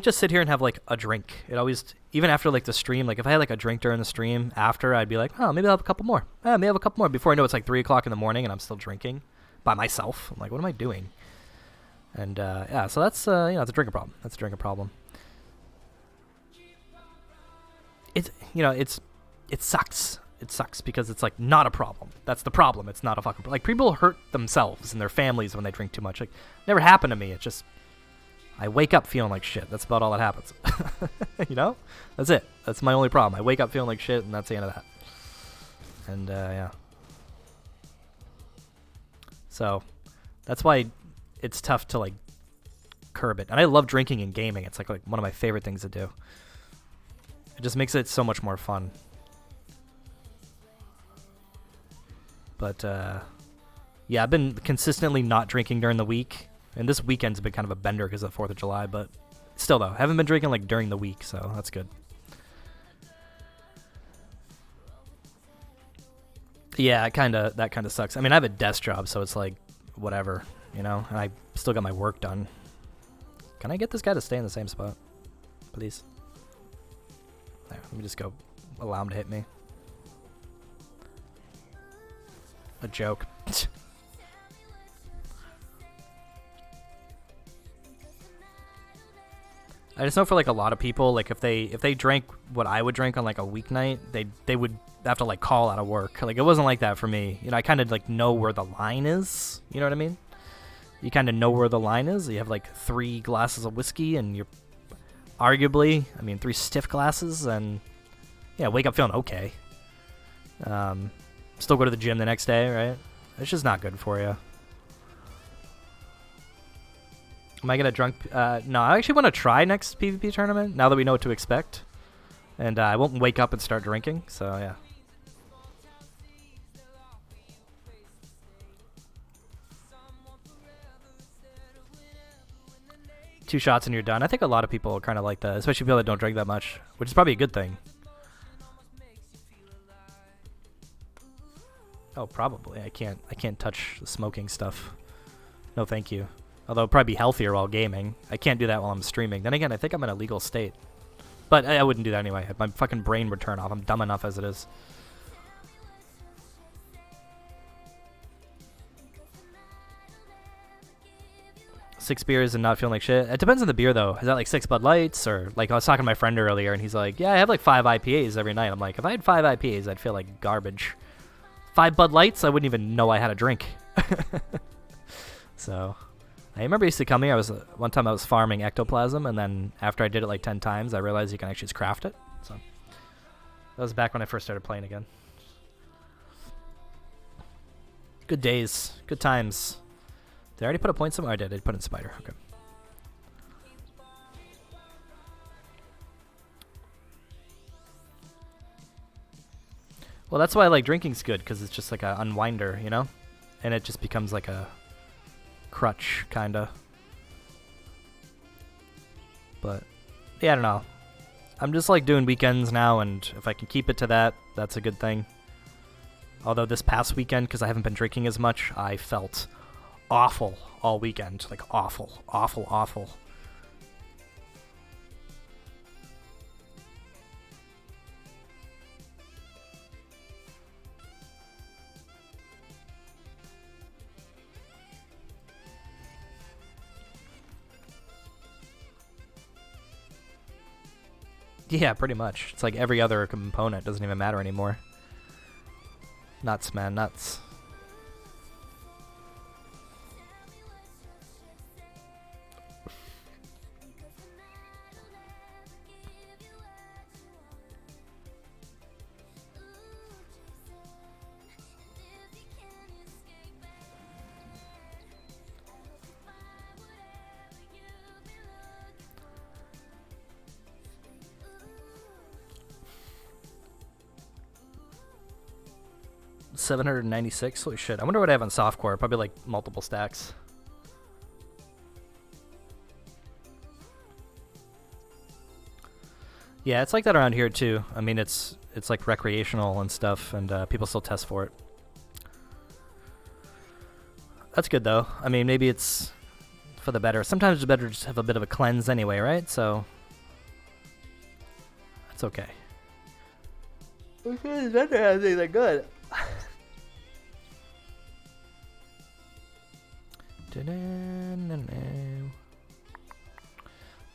S1: just sit here and have like a drink. It always, even after like the stream, like if I had like a drink during the stream after, I'd be like, oh, maybe I'll have a couple more. Maybe I'll have a couple more. Before I know it's like 3 o'clock in the morning and I'm still drinking by myself. I'm like, what am I doing? And yeah, so that's it's a drinking problem. That's a drinking problem. It sucks. It sucks because it's like not a problem. That's the problem. It's not a fucking problem. Like people hurt themselves and their families when they drink too much. Like never happened to me. It just I wake up feeling like shit. That's about all that happens. You know? That's it. That's my only problem. I wake up feeling like shit and that's the end of that. And yeah. So that's why it's tough to like curb it. And I love drinking and gaming. It's like one of my favorite things to do. It just makes it so much more fun. But, yeah, I've been consistently not drinking during the week. And this weekend's been kind of a bender because of the 4th of July. But still, though, I haven't been drinking, like, during the week. So that's good. Yeah, that kind of sucks. I mean, I have a desk job, so it's like, whatever, you know? And I still got my work done. Can I get this guy to stay in the same spot? Please? There, let me just go allow him to hit me. A joke. I just know for like a lot of people, like if they drank what I would drink on like a weeknight, they would have to like call out of work. Like it wasn't like that for me. You know, I kind of like know where the line is. You know what I mean? You kind of know where the line is. You have like 3 glasses of whiskey and you're arguably, I mean, 3 stiff glasses, and yeah, wake up feeling okay. Still go to the gym the next day, right? It's just not good for you. Am I gonna drunk? No, I actually want to try next PvP tournament now that we know what to expect, and I won't wake up and start drinking. So yeah. Two shots and you're done. I think a lot of people kind of like that, especially people that don't drink that much, which is probably a good thing. Oh, probably. I can't touch the smoking stuff. No, thank you. Although it'd probably be healthier while gaming. I can't do that while I'm streaming. Then again, I think I'm in a legal state. But I wouldn't do that anyway. My fucking brain would turn off. I'm dumb enough as it is. Six beers and not feeling like shit. It depends on the beer, though. Is that like 6 Bud Lights? Or like I was talking to my friend earlier, and he's like, yeah, I have like 5 IPAs every night. I'm like, if I had 5 IPAs, I'd feel like garbage. 5 Bud Lights, I wouldn't even know I had a drink. So, I remember I used to come here. One time I was farming ectoplasm, and then after I did it like 10 times, I realized you can actually just craft it. So, that was back when I first started playing again. Good days. Good times. Did I already put a point somewhere? I did. I put in Spider. Okay. Well, that's why I like drinking's good, because it's just like a unwinder, you know? And it just becomes like a crutch, kinda. But, yeah, I don't know. I'm just like doing weekends now, and if I can keep it to that, that's a good thing. Although this past weekend, because I haven't been drinking as much, I felt awful all weekend. Like awful, awful, awful. Yeah, pretty much. It's like every other component doesn't even matter anymore. Nuts, man, nuts. $796. Holy shit! I wonder what I have on softcore. Probably like multiple stacks. Yeah, it's like that around here too. I mean, it's like recreational and stuff, and people still test for it. That's good though. I mean, maybe it's for the better. Sometimes it's better to just have a bit of a cleanse anyway, right? So that's okay. It's better as they're good.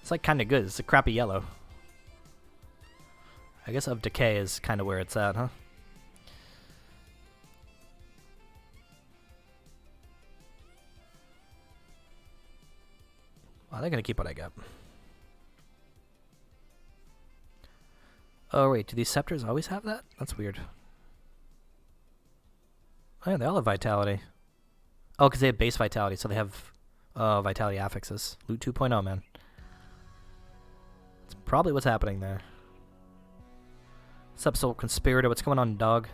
S1: It's like kind of good. It's a crappy yellow. I guess of decay is kind of where it's at, huh? Well, they're gonna keep what I got. Oh wait, do these scepters always have that? That's weird. Oh yeah, they all have vitality. Oh, because they have base vitality, so they have vitality affixes. Loot 2.0, man. That's probably what's happening there. What's up, Soul Conspirator? What's going on, dog?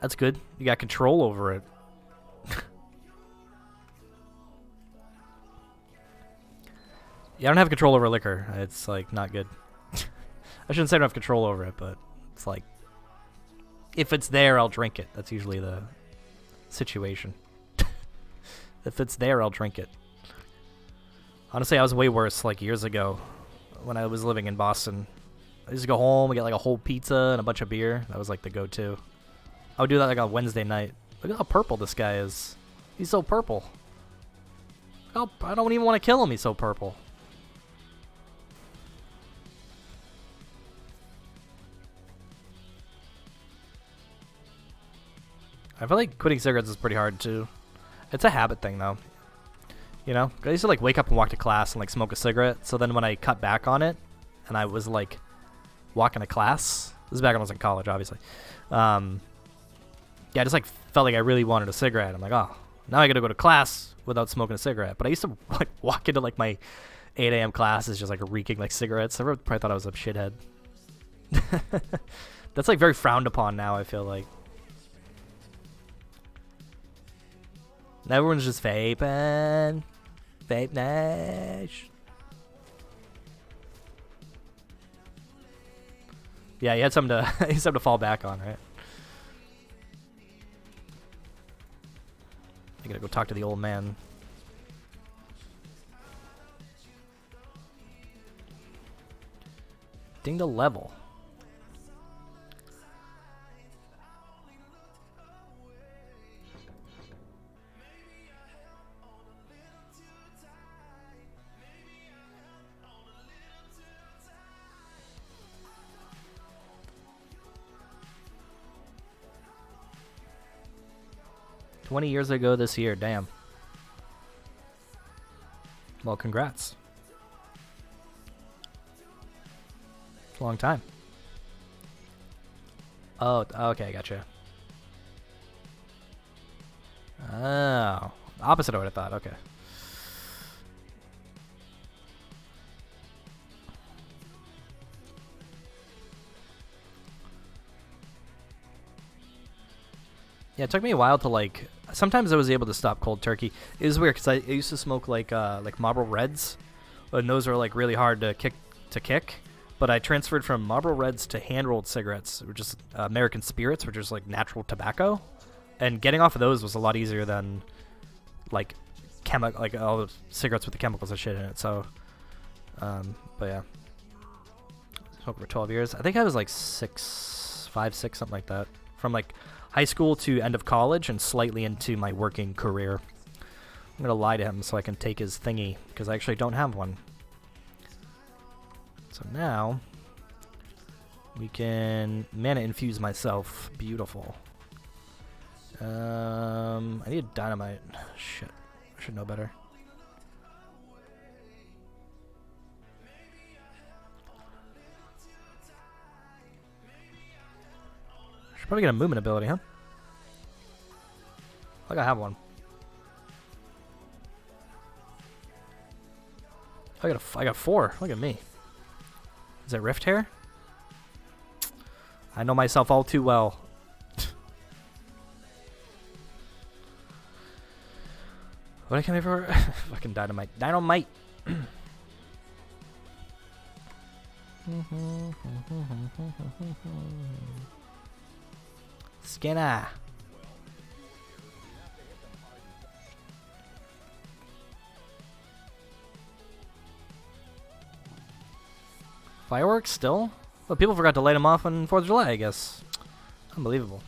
S1: That's good. You got control over it. Yeah, I don't have control over liquor. It's, like, not good. I shouldn't say I don't have control over it, but it's like, if it's there, I'll drink it. That's usually the situation. If it's there, I'll drink it. Honestly, I was way worse, like, years ago when I was living in Boston. I used to go home and get, like, a whole pizza and a bunch of beer. That was, like, the go-to. I would do that, like, on Wednesday night. Look at how purple this guy is. He's so purple. Oh, I don't even want to kill him. He's so purple. I feel like quitting cigarettes is pretty hard, too. It's a habit thing, though. You know? I used to, like, wake up and walk to class and, like, smoke a cigarette. So then when I cut back on it, and I was, like, walking to class. This is back when I was in college, obviously. Yeah, I just, like, felt like I really wanted a cigarette. I'm like, oh, now I gotta go to class without smoking a cigarette. But I used to, like, walk into, like, my 8 a.m. classes just, like, reeking, like, cigarettes. Everyone probably thought I was a shithead. That's, like, very frowned upon now, I feel like. Everyone's just vaping. Vape Nash. Yeah, you had something to you had something to fall back on, right? I gotta go talk to the old man. Ding the level. $20 years ago this year, damn. Well, congrats. It's a long time. Oh, okay, gotcha. Oh, opposite of what I thought, okay. Yeah, it took me a while to, like, sometimes I was able to stop cold turkey. It was weird because I used to smoke like Marlboro Reds, and those are like really hard to kick. But I transferred from Marlboro Reds to hand-rolled cigarettes, which is American Spirits, which is like natural tobacco, and getting off of those was a lot easier than like all the cigarettes with the chemicals and shit in it. So, but yeah, smoked for 12 years. I think I was like 5, 6, something like that, from like high school to end of college and slightly into my working career. I'm gonna lie to him so I can take his thingy because I actually don't have one. So now we can mana infuse myself. Beautiful. I need dynamite. Shit. I should know better. Should probably get a movement ability, huh? I think I have one. I got 4. Look at me. Is it Rift Hair? I know myself all too well. What I came here for? Fucking dynamite. Dynamite! Skinner! Fireworks still? Well, people forgot to light them off on 4th of July, I guess. Unbelievable.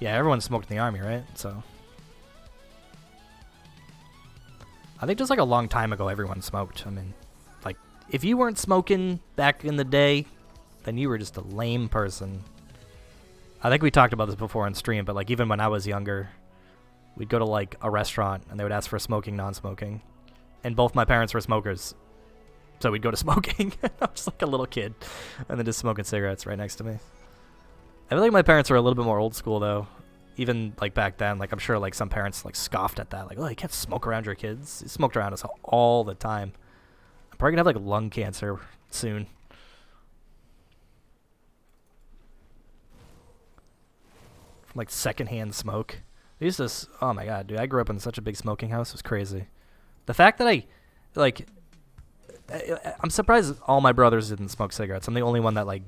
S1: Yeah, everyone smoked in the army, right? So I think just like a long time ago, everyone smoked. I mean, like, if you weren't smoking back in the day, then you were just a lame person. I think we talked about this before on stream, but like even when I was younger, we'd go to like a restaurant and they would ask for smoking, non-smoking. And both my parents were smokers. So we'd go to smoking. I was like a little kid. And then just smoking cigarettes right next to me. I feel like my parents were a little bit more old school though. Even like back then, like I'm sure like some parents like scoffed at that. Like, oh, you can't smoke around your kids. You smoked around us all the time. I'm probably gonna have like lung cancer soon. From like secondhand smoke. They used to, oh my god, dude, I grew up in such a big smoking house. It was crazy. The fact that I'm surprised all my brothers didn't smoke cigarettes. I'm the only one that like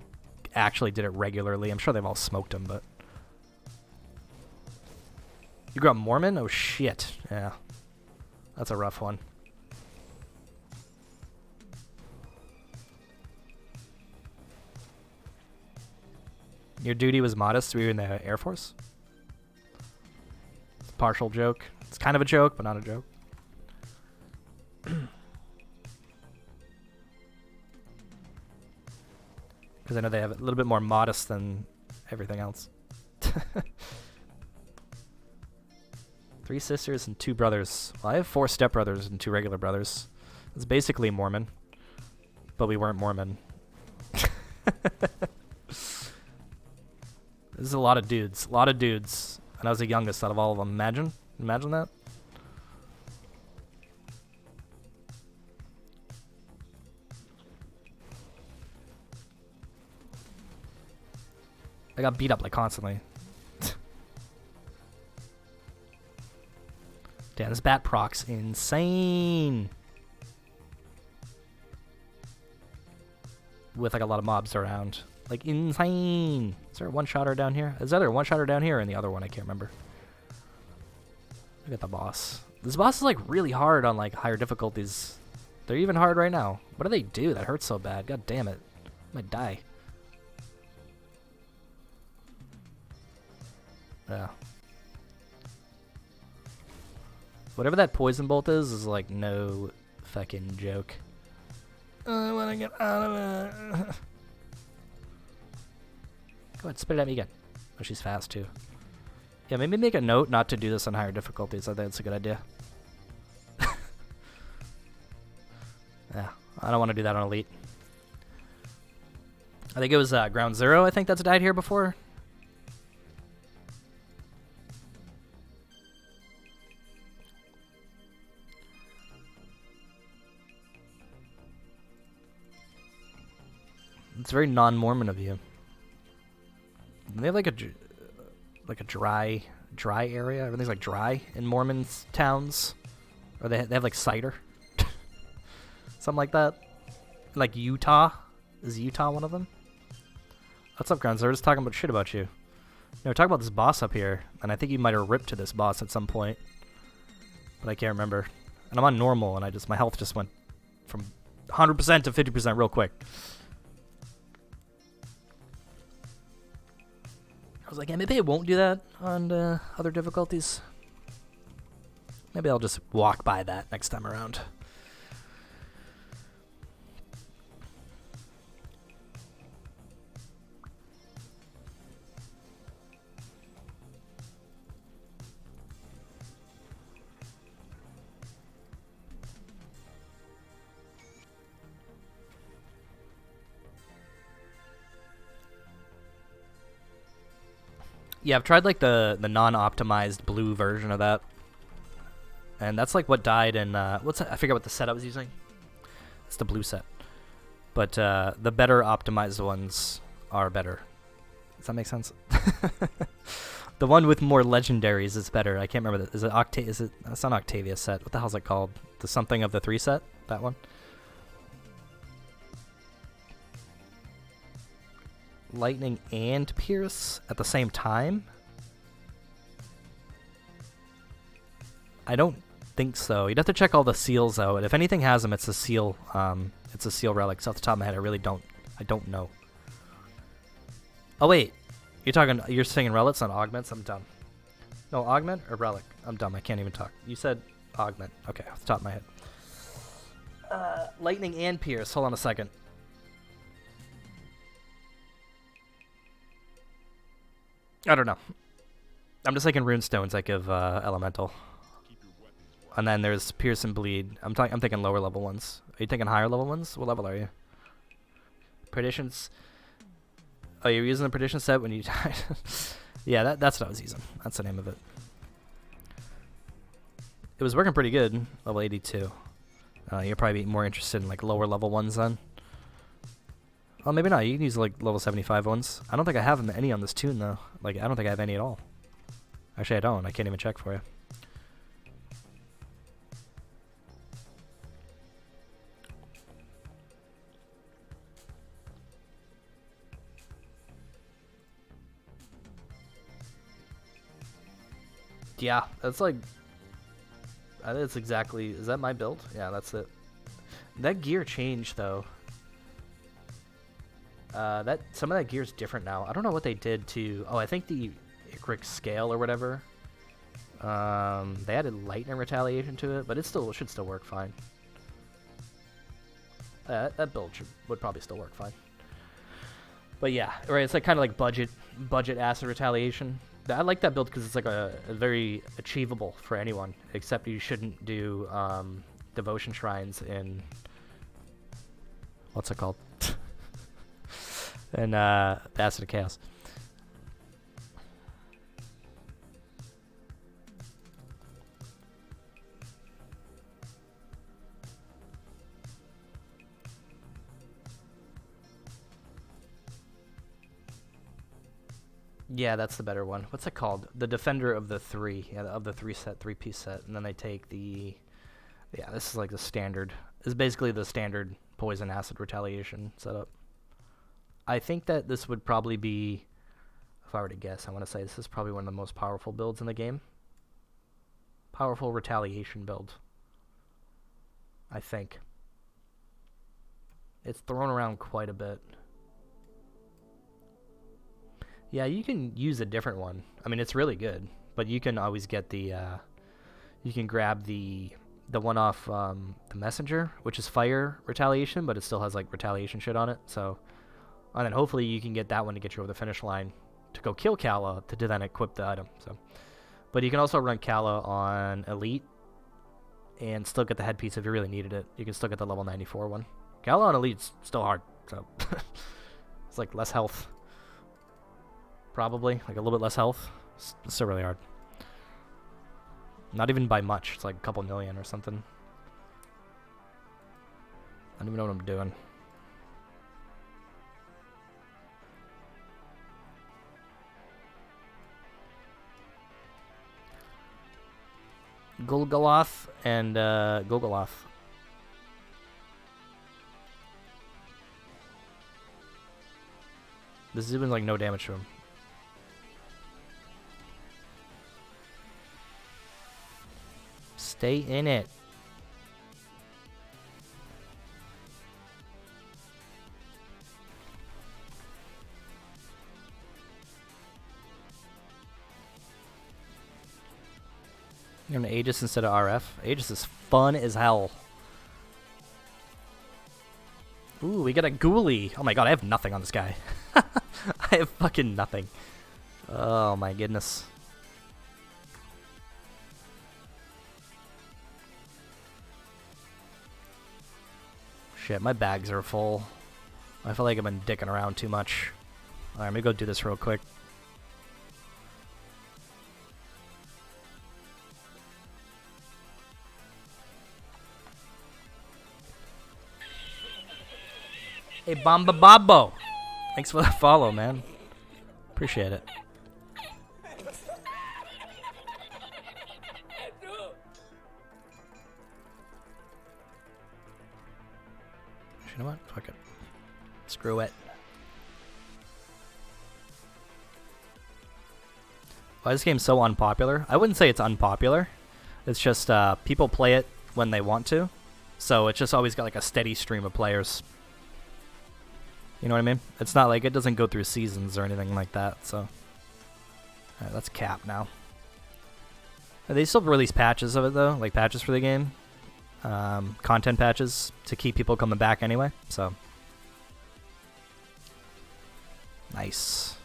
S1: actually did it regularly. I'm sure they've all smoked them, but you grew up Mormon? Oh shit. Yeah. That's a rough one. Your duty was modest. Were you in the Air Force? It's a partial joke. It's kind of a joke, but not a joke. Because I know they have a little bit more modest than everything else. 3 sisters and 2 brothers. Well, I have 4 stepbrothers and 2 regular brothers. It's basically Mormon. But we weren't Mormon. This is a lot of dudes. A lot of dudes. And I was the youngest out of all of them. Imagine? Imagine that? I got beat up like constantly. Damn, this bat proc's insane. With like a lot of mobs around. Like insane. Is there a one-shotter down here? Is there a one-shotter down here or in the other one? I can't remember. Look at the boss. This boss is like really hard on like higher difficulties. They're even hard right now. What do they do that hurts so bad? God damn it. I might die. Yeah. Whatever that poison bolt is like no fucking joke. I wanna get out of it. Go ahead, spit it at me again. Oh, she's fast too. Yeah, maybe make a note not to do this on higher difficulties. I think it's a good idea. Yeah, I don't want to do that on Elite. I think it was Ground Zero, I think that's died here before. It's very non-Mormon of you. They have like a dry area. Everything's like dry in Mormon towns, or they have like cider, something like that. Like Utah, is Utah one of them? What's up, Grunts? We're just talking about shit about you. We're talking about this boss up here, and I think you might have ripped to this boss at some point, but I can't remember. And I'm on normal, and my health just went from 100% to 50% real quick. I was like, yeah, maybe I won't do that on other difficulties. Maybe I'll just walk by that next time around. Yeah, I've tried like the non-optimized blue version of that, and that's like what died in what's that? I forget what the set I was using. It's the blue set, but the better optimized ones are better. Does that make sense? The one with more legendaries is better. I can't remember. Is it Octa? Is it? That's not Octavia set. What the hell's it called? The something of the 3 set. That one. Lightning and Pierce at the same time? I don't think so. You'd have to check all the seals out. If anything has them, it's a seal. It's a seal relic. So off the top of my head, I don't know. Oh wait, you're saying relics on augments? I'm dumb. No, augment or relic? I'm dumb. I can't even talk. You said augment. Okay, off the top of my head. Lightning and Pierce. Hold on a second. I don't know. I'm just thinking runestones I give elemental. And then there's Pierce and Bleed. I'm thinking lower level ones. Are you thinking higher level ones? What level are you? Perditions. Oh, you're using the Perdition set when you died? Yeah, that's what I was using. That's the name of it. It was working pretty good. Level 82. You're probably more interested in like lower level ones then. Well, maybe not. You can use like level 75 ones. I don't think I have any on this tune though. Like, I don't think I have any at all. Actually, I don't. I can't even check for you. Yeah, that's like... that's exactly... Is that my build? Yeah, that's it. That gear changed though. Some of that gear is different now. I don't know what they did to... Oh, I think the Icric scale or whatever. They added lightning retaliation to it, but it should still work fine. That build would probably still work fine. But yeah, right. It's like kind of like budget acid retaliation. I like that build because it's like a very achievable for anyone. Except you shouldn't do devotion shrines in... What's it called? And the Acid of Chaos. Yeah, that's the better one. What's it called? The Defender of the 3. Yeah, of the 3-piece set. And then they take the... Yeah, this is like the standard. This is basically the standard poison acid retaliation setup. I think that this would probably be, if I were to guess, I want to say this is probably one of the most powerful builds in the game. Powerful retaliation build. I think. It's thrown around quite a bit. Yeah, you can use a different one. I mean, it's really good, but you can always get the, you can grab the one off the Messenger, which is fire retaliation, but it still has like retaliation shit on it, so... And then hopefully you can get that one to get you over the finish line to go kill Kala to then equip the item. So, but you can also run Kala on Elite and still get the headpiece if you really needed it. You can still get the level 94 one. Kala on Elite's still hard, so it's like less health. Probably, like a little bit less health. It's still really hard. Not even by much. It's like a couple million or something. I don't even know what I'm doing. Golgoloth and Golgoloth. This is even like no damage to him. Stay in it. You're gonna Aegis instead of RF. Aegis is fun as hell. Ooh, we got a Ghoulie. Oh my god, I have nothing on this guy. I have fucking nothing. Oh my goodness. Shit, my bags are full. I feel like I've been dicking around too much. Alright, let me go do this real quick. Hey, Bamba Babo. Thanks for the follow, man. Appreciate it. You know what? Fuck it. Screw it. Why is this game so unpopular? I wouldn't say it's unpopular. It's just people play it when they want to. So it's just always got like a steady stream of players. You know what I mean? It's not like it doesn't go through seasons or anything like that. So alright, let's cap now. They still release patches of it though, like patches for the game. Content patches to keep people coming back anyway. So nice.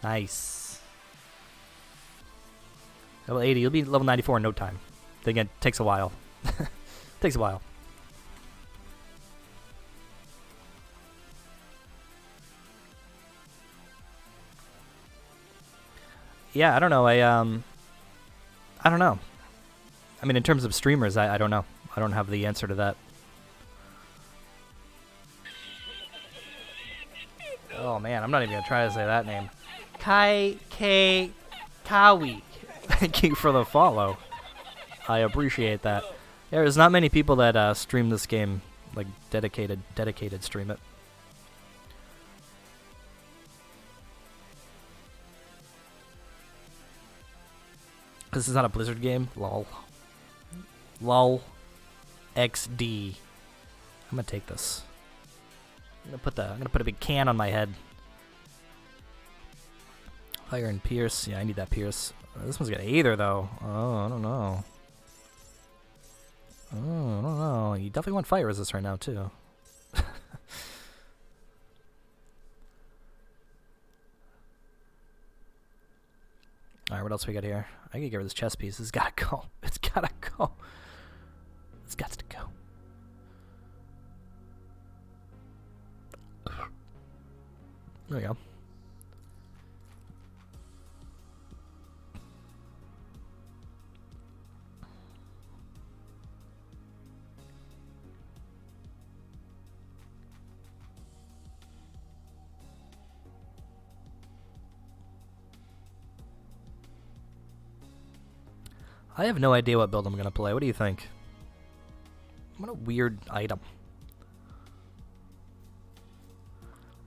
S1: Nice. Level 80, you'll be level 94 in no time. Then it takes a while. Takes a while. Yeah, I don't know. I don't know. I mean, in terms of streamers, I don't know. I don't have the answer to that. Oh man, I'm not even gonna try to say that name. Kai K Kawi. Thank you for the follow. I appreciate that. Yeah, there's not many people that stream this game, like dedicated stream it. This is not a Blizzard game. Lol. Lol. XD. I'm gonna take this. I'm gonna put a big can on my head. Fire and Pierce. Yeah, I need that Pierce. This one's got Aether though. Oh, I don't know. Oh, I don't know. You definitely want fire resist right now too. Alright, what else we got here? I gotta get rid of this chess piece. It's gotta go. It's gotta go. It's got to go. There we go. I have no idea what build I'm gonna play. What do you think? What a weird item.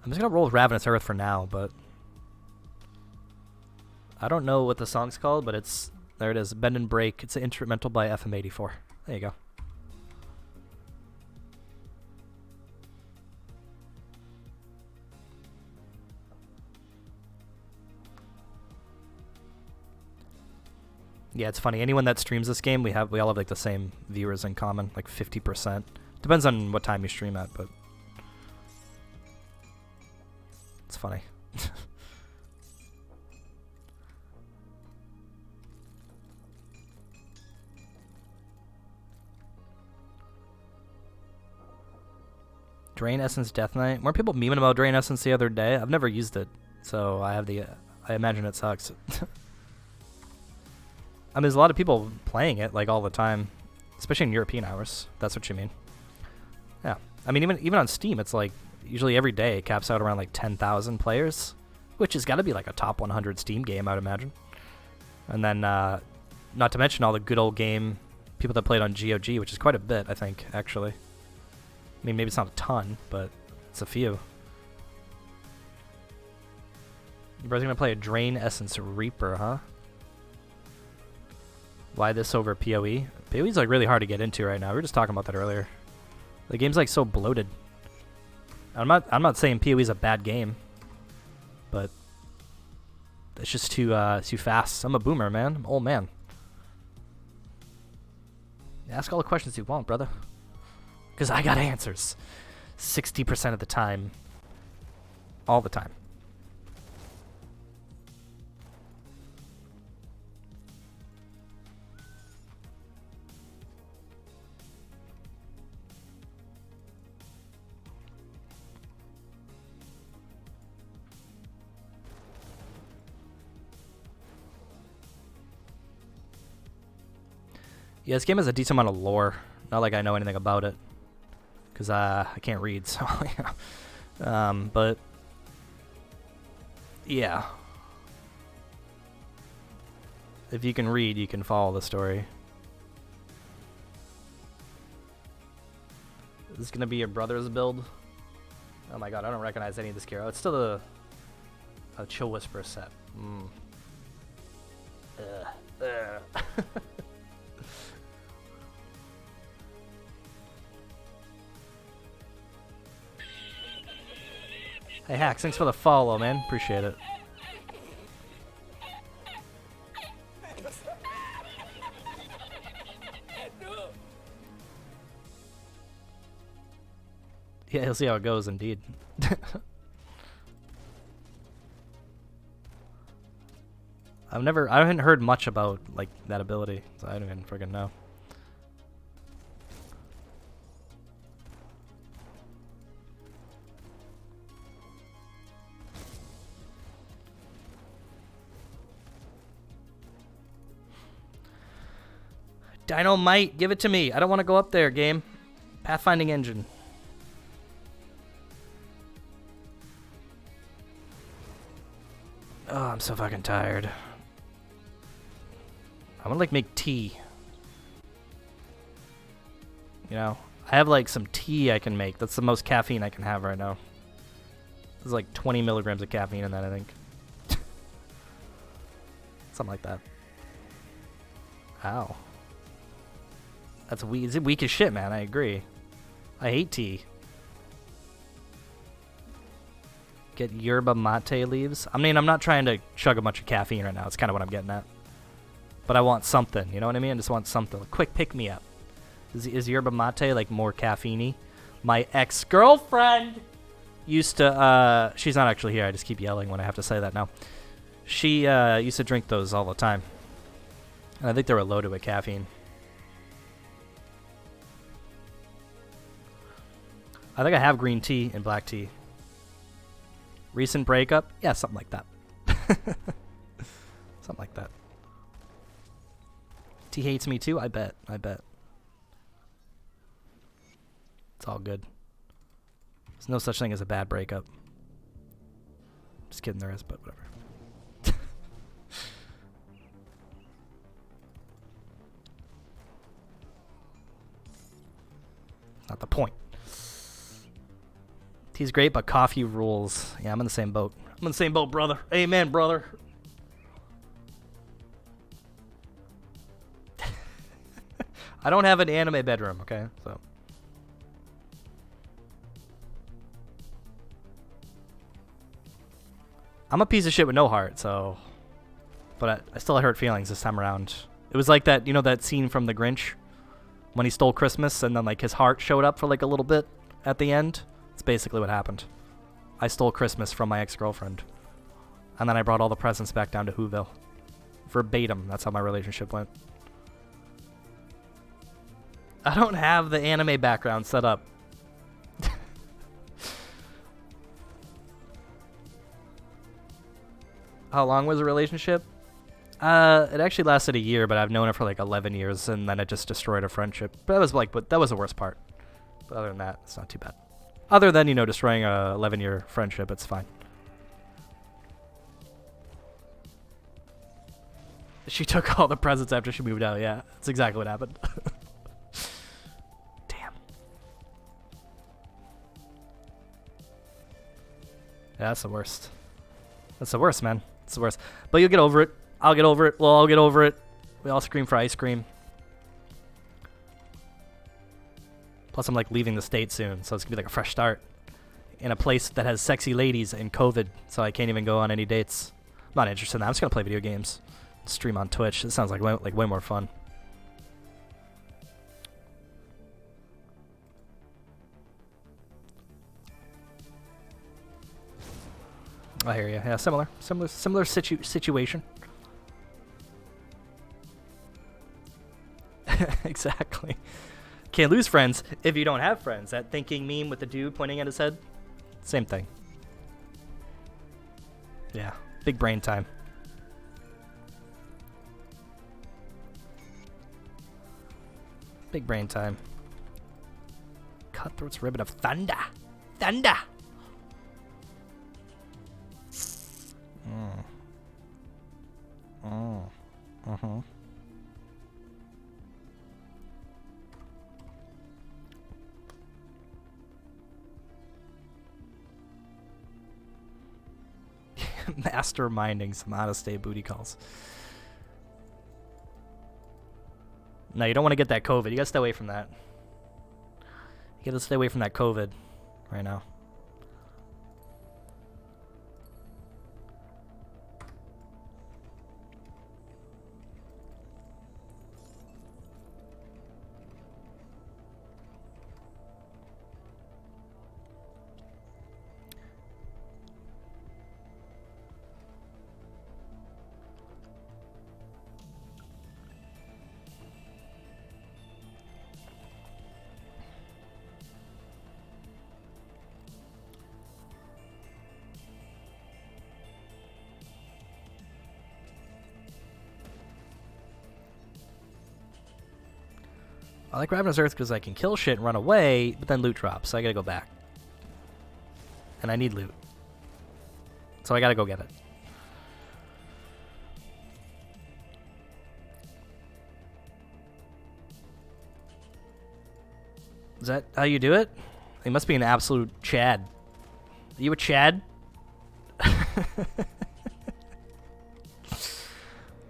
S1: I'm just gonna roll with Ravenous Earth for now, but I don't know what the song's called, but it's there. It is. Bend and Break. It's an instrumental by FM84. There you go. Yeah, it's funny. Anyone that streams this game, we all have like the same viewers in common, like 50%. Depends on what time you stream at, but it's funny. Drain Essence Death Knight. Weren't people memeing about Drain Essence the other day? I've never used it, so I imagine it sucks. I mean, there's a lot of people playing it like all the time, especially in European hours. That's what you mean. Yeah, I mean even on Steam, it's like usually every day it caps out around like 10,000 players, which has got to be like a top 100 Steam game, I'd imagine. And then, not to mention all the good old game people that played on GOG, which is quite a bit, I think, actually. I mean, maybe it's not a ton, but it's a few. You guys gonna play a Drain Essence Reaper, huh? Why this over PoE? PoE's like really hard to get into right now. We were just talking about that earlier. The game's like so bloated. I'm not saying PoE's a bad game, but it's just too fast. I'm a boomer, man. I'm an old man. Ask all the questions you want, brother. Because I got answers. 60% of the time. All the time. Yeah, this game has a decent amount of lore. Not like I know anything about it. because I can't read, so yeah. But yeah, if you can read, you can follow the story. Is this gonna be your brother's build? Oh my god, I don't recognize any of this gear. Oh, it's still a Chill Whisper set. Hey Hacks, thanks for the follow, man. Appreciate it. Yeah, he'll see how it goes, indeed. I haven't heard much about, like, that ability, so I don't even friggin' know. Dynamite, give it to me. I don't want to go up there, game. Pathfinding engine. Oh, I'm so fucking tired. I want to, like, make tea. You know? I have, like, some tea I can make. That's the most caffeine I can have right now. There's, like, 20 milligrams of caffeine in that, I think. Something like that. Ow. That's weak. It's weak as shit, man. I agree. I hate tea. Get yerba mate leaves. I mean, I'm not trying to chug a bunch of caffeine right now. It's kind of what I'm getting at. But I want something. You know what I mean? I just want something. A quick pick-me-up. Is yerba mate, like, more caffeine-y? My ex-girlfriend used to... she's not actually here. I just keep yelling when I have to say that now. She used to drink those all the time. And I think they were loaded with caffeine. I think I have green tea and black tea. Recent breakup? Yeah, something like that. Something like that. Tea hates me too? I bet. I bet. It's all good. There's no such thing as a bad breakup. Just kidding, there is, but whatever. Not the point. Tea's great, but coffee rules. Yeah, I'm in the same boat. I'm in the same boat, brother. Amen, brother. I don't have an anime bedroom, okay? So. I'm a piece of shit with no heart, so. But I still had hurt feelings this time around. It was like that, you know, that scene from The Grinch when he stole Christmas and then, like, his heart showed up for, like, a little bit at the end. That's basically what happened. I stole Christmas from my ex-girlfriend. And then I brought all the presents back down to Whoville. Verbatim, that's how my relationship went. I don't have the anime background set up. How long was the relationship? It actually lasted a year, but I've known her for like 11 years, and then it just destroyed a friendship. But that was the worst part. But other than that, it's not too bad. Other than, you know, destroying a 11-year friendship, it's fine. She took all the presents after she moved out. Yeah, that's exactly what happened. Damn. Yeah, that's the worst. That's the worst, man. It's the worst. But you'll get over it. I'll get over it. We'll all get over it. We all scream for ice cream. Plus, I'm like leaving the state soon, so it's gonna be like a fresh start in a place that has sexy ladies and COVID, so I can't even go on any dates. I'm not interested in that. I'm just gonna play video games, stream on Twitch. It sounds like way more fun. I hear you. Yeah, similar situation. Exactly. Can't lose friends if you don't have friends. That thinking meme with the dude pointing at his head. Same thing. Yeah, big brain time. Big brain time. Cutthroat's Ribbon of Thunder. Thunder! Masterminding some out-of-state booty calls. No, you don't want to get that COVID. You gotta stay away from that. You gotta stay away from that COVID right now. I like Ravenous Earth because I can kill shit and run away, but then loot drops, so I gotta go back. And I need loot. So I gotta go get it. Is that how you do it? He must be an absolute Chad. Are you a Chad? I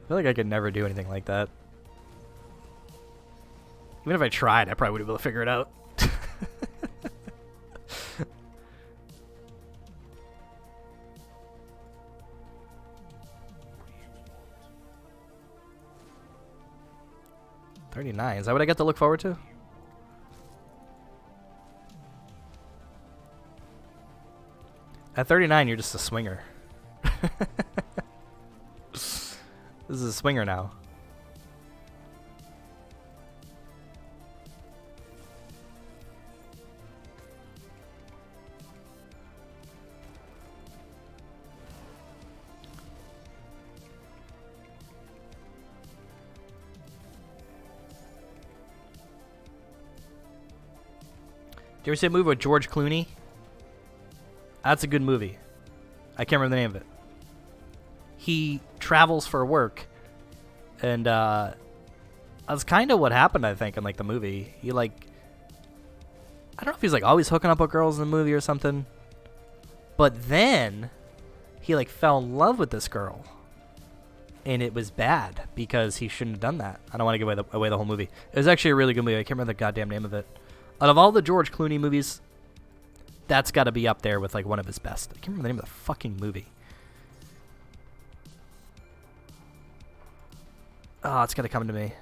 S1: feel like I could never do anything like that. Even if I tried, I probably wouldn't be able to figure it out. $39. Is that what I got to look forward to? At 39, you're just a swinger. This is a swinger now. You ever see a movie with George Clooney? That's a good movie. I can't remember the name of it. He travels for work, and that's kind of what happened, I think, in like the movie. He like, I don't know if he's like always hooking up with girls in the movie or something, but then he like fell in love with this girl, and it was bad because he shouldn't have done that. I don't want to give away the whole movie. It was actually a really good movie. I can't remember the goddamn name of it. Out of all the George Clooney movies, that's got to be up there with like one of his best. I can't remember the name of the fucking movie. Oh, it's gonna come to me.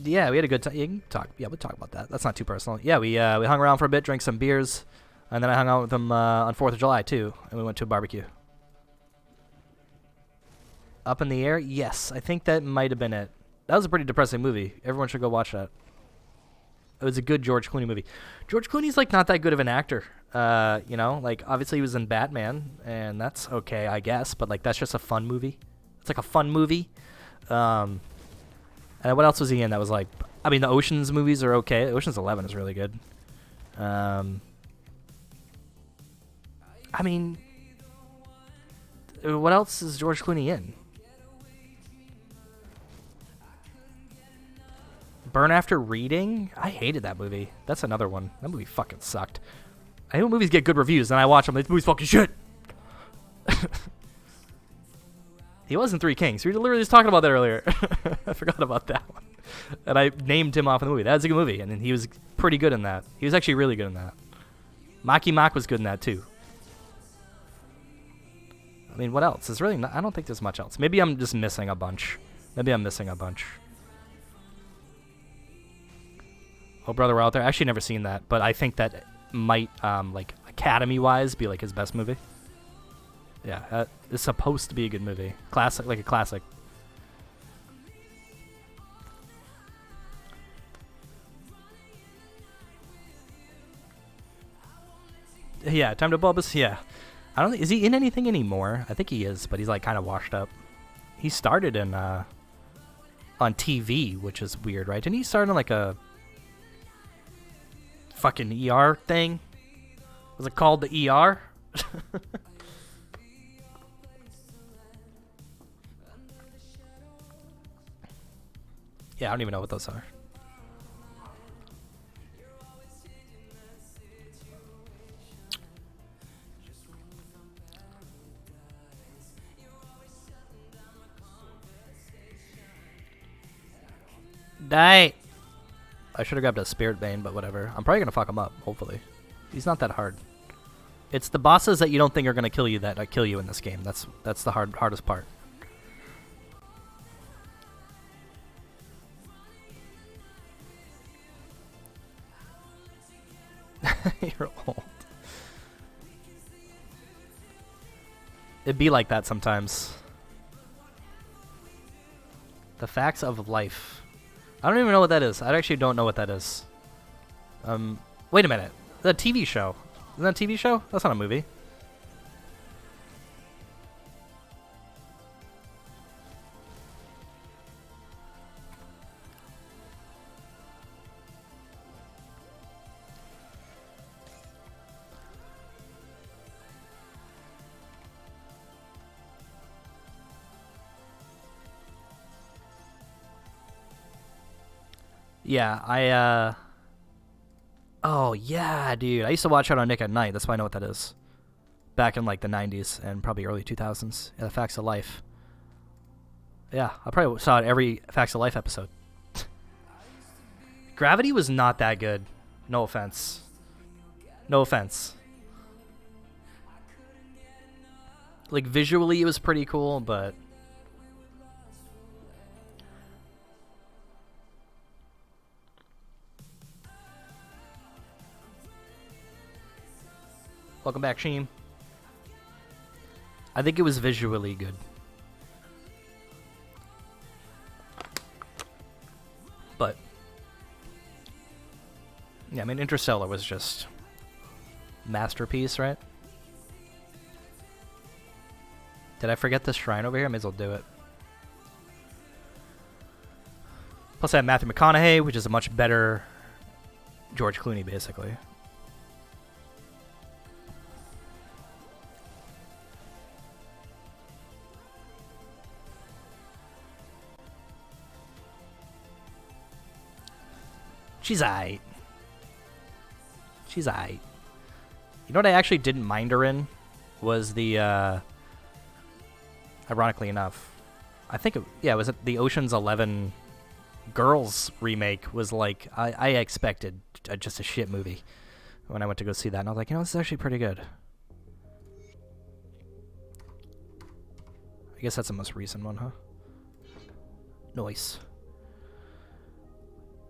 S1: Yeah, we had a good time. You can talk. Yeah, we'll talk about that. That's not too personal. Yeah, we hung around for a bit, drank some beers, and then I hung out with them on 4th of July too, and we went to a barbecue. Up in the Air? Yes, I think that might have been it. That was a pretty depressing movie. Everyone should go watch that. It was a good George Clooney movie. George Clooney's like not that good of an actor. You know, like obviously he was in Batman, and that's okay, I guess. But like that's just a fun movie. It's like a fun movie. And what else was he in that was like? I mean, the Ocean's movies are okay. Ocean's 11 is really good. I mean, what else is George Clooney in? Burn After Reading? I hated that movie. That's another one. That movie fucking sucked. I hate when movies get good reviews, and I watch them. This movie's fucking shit. He was in Three Kings. We were literally just talking about that earlier. I forgot about that one. And I named him off in the movie. That was a good movie, and he was pretty good in that. He was actually really good in that. Maki Mak was good in that, too. I mean, what else? There's really not, I don't think there's much else. Maybe I'm just missing a bunch. Oh, Brother, We're Out There. I actually never seen that, but I think that might, like, Academy-wise, be, like, his best movie. Yeah, it's supposed to be a good movie. Classic, like a classic. Yeah, Time to Bulbous, yeah. I don't think, is he in anything anymore? I think he is, but he's, like, kind of washed up. He started in, on TV, which is weird, right? Didn't he start on like a fucking ER thing? Was it called the ER? Yeah, I don't even know what those are. Die! I should have grabbed a Spirit Bane, but whatever. I'm probably gonna fuck him up, hopefully. He's not that hard. It's the bosses that you don't think are gonna kill you that kill you in this game. That's the hardest part. You're old. It'd be like that sometimes. The Facts of Life. I don't even know what that is. I actually don't know what that is. Wait a minute. The TV show. Isn't that a TV show? That's not a movie. Yeah, oh, yeah, dude. I used to watch it on Nick at Night. That's why I know what that is. Back in, like, the 90s and probably early 2000s. Yeah, The Facts of Life. Yeah, I probably saw it every Facts of Life episode. Gravity was not that good. No offense. No offense. Like, visually it was pretty cool, but... Welcome back, Sheem. I think it was visually good. But... yeah, I mean, Interstellar was just... masterpiece, right? Did I forget this shrine over here? I may as well do it. Plus I have Matthew McConaughey, which is a much better George Clooney, basically. She's aight. She's aight. You know what I actually didn't mind her in? Was the, ironically enough, I think, it was the Ocean's 11 Girls remake was like, I expected just a shit movie when I went to go see that. And I was like, you know, this is actually pretty good. I guess that's the most recent one, huh? Nice.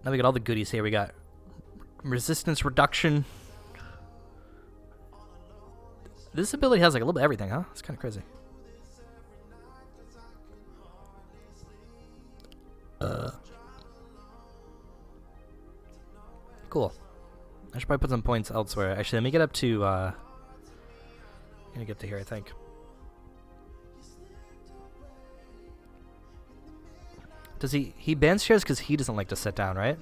S1: Now we got all the goodies here. We got resistance reduction. This ability has like a little bit of everything, huh? It's kind of crazy. Cool. I should probably put some points elsewhere. Actually, let me get up to, I'm gonna get to here, I think. Does he bans chairs because he doesn't like to sit down, right?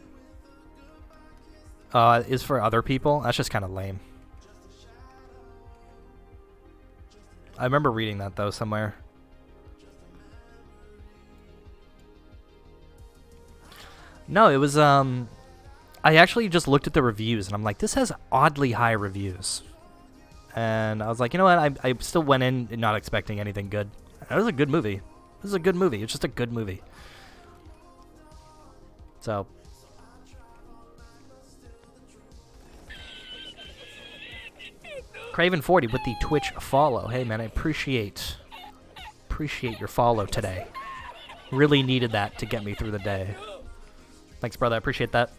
S1: Is for other people? That's just kind of lame. I remember reading that, though, somewhere. No, it was, I actually just looked at the reviews, and I'm like, this has oddly high reviews. And I was like, you know what? I still went in not expecting anything good. It was a good movie. This is a good movie. It's just a good movie. So... Craven40 with the Twitch follow. Hey, man, I appreciate your follow today. Really needed that to get me through the day. Thanks, brother. I appreciate that.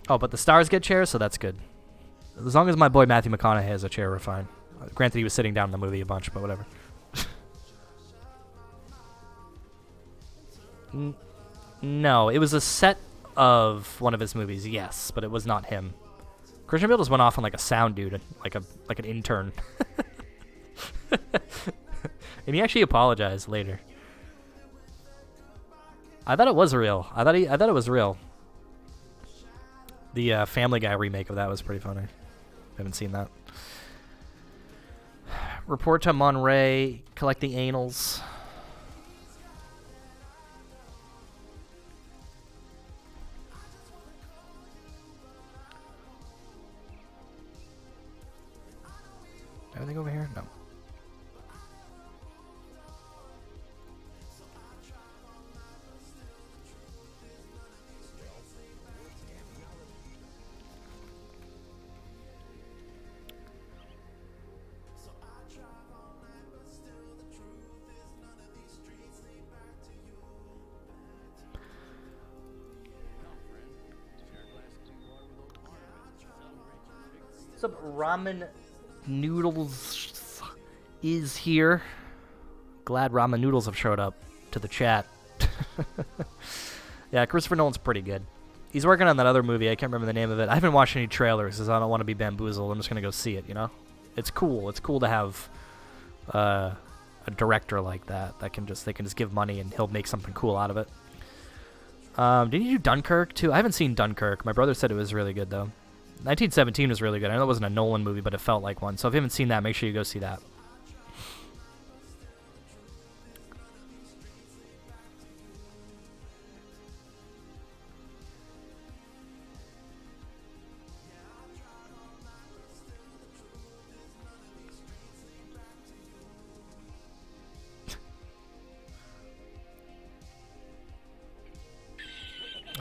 S1: Oh, but the stars get chairs, so that's good. As long as my boy Matthew McConaughey has a chair, we're fine. Granted, he was sitting down in the movie a bunch, but whatever. No, it was a set of one of his movies, yes, but it was not him. Christian Bale just went off on like a sound dude, like an intern. And he actually apologized later. I thought it was real. I thought it was real. The Family Guy remake of that was pretty funny. Haven't seen that. Report to Monterey, collecting anals. Anything over here? No. Some ramen noodles is here. Glad ramen noodles have showed up to the chat. Yeah, Christopher Nolan's pretty good. He's working on that other movie. I can't remember the name of it. I haven't watched any trailers because I don't want to be bamboozled. I'm just gonna go see it. You know, it's cool. It's cool to have a director like that they can just give money and he'll make something cool out of it. Did you do Dunkirk too? I haven't seen Dunkirk. My brother said it was really good though. 1917 was really good. I know it wasn't a Nolan movie, but it felt like one. So if you haven't seen that, make sure you go see that.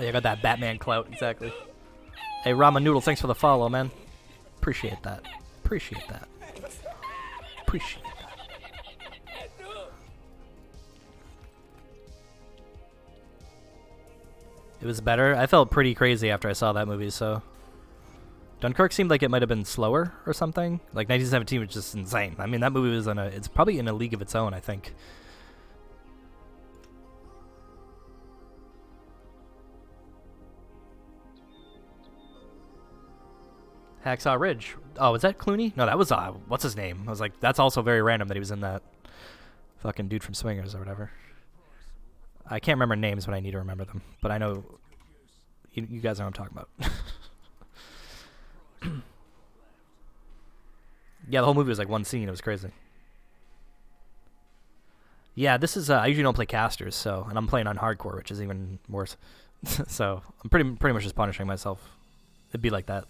S1: Yeah, I got that Batman clout, exactly. Hey, Ramen Noodle, thanks for the follow, man. Appreciate that. Appreciate that. Appreciate that. It was better. I felt pretty crazy after I saw that movie, so... Dunkirk seemed like it might have been slower or something. Like, 1917 was just insane. I mean, that movie was it's probably in a league of its own, I think. Hacksaw Ridge. Oh, was that Clooney? No, that was, what's his name? I was like, that's also very random that he was in that. Fucking dude from Swingers or whatever. I can't remember names when I need to remember them, but I know you guys know what I'm talking about. Yeah, the whole movie was like one scene. It was crazy. Yeah, this is, I usually don't play casters, so, and I'm playing on hardcore, which is even worse. So, I'm pretty much just punishing myself. It'd be like that.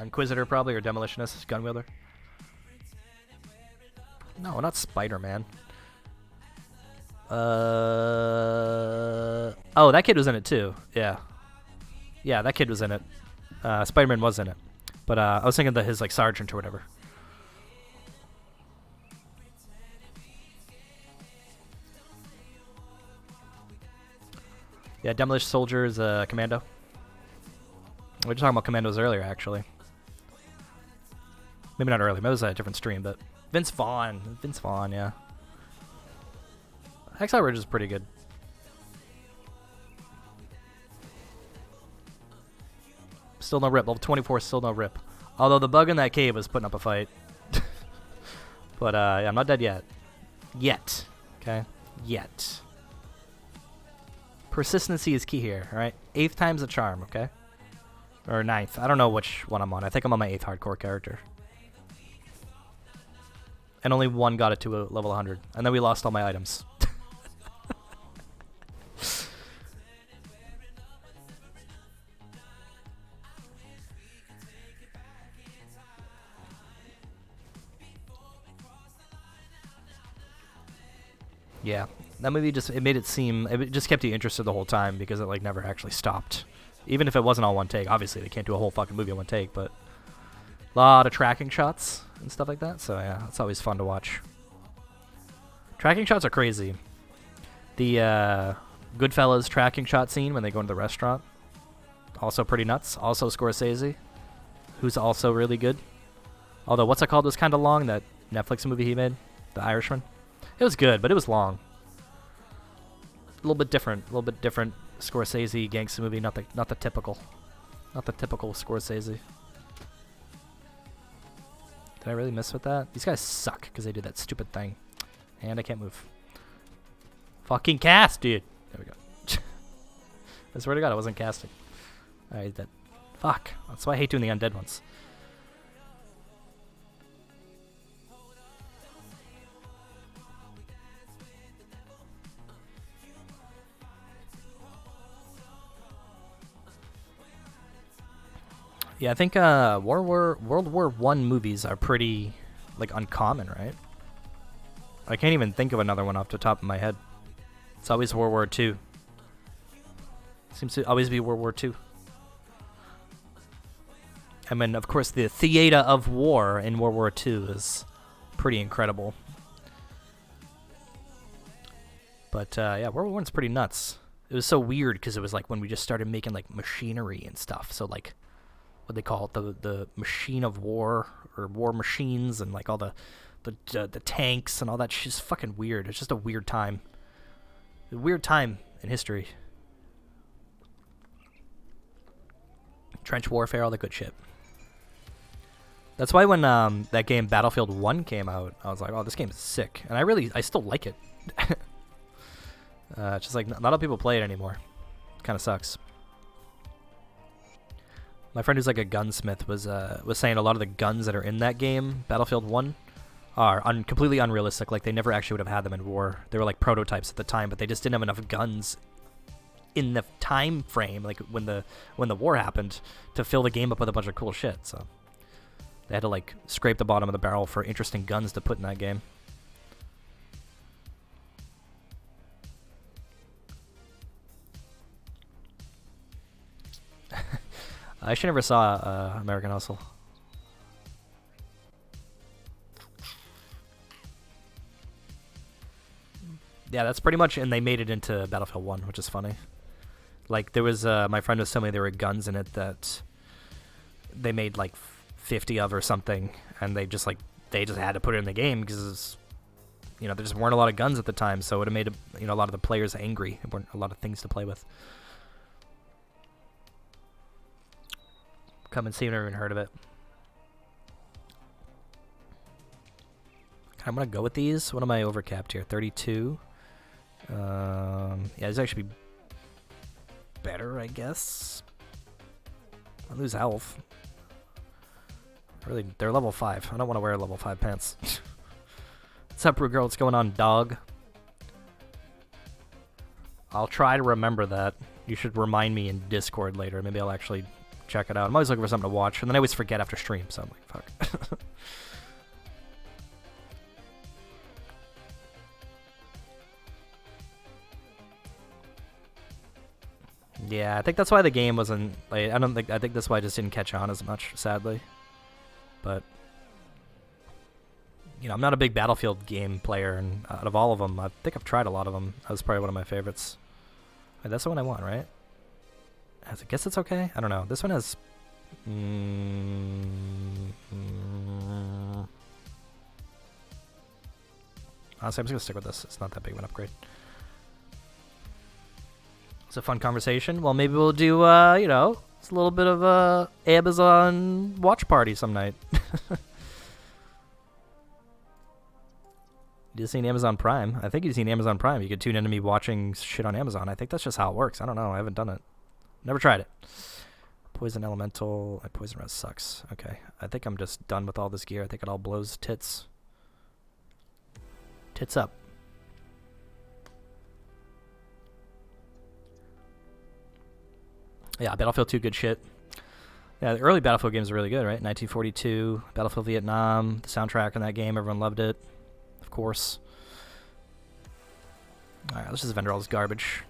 S1: Inquisitor probably, or Demolitionist, Gunwielder. No, not Spider-Man. Oh, that kid was in it too. Yeah. Yeah, that kid was in it. Spider-Man was in it. But I was thinking that his like sergeant or whatever. Yeah, Demolition Soldier is a commando. We were just talking about commandos earlier, actually. Maybe not early. Maybe it was a different stream, but Vince Vaughn. Vince Vaughn, yeah. Hacksaw Ridge is pretty good. Still no rip. Level 24, still no rip. Although the bug in that cave was putting up a fight. But, yeah, I'm not dead yet. Yet. Okay? Yet. Persistency is key here, alright? 8th time's a charm, okay? Or 9th. I don't know which one I'm on. I think I'm on my 8th hardcore character. And only one got it to a level 100. And then we lost all my items. Yeah, that movie just, it made it seem, it just kept you interested the whole time because it like never actually stopped. Even if it wasn't all one take. Obviously, they can't do a whole fucking movie in one take, but a lot of tracking shots and stuff like that. So yeah, it's always fun to watch. Tracking shots are crazy. The Goodfellas tracking shot scene when they go into the restaurant, also pretty nuts. Also Scorsese, who's also really good. Although, what's it called was kind of long, that Netflix movie he made, The Irishman. It was good, but it was long. different. A little bit different Scorsese gangster movie. Not the typical Scorsese. Did I really miss with that? These guys suck because they did that stupid thing. And I can't move. Fucking cast, dude. There we go. I swear to God, I wasn't casting. Alright, dead. Fuck. That's why I hate doing the undead ones. Yeah, I think World War I movies are pretty, like, uncommon, right? I can't even think of another one off the top of my head. It's always World War II. Seems to always be World War II. I mean, of course, the theater of war in World War II is pretty incredible. But, yeah, World War I's pretty nuts. It was so weird because it was, like, when we just started making, like, machinery and stuff. So, like, what they call it, the machine of war, or war machines, and, like, all the tanks and all that shit's fucking weird. It's just a weird time. A weird time in history. Trench warfare, all the good shit. That's why when that game Battlefield 1 came out, I was like, oh, this game is sick. And I still like it. It's just like, not a lot of people play it anymore. Kind of sucks. My friend who's like a gunsmith was saying a lot of the guns that are in that game, Battlefield 1, are completely unrealistic. Like, they never actually would have had them in war. They were like prototypes at the time, but they just didn't have enough guns in the time frame, like when the war happened, to fill the game up with a bunch of cool shit. So they had to like scrape the bottom of the barrel for interesting guns to put in that game. I actually never saw American Hustle. Yeah, that's pretty much, and they made it into Battlefield 1, which is funny. Like, there was, my friend was telling me there were guns in it that they made, like, 50 of or something, and they just had to put it in the game because, you know, there just weren't a lot of guns at the time, so it would have made, you know, a lot of the players angry. There weren't a lot of things to play with. Come and see, I've never even heard of it. I'm going to go with these. What am I overcapped here? 32. Yeah, these actually be better, I guess. I lose health. Really, they're level 5. I don't want to wear level 5 pants. What's up, Brew Girl? What's going on, dog? I'll try to remember that. You should remind me in Discord later. Maybe I'll actually check it out. I'm always looking for something to watch, and then I always forget after stream, so I'm like, fuck. Yeah, I think that's why the game wasn't, like, I think that's why I just didn't catch on as much, sadly. But, you know, I'm not a big Battlefield game player, and out of all of them, I think I've tried a lot of them. That was probably one of my favorites. Wait, that's the one I want, right? I guess it's okay? I don't know. This one has... Honestly, I'm just going to stick with this. It's not that big of an upgrade. It's a fun conversation. Well, maybe we'll do, you know, it's a little bit of a Amazon watch party some night. You've seen Amazon Prime. I think you've seen Amazon Prime. You could tune into me watching shit on Amazon. I think that's just how it works. I don't know. I haven't done it. Never tried it. Poison Elemental. Poison Res sucks. Okay. I think I'm just done with all this gear. I think it all blows tits. Tits up. Yeah, Battlefield 2, good shit. Yeah, the early Battlefield games are really good, right? 1942, Battlefield Vietnam, the soundtrack in that game, everyone loved it. Of course. Alright, let's just vendor all this garbage.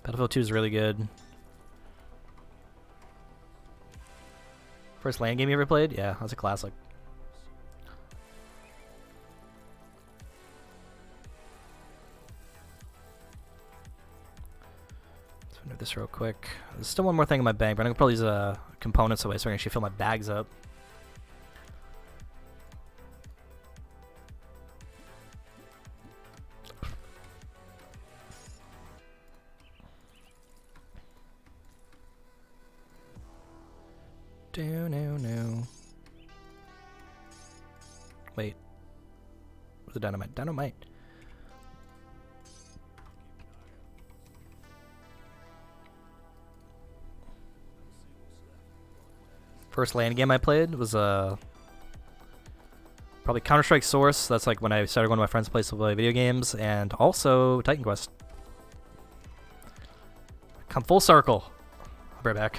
S1: Battlefield 2 is really good. First LAN game you ever played? Yeah, that's a classic. Let's do this real quick. There's still one more thing in my bank, but I'm going to pull these components away so I can actually fill my bags up. No. Wait. What's the dynamite? Dynamite. First LAN game I played was probably Counter-Strike Source. That's like when I started going to my friends' place to play video games, and also Titan Quest. Come full circle. I'll be right back.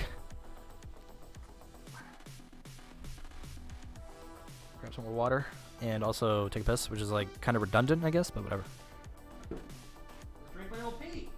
S1: Grab some more water, and also take a piss, which is like kind of redundant, I guess, but whatever. Let's drink my old pee.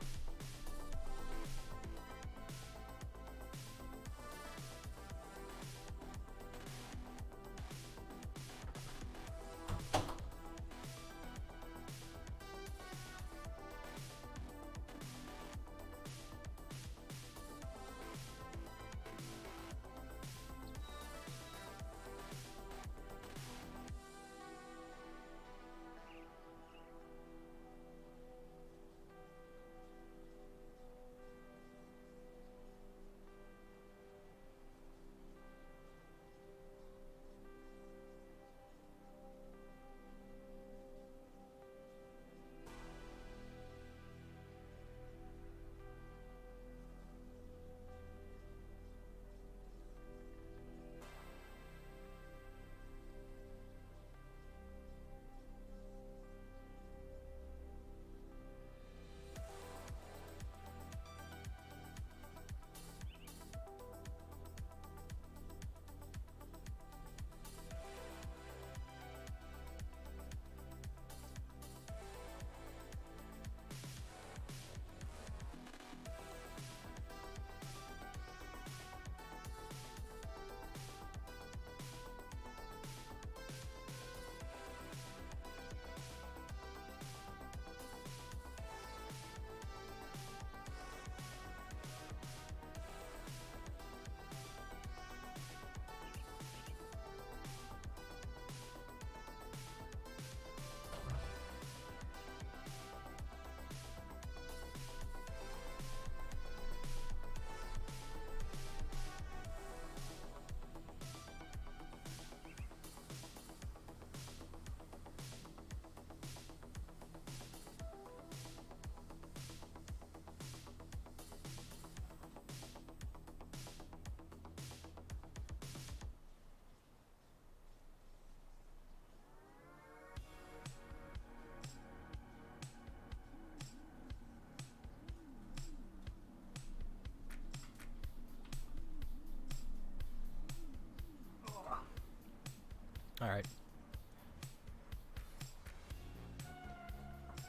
S1: All right.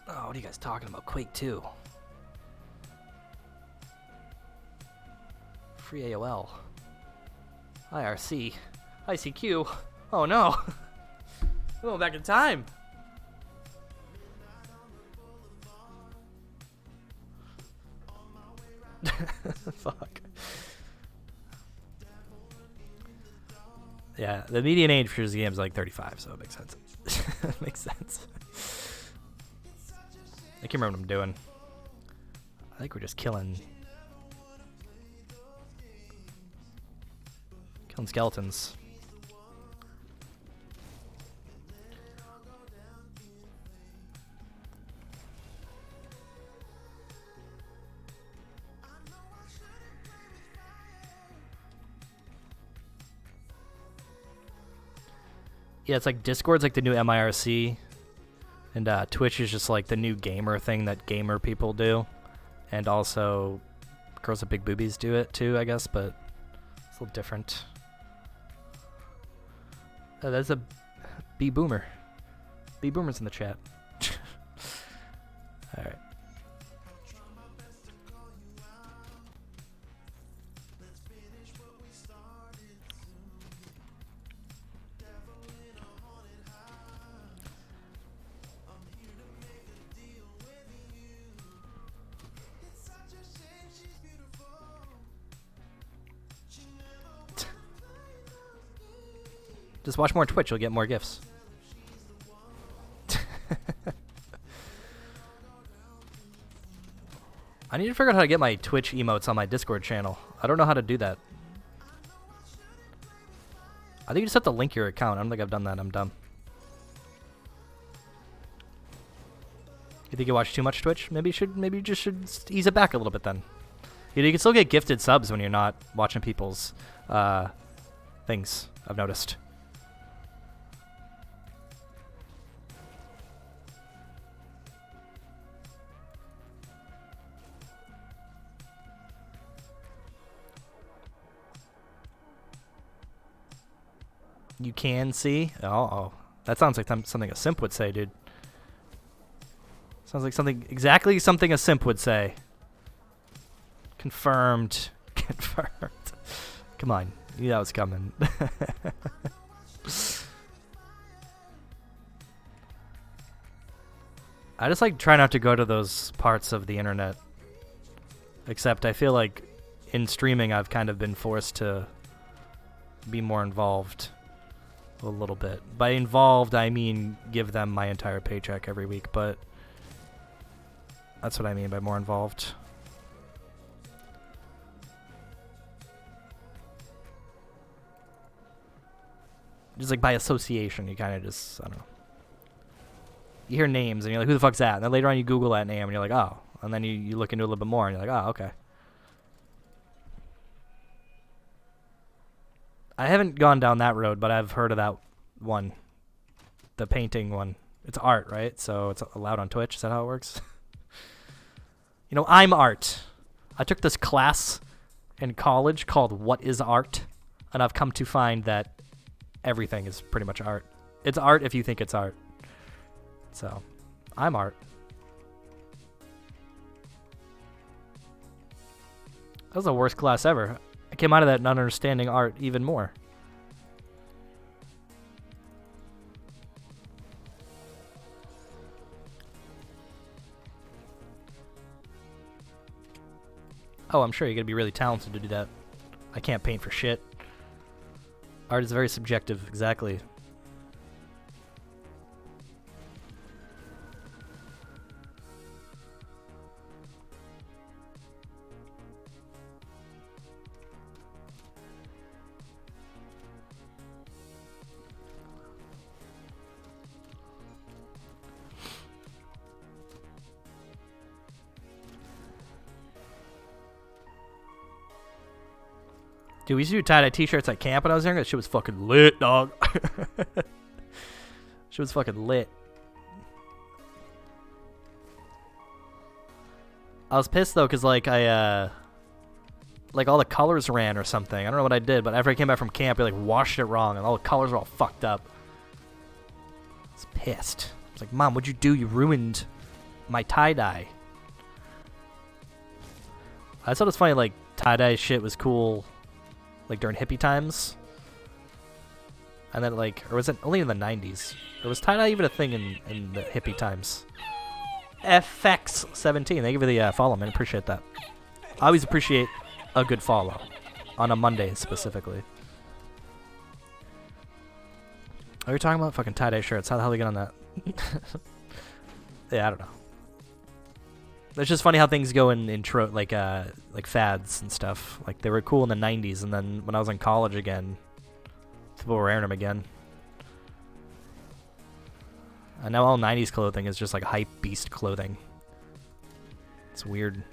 S1: Oh, what are you guys talking about? Quake 2. Free AOL. IRC. ICQ. Oh no. We're going back in time. Fuck. Yeah, the median age for this game is like 35, so it makes sense. It makes sense. I can't remember what I'm doing. I think we're just killing skeletons. Yeah, it's like Discord's like the new MIRC, and Twitch is just like the new gamer thing that gamer people do, and also girls with big boobies do it too, I guess, but it's a little different. Oh, that's a B-Boomer. B-Boomer's in the chat. All right. Just watch more Twitch, you'll get more gifts. I need to figure out how to get my Twitch emotes on my Discord channel. I don't know how to do that. I think you just have to link your account. I don't think I've done that. I'm dumb. You think you watch too much Twitch? Maybe you just should ease it back a little bit then. You know, you can still get gifted subs when you're not watching people's things, I've noticed. You can see? Oh. That sounds like something a simp would say, dude. Sounds like exactly something a simp would say. Confirmed. Confirmed. Come on. You knew that was coming. I just like try not to go to those parts of the internet. Except I feel like in streaming I've kind of been forced to be more involved a little bit. By involved I mean give them my entire paycheck every week, but that's what I mean by more involved. Just like by association, you kind of just, I don't know. You hear names and you're like, who the fuck's that? And then later on you Google that name and you're like, oh. And then you look into it a little bit more and you're like, oh, okay. I haven't gone down that road, but I've heard of that one. The painting one. It's art, right? So it's allowed on Twitch. Is that how it works? You know, I'm art. I took this class in college called What is Art? And I've come to find that everything is pretty much art. It's art if you think it's art. So, I'm art. That was the worst class ever. I came out of that not understanding art even more. Oh, I'm sure you're gonna be really talented to do that. I can't paint for shit. Art is very subjective, exactly. Dude, we used to do tie-dye t-shirts at camp when I was younger. That shit was fucking lit, dog. Shit was fucking lit. I was pissed, though, because, like, like, all the colors ran or something. I don't know what I did, but after I came back from camp, I, like, washed it wrong, and all the colors were all fucked up. I was pissed. I was like, Mom, what'd you do? You ruined my tie-dye. I thought it was funny, like, tie-dye shit was cool, like, during hippie times. And then, like, or was it only in the 90s? Or was tie-dye even a thing in the hippie times? FX17, thank you for the follow, man. Appreciate that. I always appreciate a good follow. On a Monday, specifically. Oh, you're talking about fucking tie-dye shirts. How the hell did you get on that? Yeah, I don't know. It's just funny how things go in like fads and stuff. Like, they were cool in the 90s, and then when I was in college again, people were wearing them again. And now all 90s clothing is just like hype beast clothing. It's weird.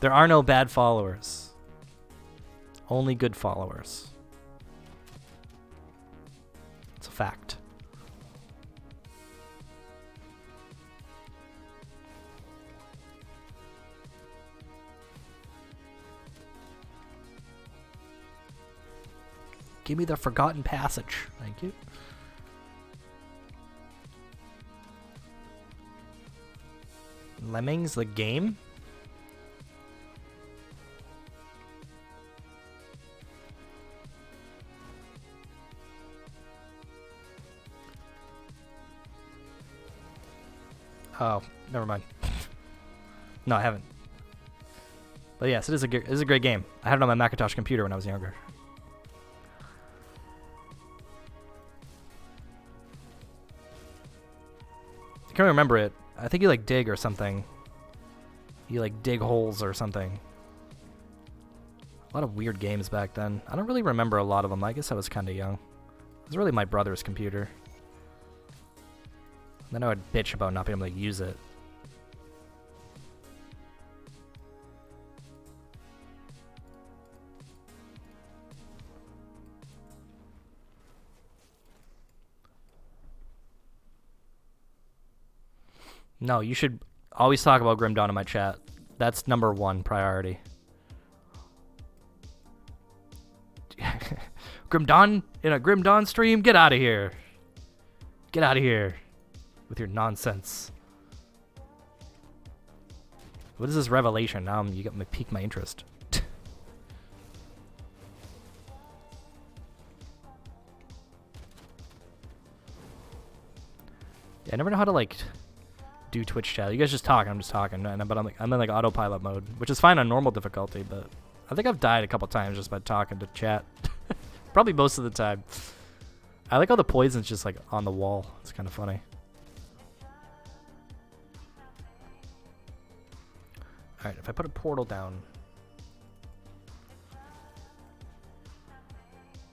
S1: There are no bad followers. Only good followers. It's a fact. Give me the Forgotten Passage. Thank you. Lemmings, the game? Oh, never mind. No, I haven't. But yes, it is a great game. I had it on my Macintosh computer when I was younger. I can't remember it. I think you like dig or something. You like dig holes or something. A lot of weird games back then. I don't really remember a lot of them. I guess I was kind of young. It was really my brother's computer. Then I would bitch about not being able to use it. No, you should always talk about Grim Dawn in my chat. That's #1 priority. Grim Dawn in a Grim Dawn stream? Get out of here. Get out of here with your nonsense. What is this revelation? Now you got me piqued my interest. Yeah, I never know how to like do Twitch chat. You guys just talk. I'm just talking, but I'm in like autopilot mode, which is fine on normal difficulty. But I think I've died a couple times just by talking to chat. Probably most of the time. I like how the poison's just like on the wall. It's kind of funny. All right, if I put a portal down.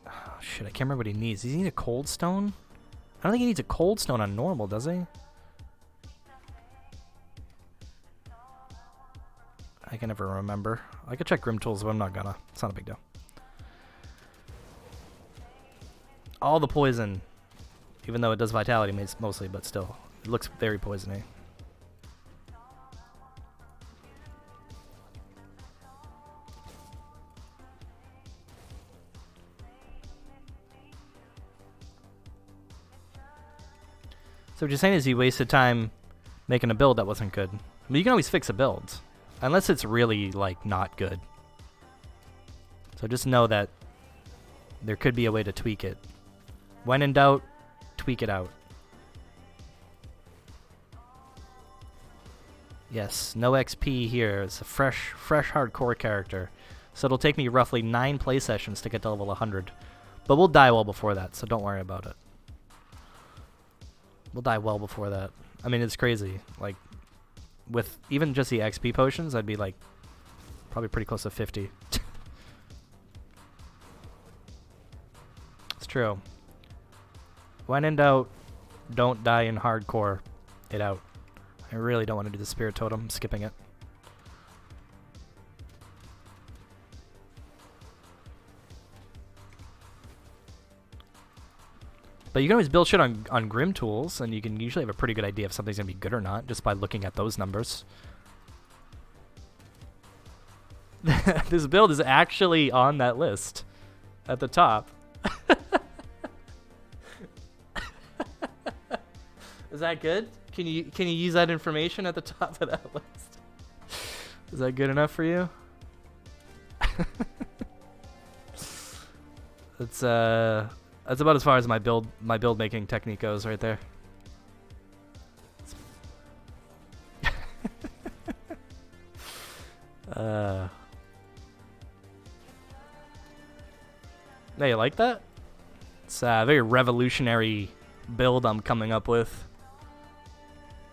S1: Oh, shit, I can't remember what he needs. Does he need a cold stone? I don't think he needs a cold stone on normal, does he? I can never remember. I could check Grim Tools, but I'm not gonna. It's not a big deal. All the poison, even though it does vitality mostly, but still, it looks very poisony. So what you're saying is he wasted time making a build that wasn't good. I mean, you can always fix a build. Unless it's really, like, not good. So just know that there could be a way to tweak it. When in doubt, tweak it out. Yes, no XP here. It's a fresh hardcore character. So it'll take me roughly 9 play sessions to get to level 100. But we'll die well before that, so don't worry about it. We'll die well before that. I mean, it's crazy. Like, with even just the XP potions, I'd be like probably pretty close to 50. It's true. When in doubt, don't die in hardcore it out. I really don't want to do the spirit totem. I'm skipping it. But you can always build shit on Grim Tools, and you can usually have a pretty good idea if something's going to be good or not, just by looking at those numbers. This build is actually on that list at the top. Is that good? Can you use that information at the top of that list? Is that good enough for you? That's about as far as my build making technique goes right there. Hey, you like that? It's a very revolutionary build I'm coming up with.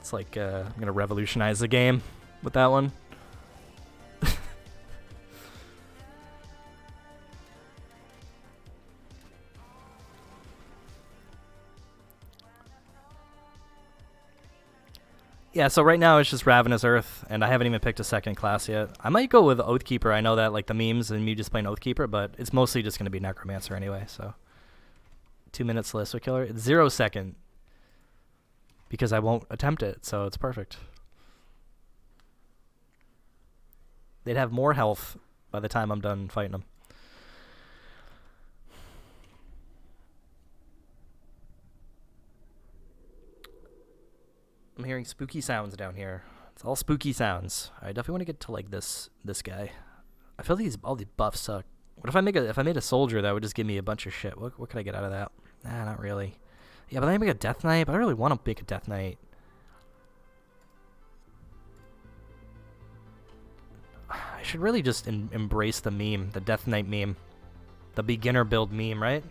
S1: It's like I'm gonna revolutionize the game with that one. Yeah, so right now it's just Ravenous Earth, and I haven't even picked a second class yet. I might go with Oathkeeper. I know that like the memes and me just playing Oathkeeper, but it's mostly just going to be Necromancer anyway, so. 2 minutes Celestial Killer. It's 0 second, because I won't attempt it, so it's perfect. They'd have more health by the time I'm done fighting them. I'm hearing spooky sounds down here. It's all spooky sounds. I definitely want to get to like this guy. I feel all these buffs suck. What if I made a soldier that would just give me a bunch of shit? What could I get out of that? Nah, not really. Yeah, but then I make a Death Knight. But I don't really want to make a Death Knight. I should really just embrace the meme, the Death Knight meme, the beginner build meme, right?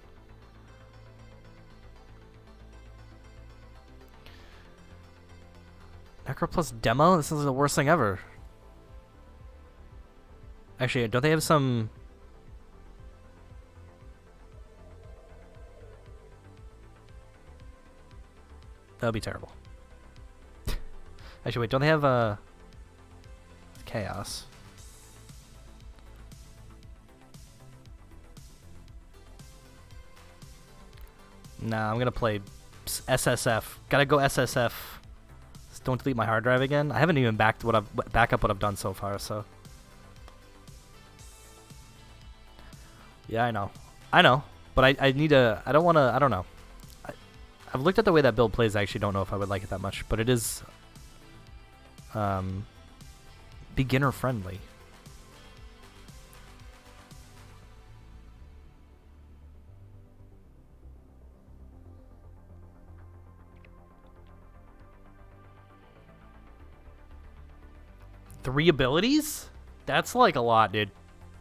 S1: Necro plus demo? This is the worst thing ever. Actually, don't they have some That would be terrible. Actually, wait, don't they have chaos? Nah, I'm gonna play SSF. Gotta go SSF. Just don't delete my hard drive again. I haven't even back up what I've done so far, so. Yeah, I know. I know. But I need to, I don't want to, I don't know. I've looked at the way that build plays. I actually don't know if I would like it that much, but it is beginner friendly. Three abilities? That's like a lot, dude.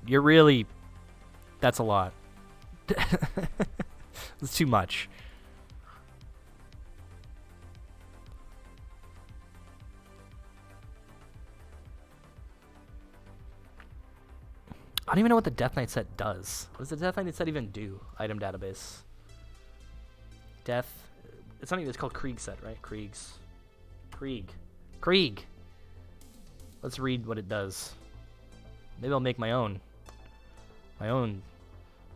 S1: You're really... That's a lot. It's too much. I don't even know what the Death Knight set does. What does the Death Knight set even do? Item database. Death... It's not even... It's called Krieg set, right? Krieg's... Krieg. Krieg! Let's read what it does. Maybe I'll make my own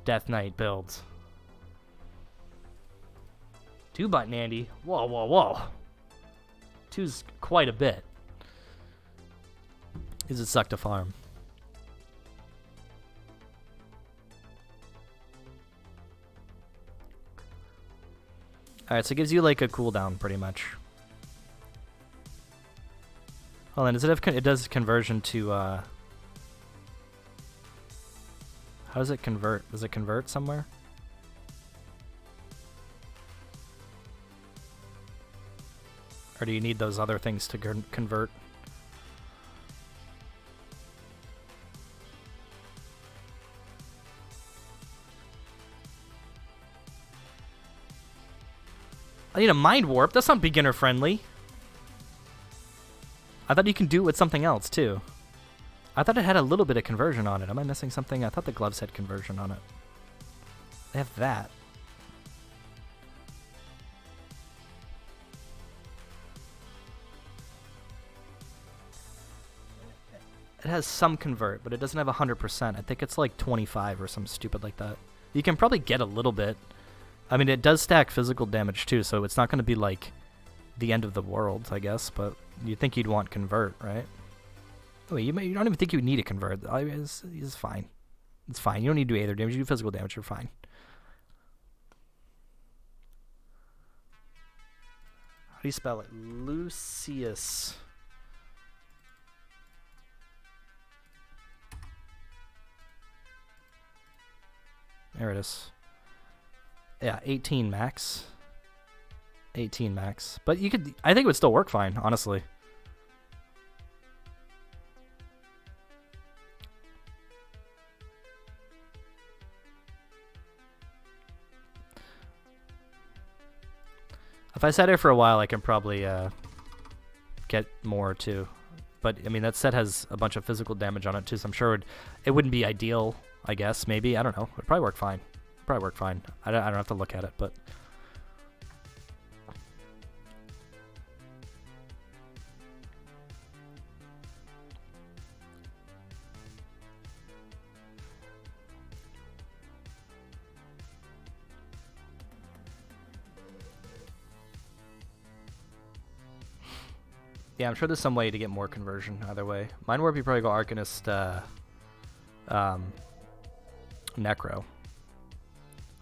S1: Death Knight builds. 2-button Andy. Whoa, whoa, whoa. 2's quite a bit. Does it suck to farm? Alright, so it gives you like a cooldown pretty much. Well, then, does it have? It does conversion to. How does it convert? Does it convert somewhere? Or do you need those other things to convert? I need a mind warp. That's not beginner friendly. I thought you can do it with something else, too. I thought it had a little bit of conversion on it. Am I missing something? I thought the gloves had conversion on it. They have that. It has some convert, but it doesn't have 100%. I think it's like 25 or something stupid like that. You can probably get a little bit. I mean, it does stack physical damage, too, so it's not going to be like the end of the world, I guess, but you'd think you'd want convert, right? Oh, you don't even think you need a convert. It's fine. It's fine. You don't need to do either damage. You do physical damage, you're fine. How do you spell it? Lucius. There it is. Yeah, 18 max. 18 max. But you could... I think it would still work fine, honestly. If I sat here for a while, I can probably get more, too. But, I mean, that set has a bunch of physical damage on it, too, so I'm sure it wouldn't be ideal, I guess, maybe. I don't know. It'd probably work fine. Probably work fine. I don't have to look at it, but... Yeah, I'm sure there's some way to get more conversion either way. Mine would be probably go Arcanist, Necro.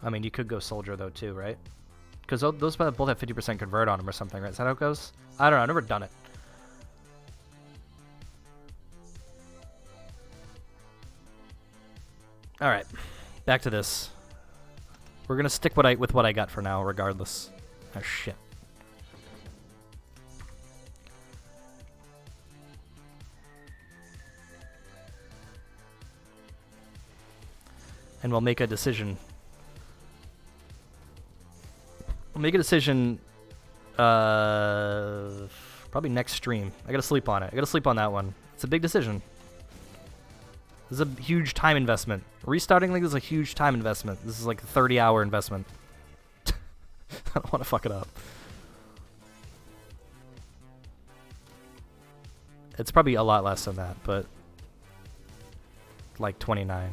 S1: I mean, you could go Soldier, though, too, right? Because those both have 50% convert on them or something, right? Is that how it goes? I don't know. I've never done it. All right. Back to this. We're going to stick with what I got for now, regardless. Oh, shit. And we'll make a decision. We'll make a decision probably next stream. I gotta sleep on it. I gotta sleep on that one. It's a big decision. This is a huge time investment. Restarting League is a huge time investment. This is like a 30-hour investment. I don't want to fuck it up. It's probably a lot less than that, but like 29.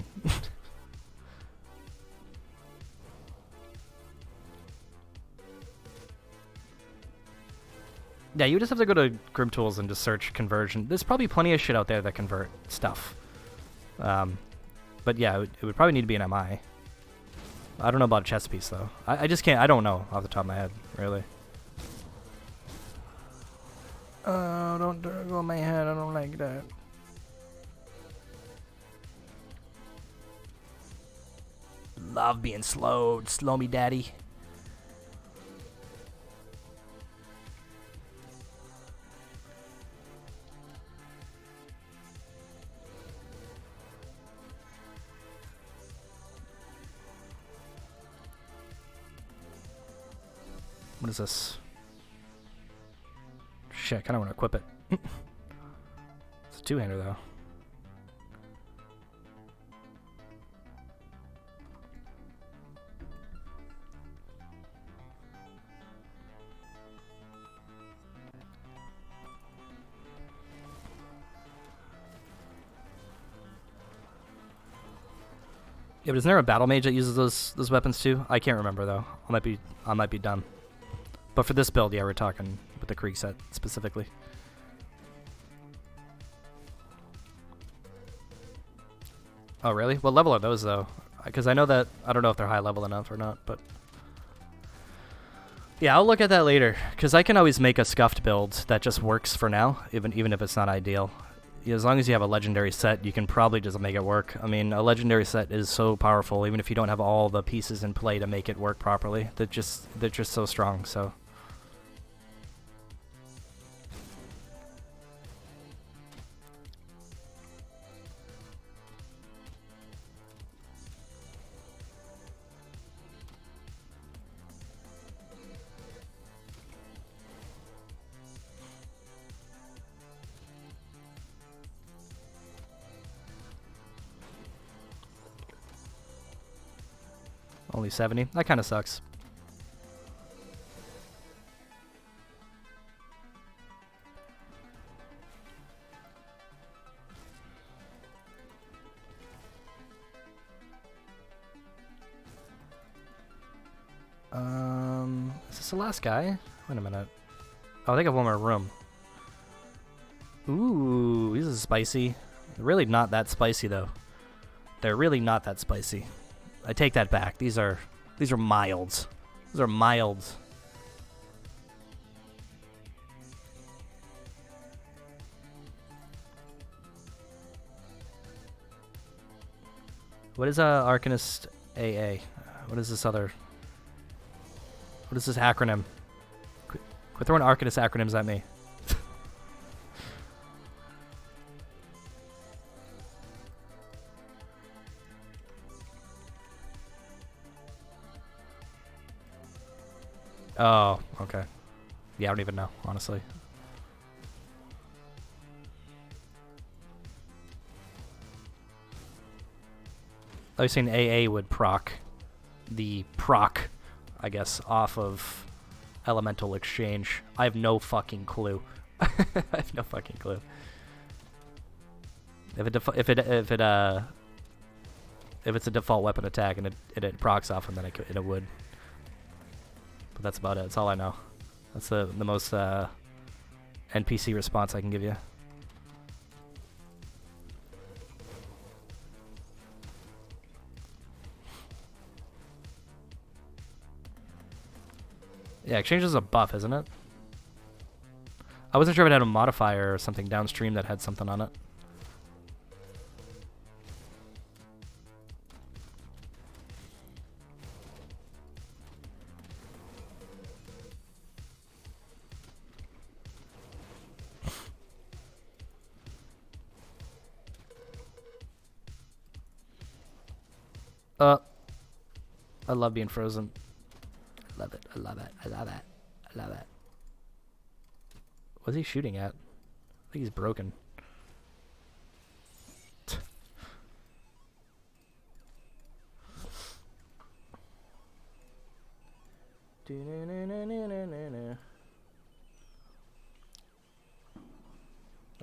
S1: Yeah, you just have to go to Grim Tools and just search conversion. There's probably plenty of shit out there that convert stuff. But yeah, it would probably need to be an MI. I don't know about a chest piece, though. I just can't. I don't know off the top of my head, really. Oh, don't go on my head. I don't like that. Love being slowed. Slow me, daddy. What is this? Shit, I kind of want to equip it. It's a two-hander, though. Yeah, but isn't there a battle mage that uses those weapons too? I can't remember though. I might be dumb. But for this build, yeah, we're talking with the Krieg set specifically. Oh, really? What level are those though? Because I know that I don't know if they're high level enough or not, but yeah, I'll look at that later. Because I can always make a scuffed build that just works for now, even if it's not ideal. As long as you have a legendary set, you can probably just make it work. I mean, a legendary set is so powerful, even if you don't have all the pieces in play to make it work properly. They're just so strong, so. Only 70. That kind of sucks. Is this the last guy? Wait a minute. Oh, they got one more room. Ooh, this is spicy. They're really not that spicy though. They're really not that spicy. I take that back. These are milds. These are milds. What is Arcanist AA? What is this other? What is this acronym? Quit throwing Arcanist acronyms at me. Oh, okay. Yeah, I don't even know, honestly. I was saying AA would proc the proc, I guess, off of Elemental Exchange. I have no fucking clue. I have no fucking clue. If it's a default weapon attack and it procs off him, then it would. But that's about it. That's all I know. That's the most NPC response I can give you. Yeah, Exchange is a buff, isn't it? I wasn't sure if it had a modifier or something downstream that had something on it. I love being frozen. I love it. I love it. I love it. I love it. What's he shooting at? I think he's broken.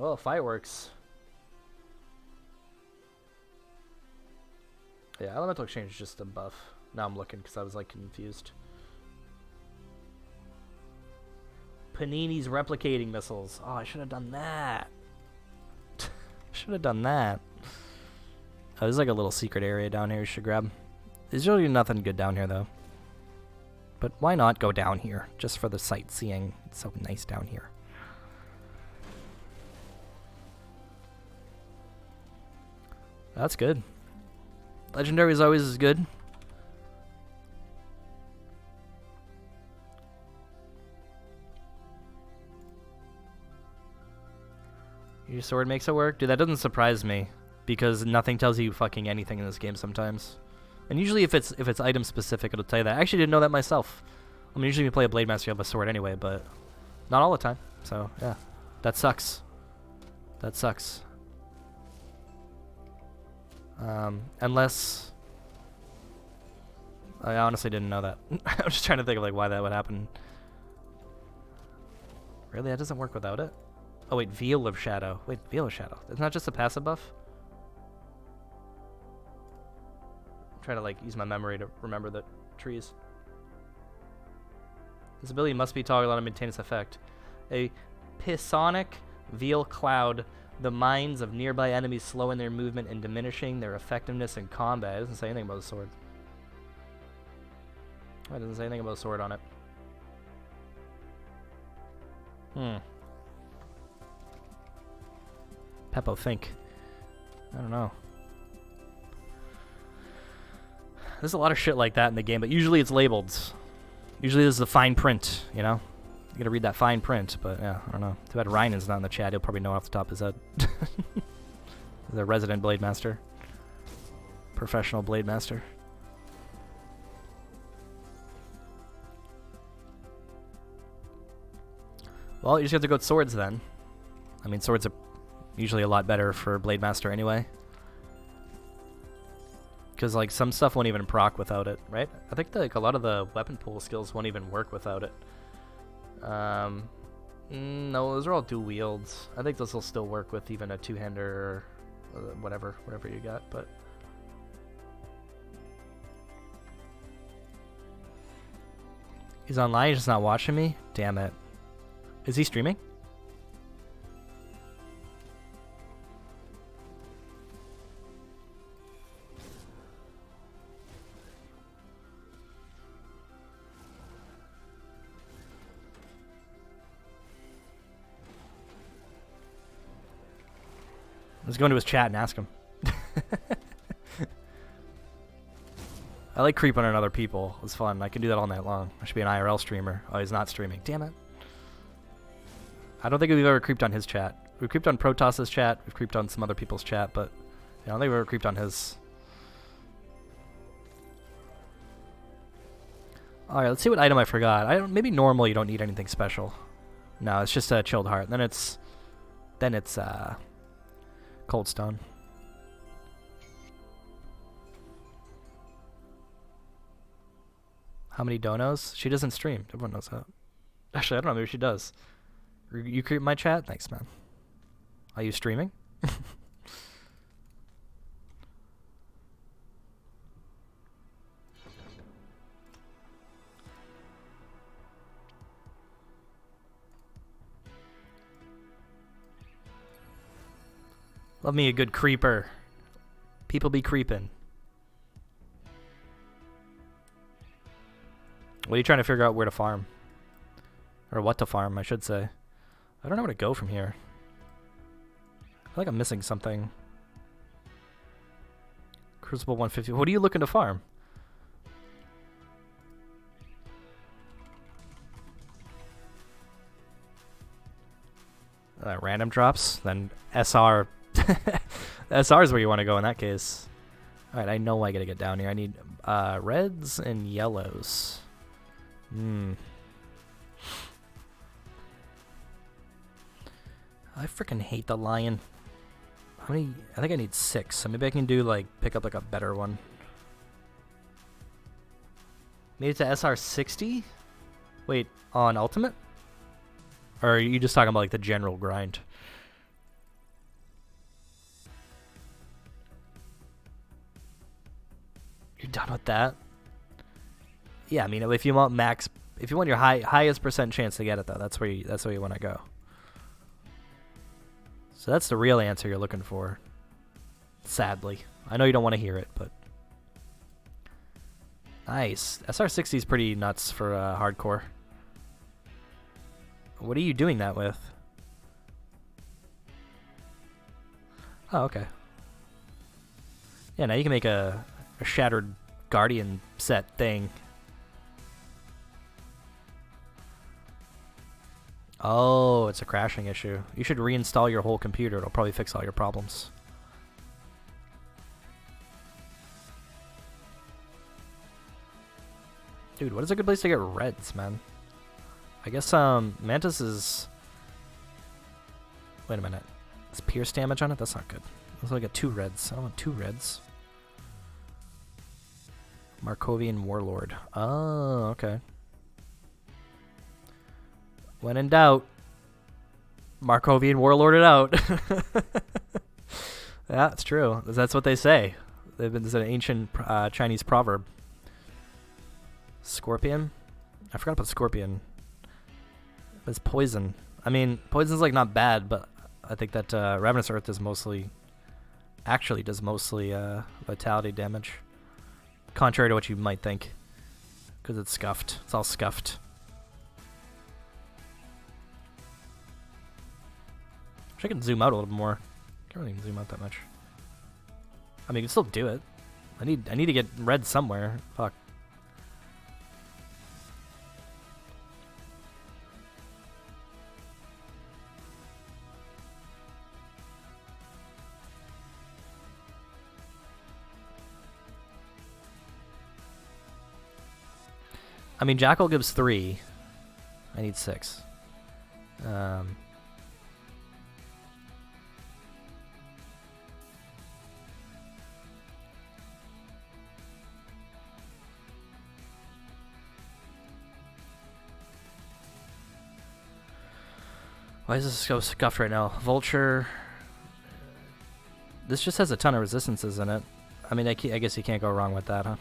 S1: Oh, fireworks. Yeah, elemental exchange is just a buff. Now I'm looking because I was like confused. Panini's replicating missiles. Oh, I should have done that. Should have done that. Oh, there's like a little secret area down here you should grab. There's really nothing good down here though. But why not go down here just for the sightseeing? It's so nice down here. That's good. Legendary is always good. Your sword makes it work? Dude, that doesn't surprise me. Because nothing tells you fucking anything in this game sometimes. And usually if it's item specific, it'll tell you that. I actually didn't know that myself. I mean, usually when you play a Blade Master, you have a sword anyway, but not all the time. So, yeah. That sucks. That sucks. Unless... I honestly didn't know that. I'm just trying to think of like why that would happen. Really? That doesn't work without it? Oh wait, Veil of Shadow. Wait, Veil of Shadow. Isn't that just a passive buff? I'm trying to like use my memory to remember the trees. This ability must be toggled on to maintain its effect. A Pisonic Veil Cloud. The minds of nearby enemies slowing their movement and diminishing their effectiveness in combat. It doesn't say anything about the sword. It doesn't say anything about a sword on it. Peppo, think. I don't know. There's a lot of shit like that in the game, but usually it's labeled. Usually this is the fine print, you know? You gotta read that fine print, but yeah, I don't know. Too bad Ryan's not in the chat. He'll probably know off the top of his head. He's a resident Blade Master. Professional Blade Master. Well, you just have to go with swords then. I mean, swords are usually a lot better for Blade Master anyway. Because, like, some stuff won't even proc without it, right? I think, like, a lot of the weapon pool skills won't even work without it. No, those are all dual wields. I think those will still work with even a two-hander or whatever you got, but... He's online, he's just not watching me? Damn it. Is he streaming? Let's go into his chat and ask him. I like creeping on other people. It's fun. I can do that all night long. I should be an IRL streamer. Oh, he's not streaming. Damn it. I don't think we've ever creeped on his chat. We've creeped on Protos's chat. We've creeped on some other people's chat, but I don't think we've ever creeped on his. All right, let's see what item I forgot. Maybe normal. You don't need anything special. No, it's just a chilled heart. Then it's Cold Stone. How many donos? She doesn't stream. Everyone knows that. Actually, I don't know. Maybe she does. You create my chat? Thanks, man. Are you streaming? Love me a good creeper. People be creeping. What are you trying to figure out where to farm? Or what to farm, I should say. I don't know where to go from here. I feel like I'm missing something. Crucible 150. What are you looking to farm? Random drops? Then SR. SR is where you want to go in that case. Alright, I know I gotta get down here. I need reds and yellows. I freaking hate the lion. How many? I think I need 6. So maybe I can do like pick up like a better one. Made it to SR 60? Wait, on ultimate? Or are you just talking about like the general grind? done with that. Yeah, I mean, if you want if you want your highest percent chance to get it though, that's where you want to go. So that's the real answer you're looking for. Sadly, I know you don't want to hear it, but nice. SR60 is pretty nuts for hardcore. What are you doing that with? Oh, okay. Yeah, now you can make a Shattered Guardian set thing. Oh, it's a crashing issue. You should reinstall your whole computer. It'll probably fix all your problems. Dude, what is a good place to get reds, man? I guess Mantis is... Wait a minute. Is pierce damage on it? That's not good. Let's look at 2 reds. I don't want 2 reds. Markovian Warlord. Oh, okay. When in doubt, Markovian Warlord it out. Yeah, it's true. That's what they say. It's an ancient Chinese proverb. Scorpion? I forgot about Scorpion. It's poison. I mean, poison's like not bad, but I think that Ravenous Earth does mostly... Actually does mostly vitality damage. Contrary to what you might think. Because it's scuffed. It's all scuffed. Wish I could zoom out a little bit more. Can't really zoom out that much. I mean, you can still do it. I need to get red somewhere. Fuck. I mean, Jackal gives 3. I need 6. Why is this so scuffed right now? Vulture. This just has a ton of resistances in it. I mean, I guess you can't go wrong with that, huh?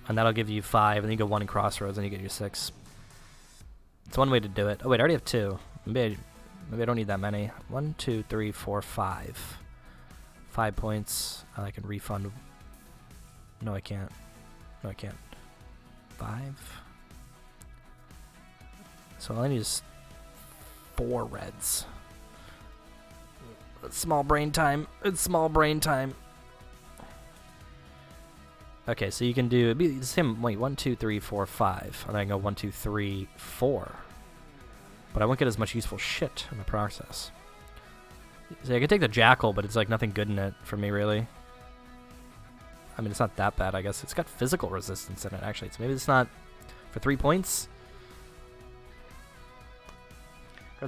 S1: And that'll give you 5, and then you go 1 in Crossroads, and you get your 6. It's one way to do it. Oh wait, I already have 2. Maybe I don't need that many. 1, 2, 3, 4, 5. 5 points. I can refund. No, I can't. No, I can't. 5. So all I need is 4 reds. It's small brain time. It's small brain time. Okay, so you can do, it'd be the same, wait, 1, 2, 3, 4, 5. And then I can go 1, 2, 3, 4. But I won't get as much useful shit in the process. So I can take the Jackal, but it's like nothing good in it for me, really. I mean, it's not that bad, I guess. It's got physical resistance in it, actually. So maybe it's not for 3 points.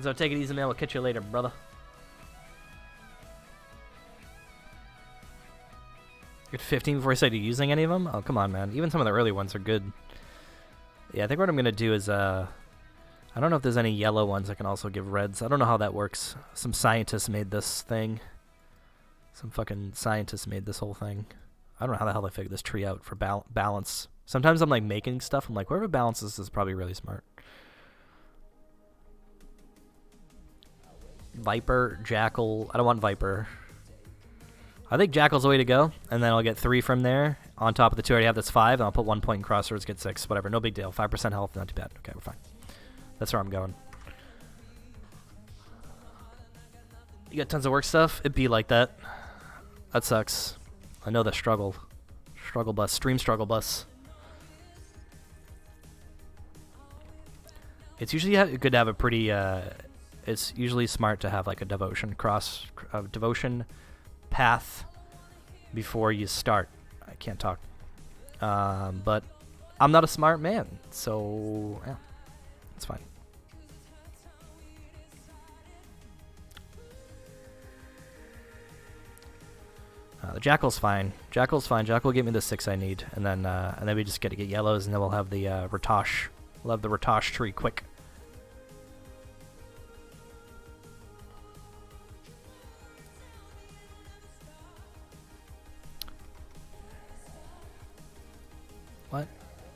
S1: So take it easy, man. We'll catch you later, brother. Get 15 before I started using any of them? Oh, come on, man. Even some of the early ones are good. Yeah, I think what I'm going to do is, I don't know if there's any yellow ones I can also give reds. I don't know how that works. Some scientists made this thing. Some fucking scientists made this whole thing. I don't know how the hell they figured this tree out for balance. Sometimes I'm like making stuff. I'm like, whoever balances this is probably really smart. Viper, Jackal. I don't want Viper. I think Jackal's the way to go, and then I'll get 3 from there. On top of the 2 I already have, that's 5, and I'll put 1 point in Crossroads, get 6, whatever. No big deal. 5% health, not too bad. Okay, we're fine. That's where I'm going. You got tons of work stuff? It'd be like that. That sucks. I know the struggle. Struggle bus. Stream struggle bus. It's usually good to have a pretty, it's usually smart to have like a devotion devotion path before you start. I can't talk. But I'm not a smart man, so yeah, it's fine. The Jackal's fine. Jackal's fine. Jackal will give me the 6 I need, and then we just get to get yellows, and then we'll have the Ratosh. We'll have the Ratosh tree quick.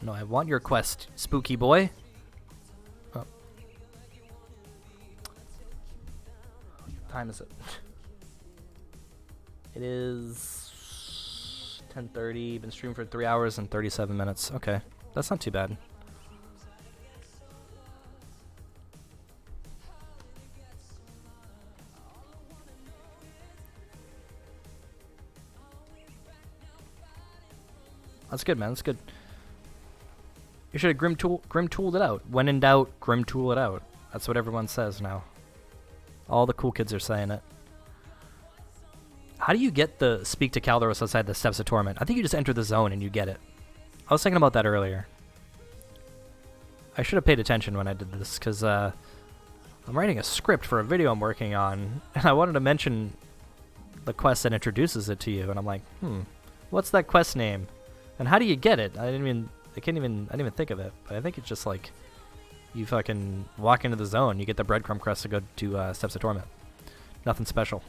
S1: No, I want your quest, spooky boy. Oh. What time is it? It is 10:30. Been streaming for 3 hours and 37 minutes. Okay, that's not too bad. That's good, man. That's good. You should have grim tooled it out. When in doubt, grim tool it out. That's what everyone says now. All the cool kids are saying it. How do you get the speak to Calderos outside the Steps of Torment? I think you just enter the zone and you get it. I was thinking about that earlier. I should have paid attention when I did this, because I'm writing a script for a video I'm working on, and I wanted to mention the quest that introduces it to you, and I'm like, what's that quest name? And how do you get it? I didn't even think of it. But I think it's just like, you fucking walk into the zone, you get the breadcrumb crust to go to Steps of Torment. Nothing special.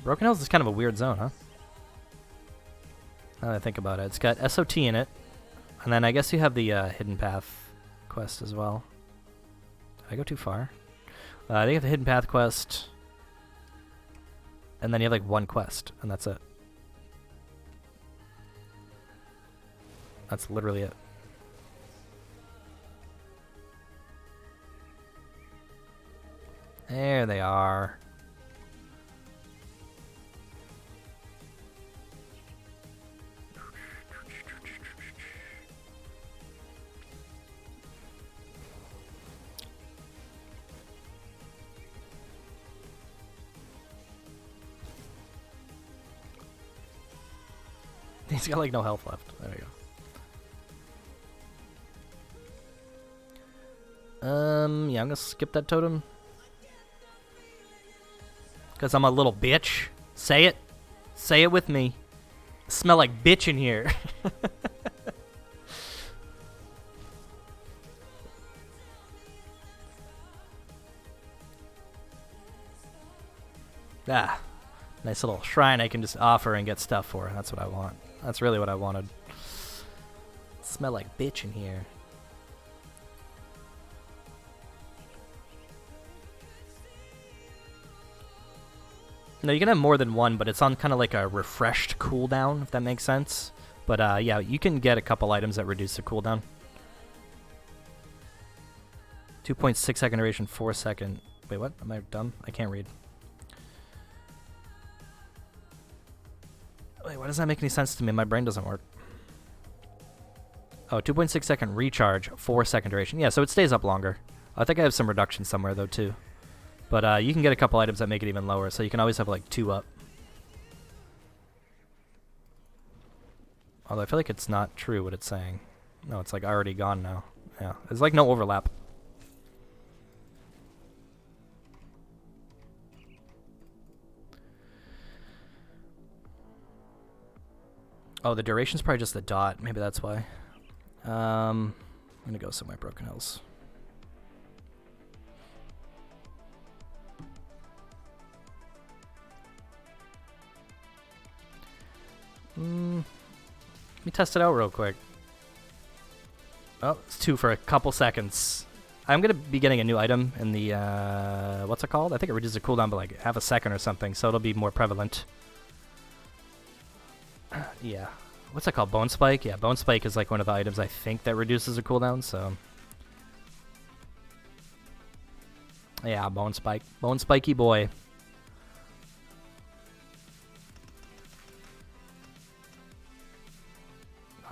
S1: Broken Hills is kind of a weird zone, huh? Now that I think about it. It's got SOT in it, and then I guess you have the Hidden Path quest as well. Did I go too far? They have the Hidden Path quest, and then you have like one quest, and that's it. That's literally it. There they are. He's got like no health left. There we go. Yeah, I'm gonna skip that totem. Because I'm a little bitch. Say it. Say it with me. Smell like bitch in here. Ah. Nice little shrine I can just offer and get stuff for. That's what I want. That's really what I wanted. Smell like bitch in here. No, you can have more than one, but it's on kind of like a refreshed cooldown, if that makes sense. But yeah, you can get a couple items that reduce the cooldown. 2.6 second duration, 4 second. Wait, what? Am I dumb? I can't read. Wait, why does that make any sense to me? My brain doesn't work. Oh, 2.6 second recharge, 4 second duration. Yeah, so it stays up longer. I think I have some reduction somewhere, though, too. But you can get a couple items that make it even lower, so you can always have, like, 2 up. Although I feel like it's not true what it's saying. No, it's, like, already gone now. Yeah, there's, like, no overlap. Oh, the duration's probably just the dot. Maybe that's why. I'm gonna go somewhere Broken Hills. Let me test it out real quick. Oh, it's 2 for a couple seconds. I'm gonna be getting a new item in the what's it called? I think it reduces the cooldown by like half a second or something, so it'll be more prevalent. Yeah. What's that called? Bone Spike? Yeah, Bone Spike is like one of the items I think that reduces the cooldown, so. Yeah, Bone Spike. Bone Spiky boy.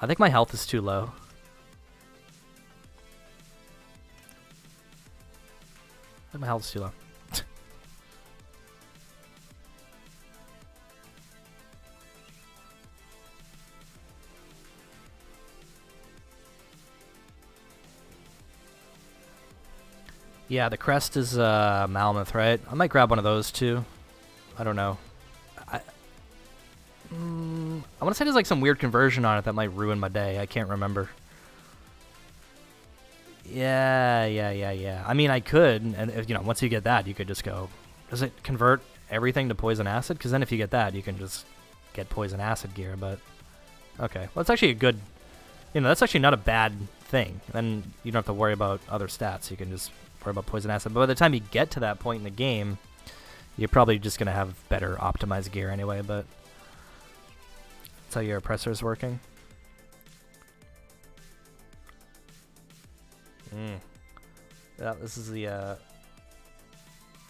S1: I think my health is too low. I think my health is too low. Yeah, the crest is Mammoth, right? I might grab one of those too. I don't know. I want want to say there's like some weird conversion on it that might ruin my day. I can't remember. Yeah. I mean, I could, and if, once you get that, you could just go. Does it convert everything to poison acid? Because then if you get that, you can just get poison acid gear. But okay, well, it's actually a good. That's actually not a bad thing. Then you don't have to worry about other stats. You can just worry about poison acid. But by the time you get to that point in the game, you're probably just gonna have better optimized gear anyway. But that's how your oppressor's working. Yeah, this is the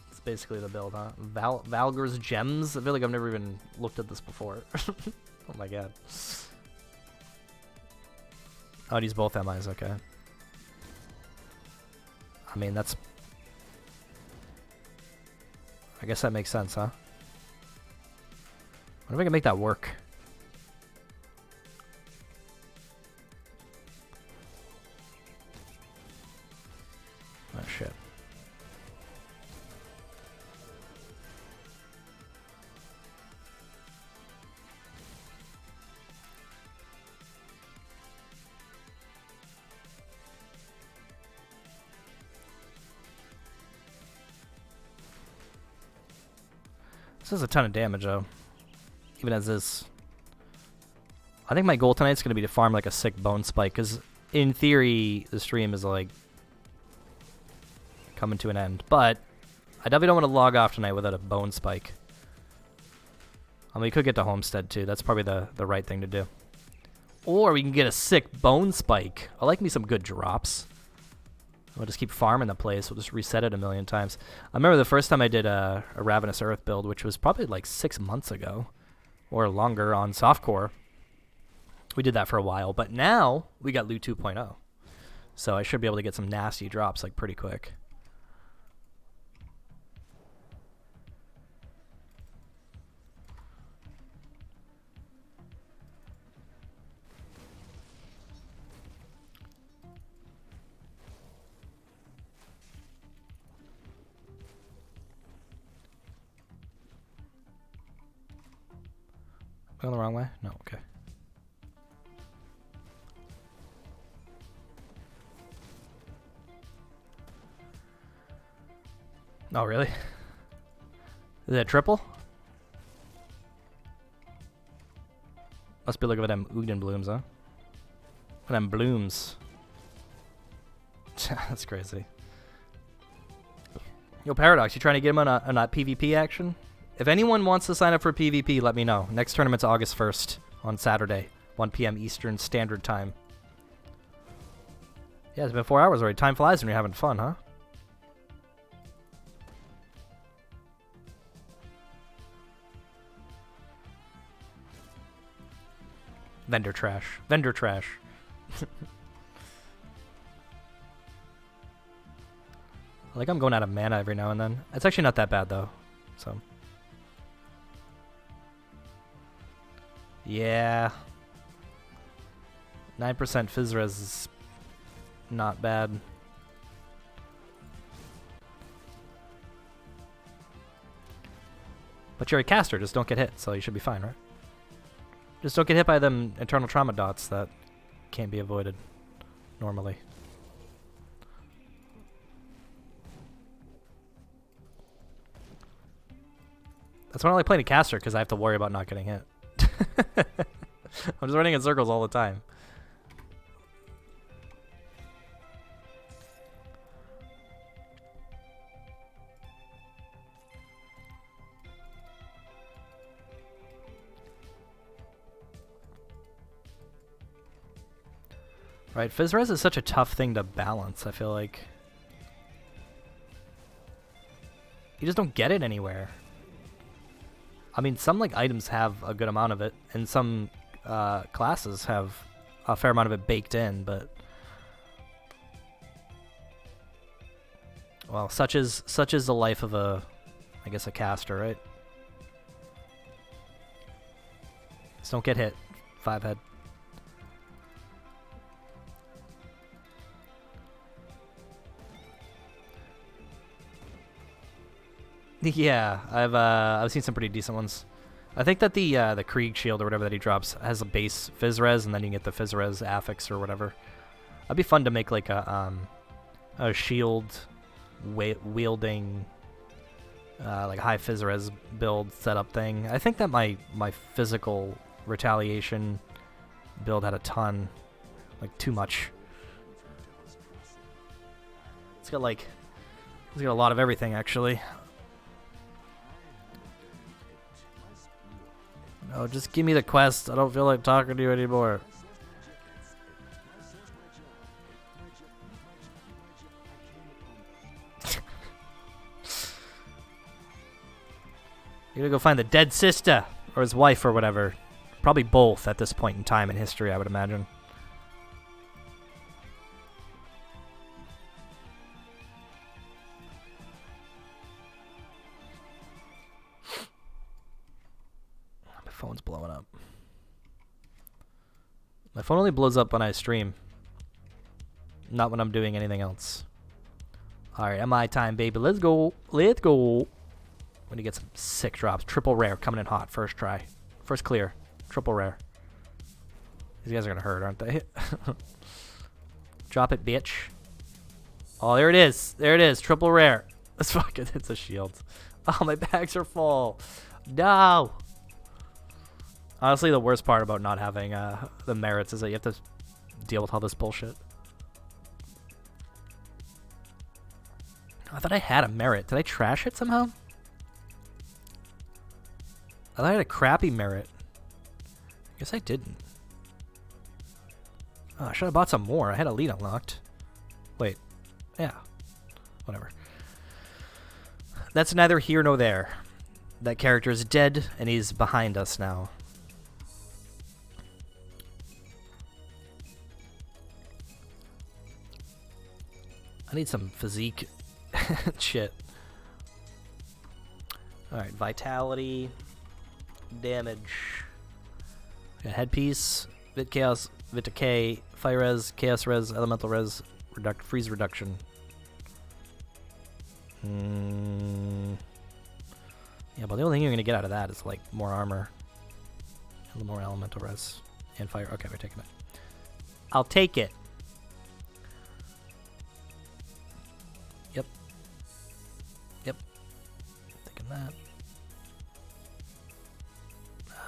S1: it's basically the build, huh? Valgor's Gems. I feel like I've never even looked at this before. Oh my god. Oh, these both MIs, okay. I mean, that's... I guess that makes sense, huh? I wonder if I can make that work. Oh, shit. This does a ton of damage, though. Even as this. I think my goal tonight is going to be to farm like a sick bone spike, because in theory, the stream is like coming to an end. But I definitely don't want to log off tonight without a bone spike. I mean, we could get to Homestead too. That's probably the right thing to do. Or we can get a sick bone spike. I like me some good drops. We'll just keep farming the place. We'll just reset it a million times. I remember the first time I did a Ravenous Earth build, which was probably like 6 months ago or longer on softcore. We did that for a while, but now we got Loot 2.0. So I should be able to get some nasty drops like pretty quick. Going the wrong way? No, okay. Oh, really? Is it a triple? Must be looking for them Ugden blooms, huh? For them blooms. That's crazy. Yo, Paradox, you trying to get him on a PvP action? If anyone wants to sign up for PvP, let me know. Next tournament's August 1st on Saturday, 1 p.m. Eastern Standard Time. Yeah, it's been 4 hours already. Time flies when you're having fun, huh? Vendor trash. Vendor trash. Like, I'm going out of mana every now and then. It's actually not that bad, though. So... yeah. 9% Phys Res is not bad. But you're a caster, just don't get hit, so you should be fine, right? Just don't get hit by them internal trauma dots that can't be avoided normally. That's why I like playing a caster, because I have to worry about not getting hit. I'm just running in circles all the time. Right, Phys Res is such a tough thing to balance, I feel like. You just don't get it anywhere. I mean, some like items have a good amount of it, and some classes have a fair amount of it baked in, but well, such is the life of a, I guess, a caster, right? Just don't get hit. 5 head. Yeah, I've seen some pretty decent ones. I think that the Krieg shield or whatever that he drops has a base Fizz Res, and then you can get the Fizz Res affix or whatever. That'd be fun to make like a shield wielding like high Fizz Res build setup thing. I think that my physical retaliation build had a ton, like too much. It's got a lot of everything actually. No, just give me the quest. I don't feel like talking to you anymore. You gotta go find the dead sister, or his wife, or whatever. Probably both at this point in time in history, I would imagine. My phone's blowing up. My phone only blows up when I stream, not when I'm doing anything else. Alright, MI time, baby. Let's go. Let's go. When you get some sick drops. Triple rare coming in hot. First try. First clear. Triple rare. These guys are going to hurt, aren't they? Drop it, bitch. Oh, there it is. There it is. Triple rare. Let's fucking hit the shield. Oh, my bags are full. No. Honestly, the worst part about not having the merits is that you have to deal with all this bullshit. I thought I had a merit. Did I trash it somehow? I thought I had a crappy merit. I guess I didn't. Oh, I should have bought some more. I had a lead unlocked. Wait. Yeah. Whatever. That's neither here nor there. That character is dead, and he's behind us now. I need some physique shit. Alright, vitality, damage, headpiece, Vit Chaos, Vit Decay, Fire Res, Chaos Res, Elemental Res, Freeze Reduction. Yeah, but the only thing you're going to get out of that is like more armor, a little more Elemental Res, and Fire. Okay, we're taking it. I'll take it. That.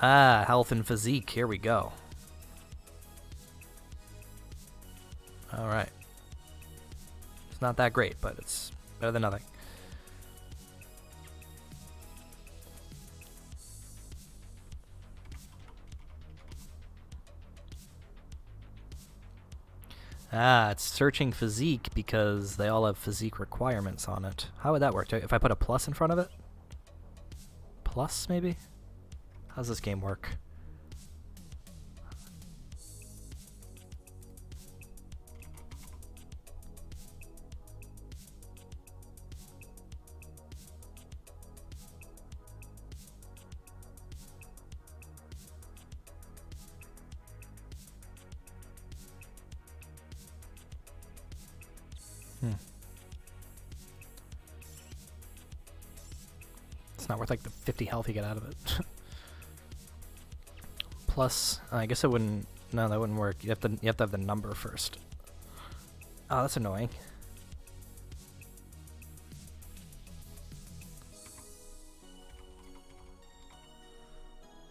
S1: Ah, health and physique. Here we go. Alright. It's not that great, but it's better than nothing. Ah, it's searching physique because they all have physique requirements on it. How would that work? If I put a plus in front of it? Plus, maybe? How's this game work? Not worth like the 50 health you get out of it. Plus, I guess it wouldn't. No, that wouldn't work. You have to have the number first. Oh, that's annoying.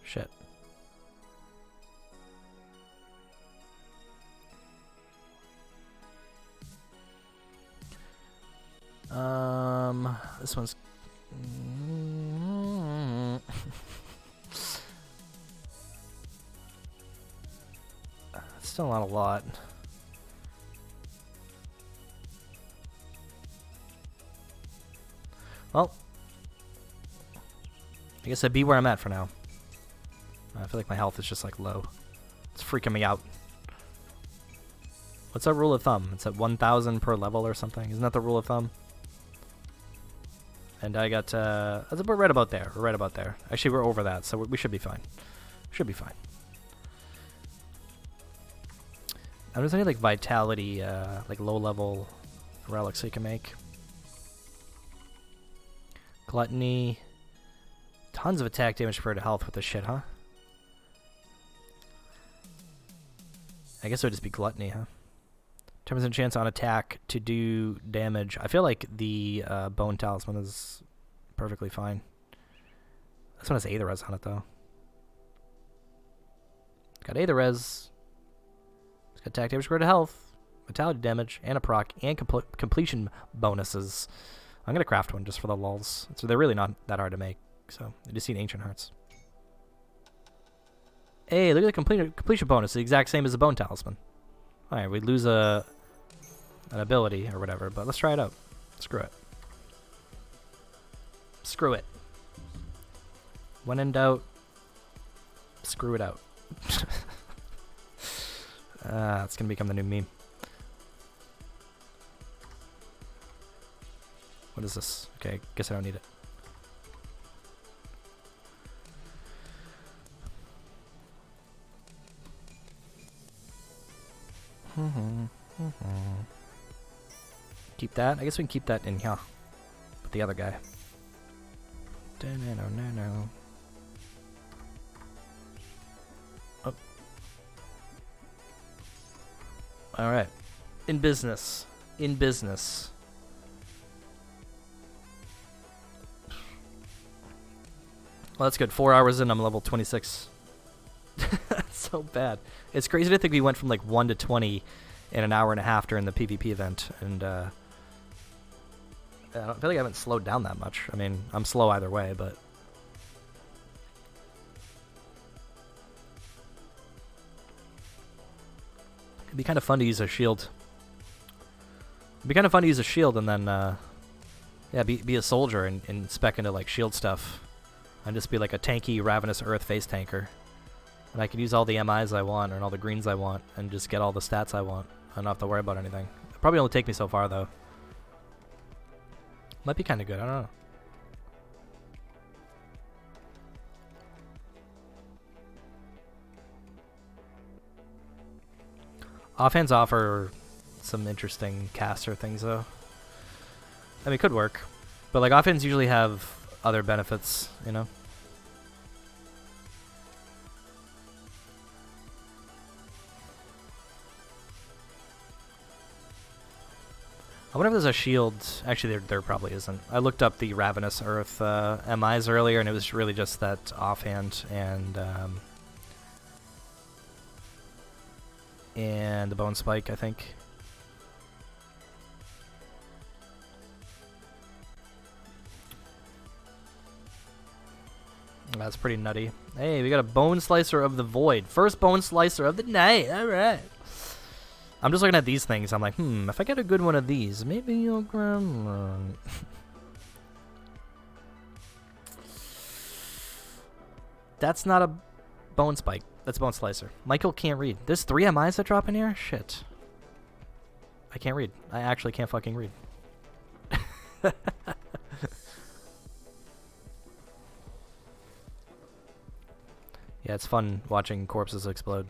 S1: Shit. This one's. Still not a lot. Well, I guess I'd be where I'm at for now. I feel like my health is just like low. It's freaking me out. What's our rule of thumb? It's at 1,000 per level or something. Isn't that the rule of thumb? And I got, we're right about there. We're right about there. Actually, we're over that, so we should be fine. Should be fine. There's any like vitality, like low-level relics you can make. Gluttony, Tons of attack damage compared to health with this shit, huh? I guess it would just be gluttony, huh? 10% chance on attack to do damage. I feel like the bone talisman is perfectly fine. This one has Aetherez on it, though. Got Aetherez. It's got attack damage compared to health, vitality damage, and a proc, and completion bonuses. I'm going to craft one just for the lulz. So they're really not that hard to make. So I just need Ancient Hearts. Hey, look at the completion bonus. The exact same as the Bone Talisman. Alright, we lose an ability or whatever, but let's try it out. Screw it. Screw it. When in doubt, screw it out. It's going to become the new meme. What is this? Okay, guess I don't need it. Keep that? I guess we can keep that in here. With the other guy. No. Oh. Alright. In business. In business. Well, that's good. 4 hours in, I'm level 26. That's so bad. It's crazy to think we went from like 1 to 20 in an hour and a half during the PvP event, and I don't feel like I haven't slowed down that much. I mean, I'm slow either way, but it'd be kind of fun to use a shield. It'd be kind of fun to use a shield and then, yeah, be a soldier and spec into like shield stuff, and just be like a tanky Ravenous Earth face tanker. And I could use all the MIs I want and all the greens I want and just get all the stats I want. I don't have to worry about anything. It'll probably only take me so far, though. Might be kind of good. I don't know. Offhands offer some interesting caster things, though. I mean, it could work. But, like, offhands usually have other benefits, you know? I wonder if there's a shield. Actually, there probably isn't. I looked up the Ravenous Earth MIs earlier, and it was really just that offhand and the Bone Spike, I think. That's pretty nutty. Hey, we got a Bone Slicer of the Void. First Bone Slicer of the night. All right. I'm just looking at these things. I'm like, if I get a good one of these, maybe you'll grab one. That's not a Bone Spike. That's a Bone Slicer. Michael can't read. There's 3 MIs that drop in here? Shit. I can't read. I actually can't fucking read. Yeah, it's fun watching corpses explode.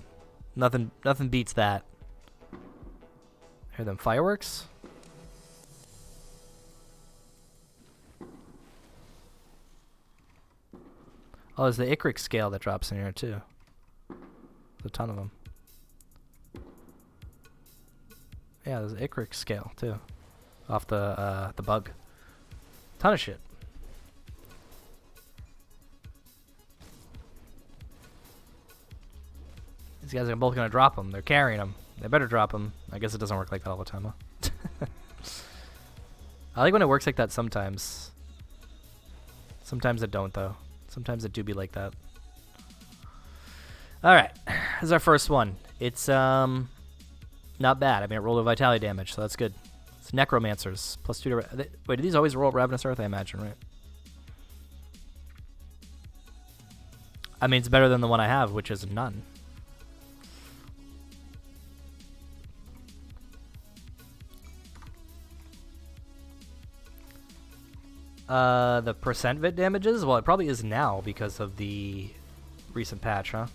S1: Nothing beats that. Hear them fireworks? Oh, there's the Ikrik scale that drops in here too. There's a ton of them. Yeah, there's an Ikrik scale too. Off the bug. Ton of shit. These guys are both gonna drop them. They're carrying them. They better drop them. I guess it doesn't work like that all the time, huh? I like when it works like that sometimes. Sometimes it don't, though. Sometimes it do be like that. Alright. This is our first one. It's, not bad. I mean, it rolled a vitality damage, so that's good. It's Necromancers. +2 to... Wait, do these always roll Ravenous Earth? I imagine, right? I mean, it's better than the one I have, which is none. The percent vit damages? Well, it probably is now because of the recent patch, huh?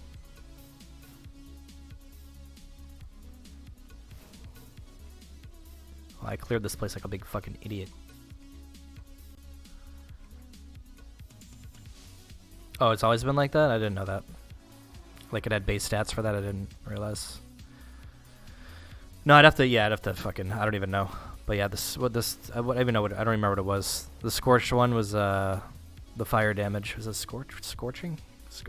S1: Well, I cleared this place like a big fucking idiot. Oh, it's always been like that? I didn't know that. Like it had base stats for that, I didn't realize. No, I'd have to fucking, I don't even know. But yeah, I don't even know what, I don't remember what it was. The scorched one was, the fire damage. Was it scorching?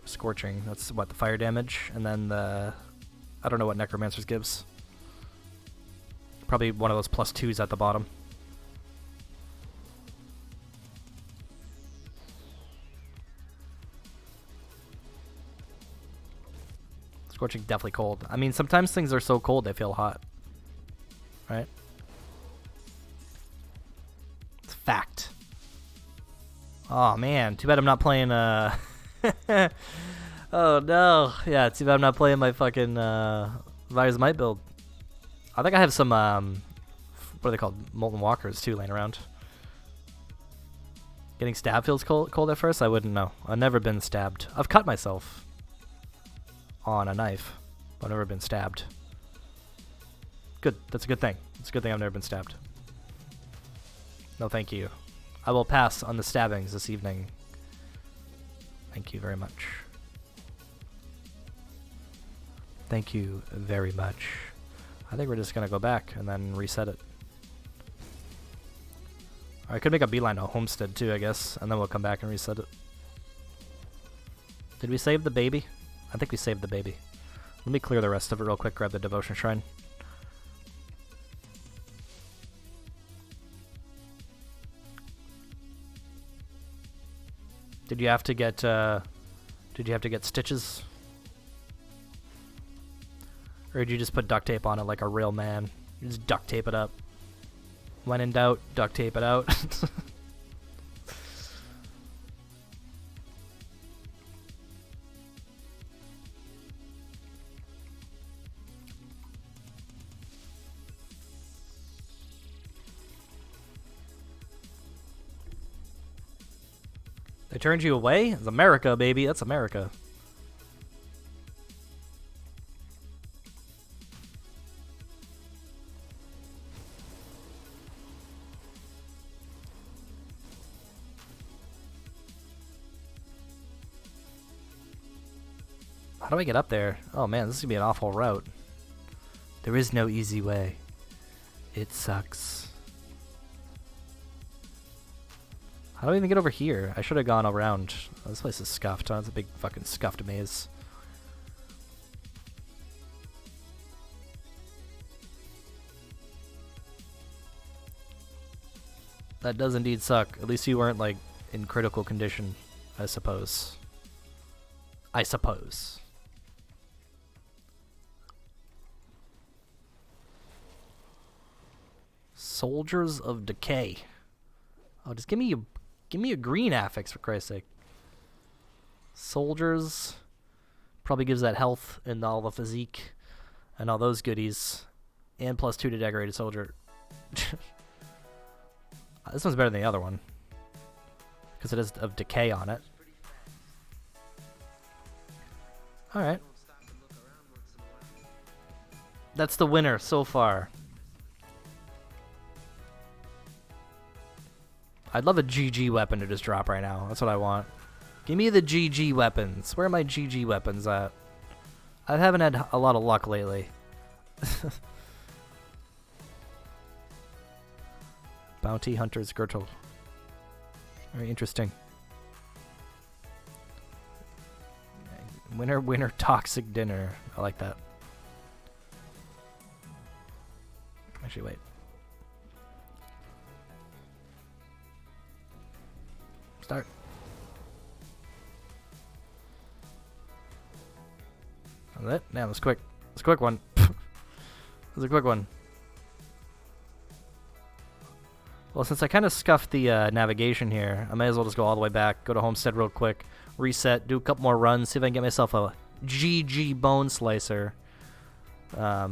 S1: Scorching, that's what, the fire damage, and then the, I don't know what Necromancer's gives. Probably one of those +2s at the bottom. Scorching definitely cold. I mean, sometimes things are so cold they feel hot. Right? It's fact. Oh man, too bad I'm not playing oh no. Yeah, too bad I'm not playing my fucking Virus Might build. I think I have some what are they called? Molten Walkers too laying around. Getting stabbed feels cold at first? I wouldn't know. I've never been stabbed. I've cut myself on a knife, but I've never been stabbed. Good. That's a good thing. It's a good thing I've never been stabbed. No, thank you. I will pass on the stabbings this evening. Thank you very much. Thank you very much. I think we're just going to go back and then reset it. I could make a beeline to Homestead too, I guess, and then we'll come back and reset it. Did we save the baby? I think we saved the baby. Let me clear the rest of it real quick, grab the Devotion Shrine. Did you have to get stitches? Or did you just put duct tape on it like a real man? You just duct tape it up. When in doubt, duct tape it out. They turned you away? It's America, baby. That's America. How do I get up there? Oh man, this is gonna be an awful route. There is no easy way. It sucks. How do I even get over here? I should have gone around. Oh, this place is scuffed. Oh, it's a big fucking scuffed maze. That does indeed suck. At least you weren't, like, in critical condition, I suppose. I suppose. Soldiers of Decay. Oh, just give me a green affix for Christ's sake. Soldiers probably gives that health and all the physique and all those goodies, and +2 to decorated soldier. This one's better than the other one because it has of decay on it. All right, that's the winner so far. I'd love a GG weapon to just drop right now. That's what I want. Give me the GG weapons. Where are my GG weapons at? I haven't had a lot of luck lately. Bounty Hunter's Girdle. Very interesting. Winner Toxic Dinner. I like that. Actually, wait. Start. That's it? Damn, that's quick. It's a quick one. It's a quick one. Well, since I kind of scuffed the navigation here, I may as well just go all the way back, go to Homestead real quick, reset, do a couple more runs, see if I can get myself a GG Bone Slicer. But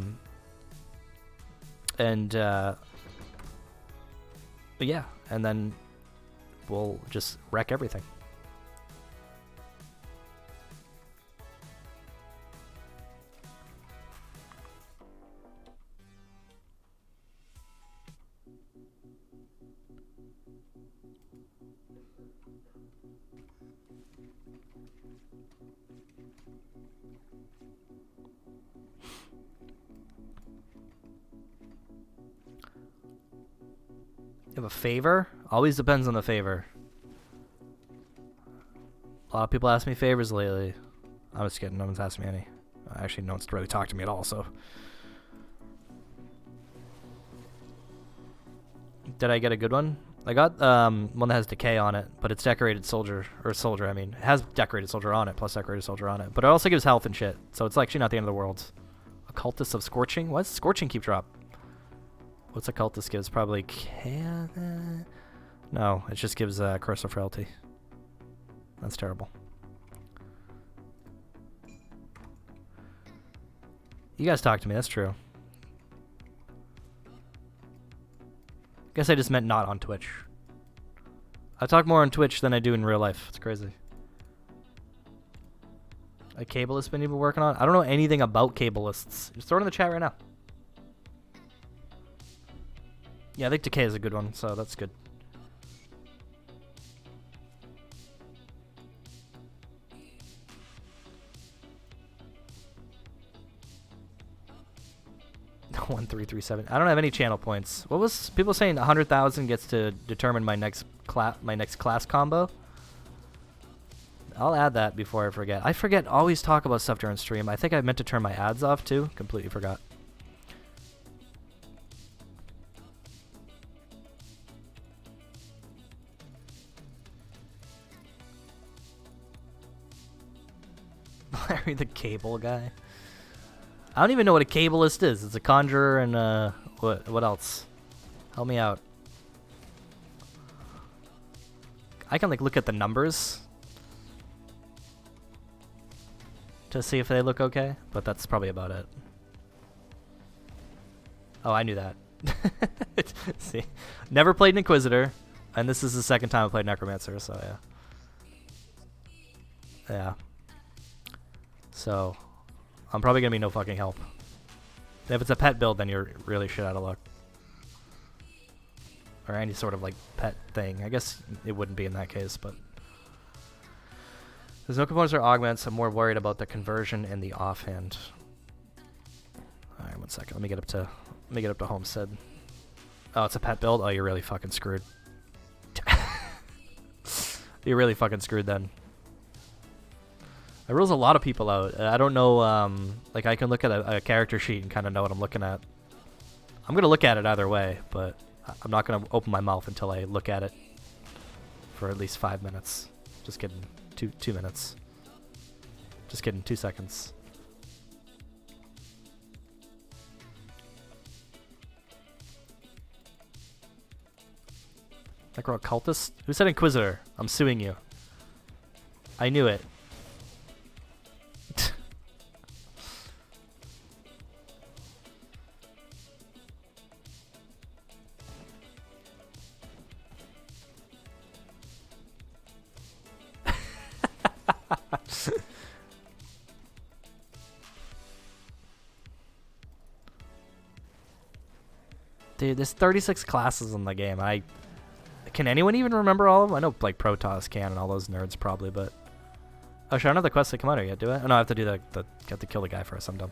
S1: yeah, and then we'll just wreck everything. You have a favor? Always depends on the favor. A lot of people ask me favors lately. I'm just kidding. No one's asked me any. Actually, no one's really talked to me at all, so. Did I get a good one? I got one that has decay on it, but it's decorated soldier. Or soldier, I mean. It has decorated soldier on it, plus decorated soldier on it. But it also gives health and shit. So it's actually not the end of the world. Occultist of Scorching? Why does Scorching keep drop? What's Occultist gives? Probably can. No, it just gives Curse of Frailty. That's terrible. You guys talk to me, that's true. Guess I just meant not on Twitch. I talk more on Twitch than I do in real life. It's crazy. A cableist been even working on? I don't know anything about cablists. Just throw it in the chat right now. Yeah, I think Decay is a good one, so that's good. No, 1337. I don't have any channel points. What was people saying? 100,000 gets to determine my next class combo. I'll add that before I forget. I forget. Always talk about stuff during stream. I think I meant to turn my ads off too. Completely forgot. Larry the Cable guy. I don't even know what a cableist is. It's a conjurer and what else? Help me out. I can like look at the numbers to see if they look okay, but that's probably about it. Oh, I knew that. See, never played an Inquisitor, and this is the second time I played Necromancer, so yeah. Yeah. So, I'm probably gonna be no fucking help. If it's a pet build, then you're really shit out of luck. Or any sort of like pet thing. I guess it wouldn't be in that case, but there's no components or augments. I'm more worried about the conversion and the offhand. All right, 1 second. Let me get up to Homestead. Oh, it's a pet build. Oh, you're really fucking screwed. You're really fucking screwed then. It rules a lot of people out. I don't know, like I can look at a character sheet and kind of know what I'm looking at. I'm going to look at it either way, but I'm not going to open my mouth until I look at it for at least 5 minutes. Just kidding. 2 minutes. Just kidding. 2 seconds. Necro Occultist? Who said Inquisitor? I'm suing you. I knew it. Dude, there's 36 classes in the game. Can anyone even remember all of them? I know like Protoss can and all those nerds probably, but oh, sure, I don't have the quest to come out here yet, do I? Oh no, I have to do have to kill the guy first. I'm dumb.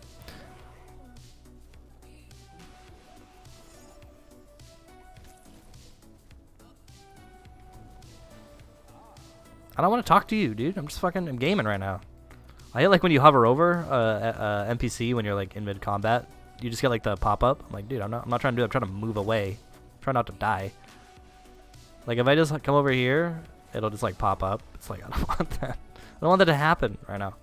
S1: I don't want to talk to you, dude. I'm gaming right now. I hate like when you hover over NPC when you're like in mid combat. You just get like the pop up. I'm like, dude, I'm not trying to do it. I'm trying to move away. Try not to die. Like if I just come over here, it'll just like pop up. It's like I don't want that. I don't want that to happen right now.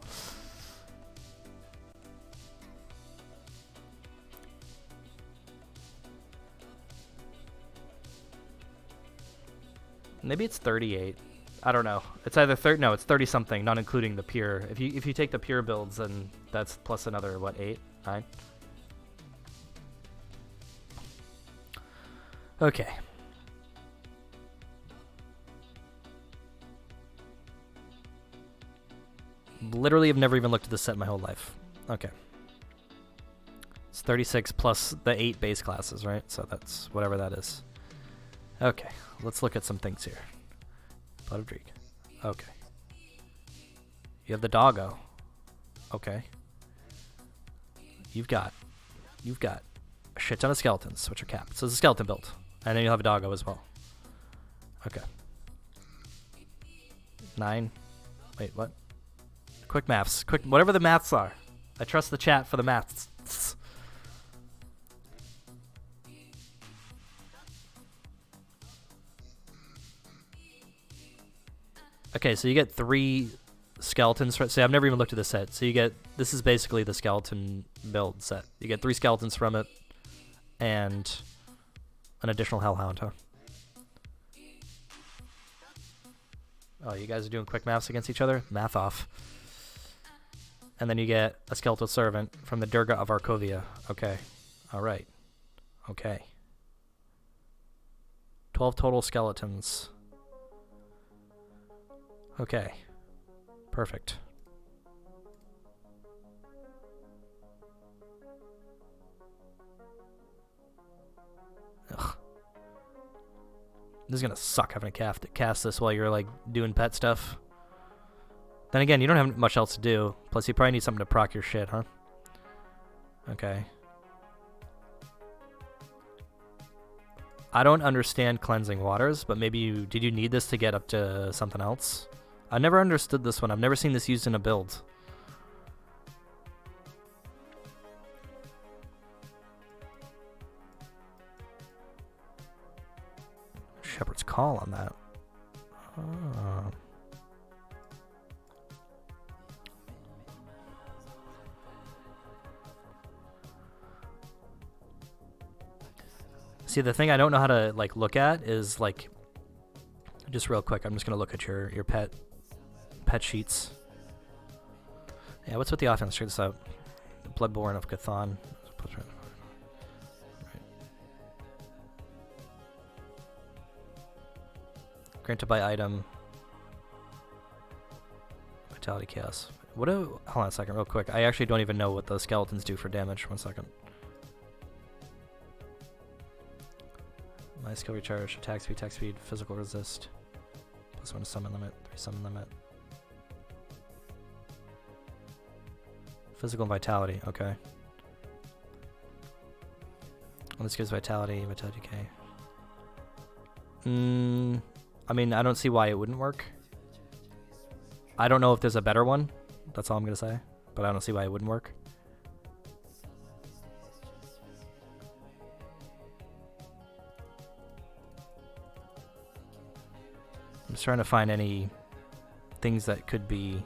S1: Maybe it's 38. I don't know. It's either 30. No, it's 30 something, not including the pure. If you take the pure builds, then that's plus another what 8, 9. Okay. Literally have never even looked at this set in my whole life. Okay. It's 36 plus the 8 base classes, right? So that's whatever that is. Okay. Let's look at some things here. Blood of Dreeg. Okay. You have the doggo. Okay. You've got a shit ton of skeletons, which are capped. So it's a skeleton build. And then you'll have a doggo as well. Okay. 9. Wait, what? Quick maths. Quick, whatever the maths are. I trust the chat for the maths. Okay, so you get 3 skeletons. So I've never even looked at this set. So you get, this is basically the skeleton build set. You get 3 skeletons from it, and an additional hellhound, huh? Oh, you guys are doing quick maths against each other? Math off. And then you get a skeletal servant from the Durga of Arkovia. Okay. Alright. Okay. 12 total skeletons. Okay. Perfect. Ugh. This is gonna suck having to cast this while you're like doing pet stuff. Then again, you don't have much else to do. Plus, you probably need something to proc your shit, huh? Okay. I don't understand cleansing waters, but maybe you... Did you need this to get up to something else? I never understood this one. I've never seen this used in a build. Shepherd's Call on that. Oh. See, the thing I don't know how to like look at is like, just real quick, I'm just gonna look at your pet sheets. Yeah, what's with the offense? Check this out. The Bloodborne of Cthon. Granted by item. Vitality Chaos. What do... Hold on a second real quick. I actually don't even know what the skeletons do for damage. 1 second. My skill recharge. Attack speed, physical resist. +1 summon limit. 3 summon limit. Physical and vitality. Okay. Well, this gives vitality decay. I mean, I don't see why it wouldn't work. I don't know if there's a better one. That's all I'm going to say. But I don't see why it wouldn't work. I'm just trying to find any things that could be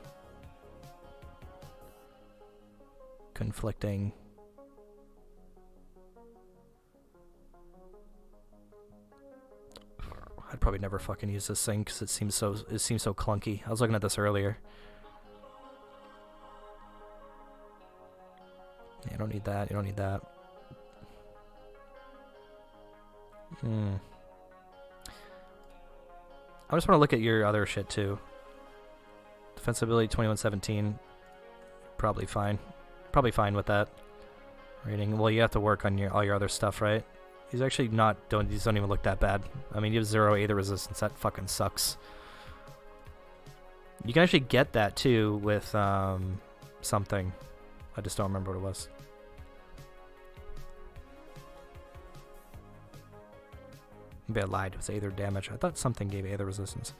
S1: conflicting. I'd probably never fucking use this thing because it seems so clunky. I was looking at this earlier. Yeah, you don't need that. You don't need that. I just want to look at your other shit too. Defensibility 2117. Probably fine. Probably fine with that. Rating. Well, you have to work on all your other stuff, right? These actually these don't even look that bad. I mean, you have 0 Aether resistance. That fucking sucks. You can actually get that too with something. I just don't remember what it was. Maybe I lied. It was Aether damage. I thought something gave Aether resistance.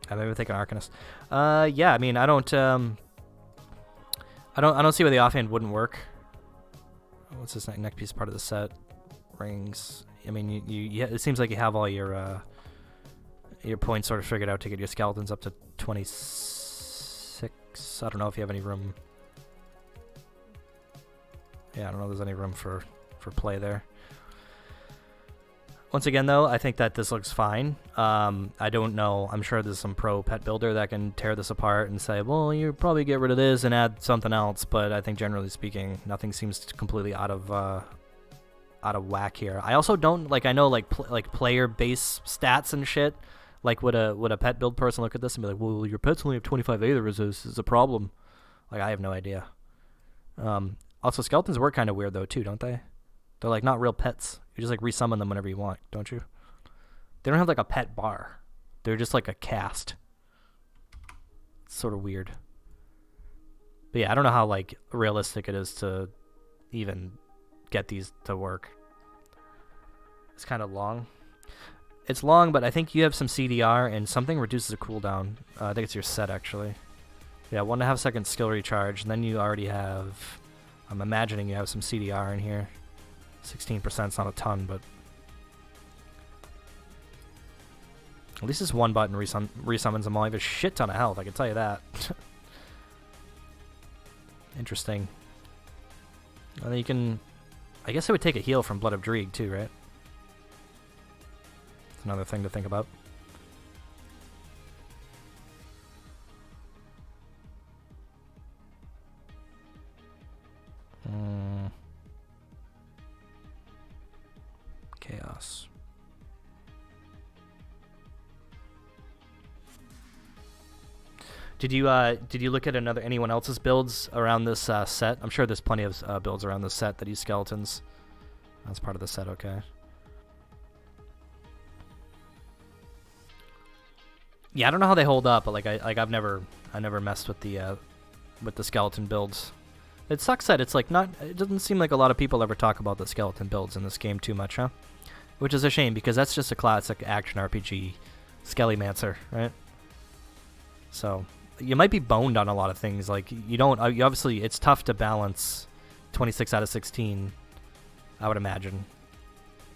S1: I maybe think an Arcanist. Yeah. I mean, I don't see why the offhand wouldn't work. What's this neck piece part of the set? Rings. I mean, it seems like you have all your points sort of figured out to get your skeletons up to 26. I don't know if you have any room. Yeah, I don't know if there's any room for play there. Once again, though, I think that this looks fine. I don't know. I'm sure there's some pro pet builder that can tear this apart and say, well, you probably get rid of this and add something else. But I think generally speaking, nothing seems completely out of whack here. I also don't like. I know like player base stats and shit. Like would a pet build person look at this and be like, well, your pets only have 25 Aether resist. Is a problem? Like I have no idea. Also, skeletons work kind of weird though too, don't they? They're like not real pets. You just like resummon them whenever you want, don't you? They don't have like a pet bar. They're just like a cast. It's sort of weird. But yeah, I don't know how like realistic it is to even get these to work. It's kind of long. It's long, but I think you have some CDR and something reduces the cooldown. I think it's your set, actually. Yeah, 1.5 second skill recharge, and then you already have... I'm imagining you have some CDR in here. 16% is not a ton, but... At least this one button resummons them all. I have a shit ton of health, I can tell you that. Interesting. And then you can... I guess it would take a heal from Blood of Dreeg, too, right? That's another thing to think about. Chaos. Did you look at anyone else's builds around this set? I'm sure there's plenty of builds around this set that use skeletons. That's part of the set, okay. Yeah, I don't know how they hold up, but like I never messed with the skeleton builds. It sucks that it's like not. It doesn't seem like a lot of people ever talk about the skeleton builds in this game too much, huh? Which is a shame because that's just a classic action RPG, Skellymancer, right? So you might be boned on a lot of things. Like you don't. You obviously, it's tough to balance 26 out of 16. I would imagine.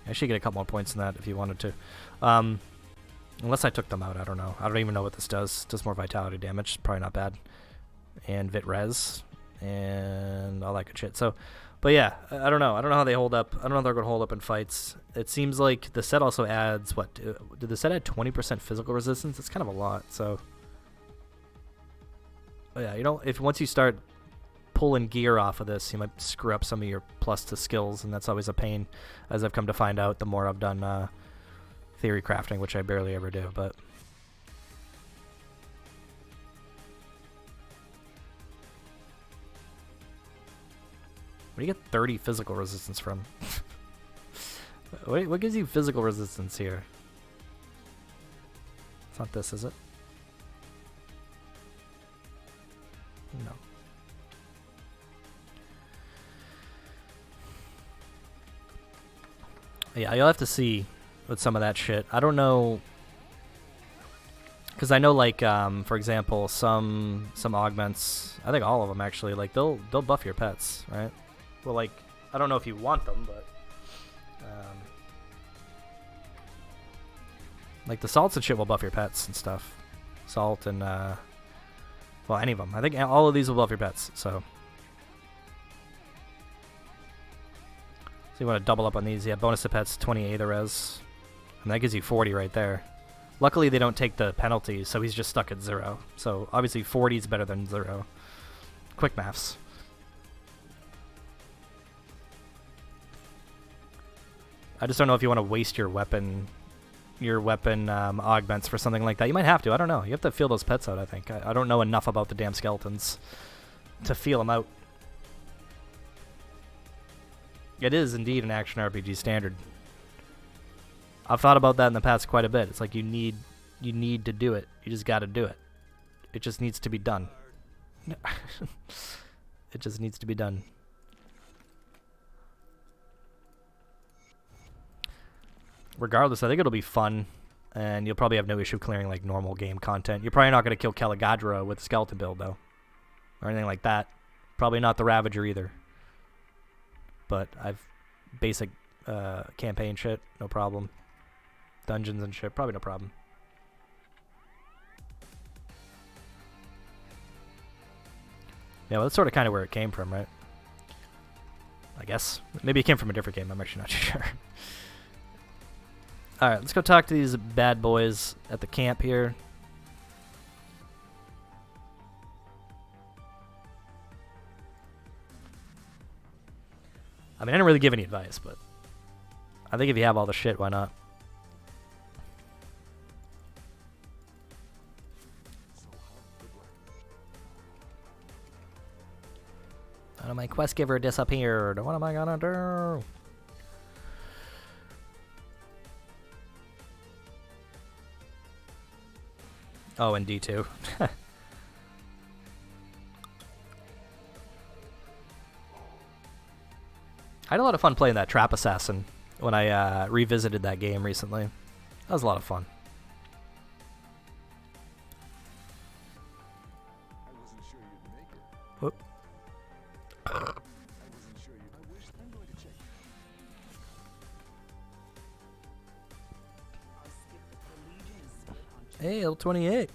S1: I should get a couple more points in that if you wanted to. Unless I took them out, I don't know. I don't even know what this does. It does more vitality damage. Probably not bad. And Vit Res. And all that good shit. So, but yeah, I don't know. I don't know how they hold up. I don't know if they're going to hold up in fights. It seems like the set also adds, what? Did the set add 20% physical resistance? It's kind of a lot, so. But yeah, you know, if once you start pulling gear off of this, you might screw up some of your plus to skills, and that's always a pain, as I've come to find out the more I've done theory crafting, which I barely ever do, but. What do you get 30 physical resistance from? What gives you physical resistance here? It's not this, is it? No. Yeah, you'll have to see with some of that shit. I don't know, because I know, like, for example, some augments. I think all of them actually. Like they'll buff your pets, right? Well, like, I don't know if you want them, but like the salts and shit will buff your pets and stuff. Salt and well, any of them. I think all of these will buff your pets. So you want to double up on these. Yeah, bonus to pets, 28 the res, and that gives you 40 right there. Luckily, they don't take the penalties, so he's just stuck at 0. So obviously, 40 is better than 0. Quick maths. I just don't know if you want to waste your weapon augments for something like that. You might have to. I don't know. You have to feel those pets out, I think. I don't know enough about the damn skeletons to feel them out. It is indeed an action RPG standard. I've thought about that in the past quite a bit. It's like you need to do it. You just got to do it. It just needs to be done. It just needs to be done. Regardless, I think it'll be fun, and you'll probably have no issue clearing like normal game content. You're probably not going to kill Caligadra with skeleton build though, or anything like that. Probably not the Ravager either. But I've basic campaign shit, no problem. Dungeons and shit, probably no problem. Yeah, well, that's sort of kind of where it came from, right? I guess. Maybe it came from a different game, I'm actually not sure. Alright, let's go talk to these bad boys at the camp here. I mean, I didn't really give any advice, but I think if you have all the shit, why not? Oh, my quest giver disappeared. What am I gonna do? Oh, and D2. I had a lot of fun playing that Trap Assassin when I revisited that game recently. That was a lot of fun. Whoop. Hey, L28.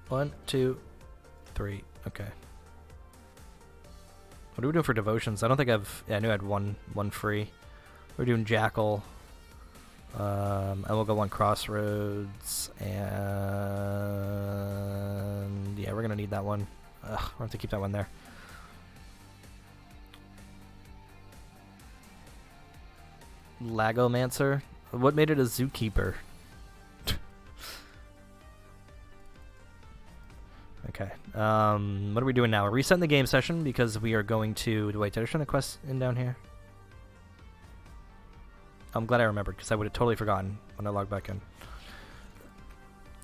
S1: One, two, three. Okay. What are we doing for devotions? I don't think I've... Yeah, I knew I had one free. We're doing Jackal. And we'll go on Crossroads. And... yeah, we're going to need that one. Ugh, we'll have to keep that one there. Lagomancer? What made it a zookeeper? Okay. What are we doing now? We're resetting the game session because we are going to... wait, did I turn the quest in down here? I'm glad I remembered because I would have totally forgotten when I logged back in.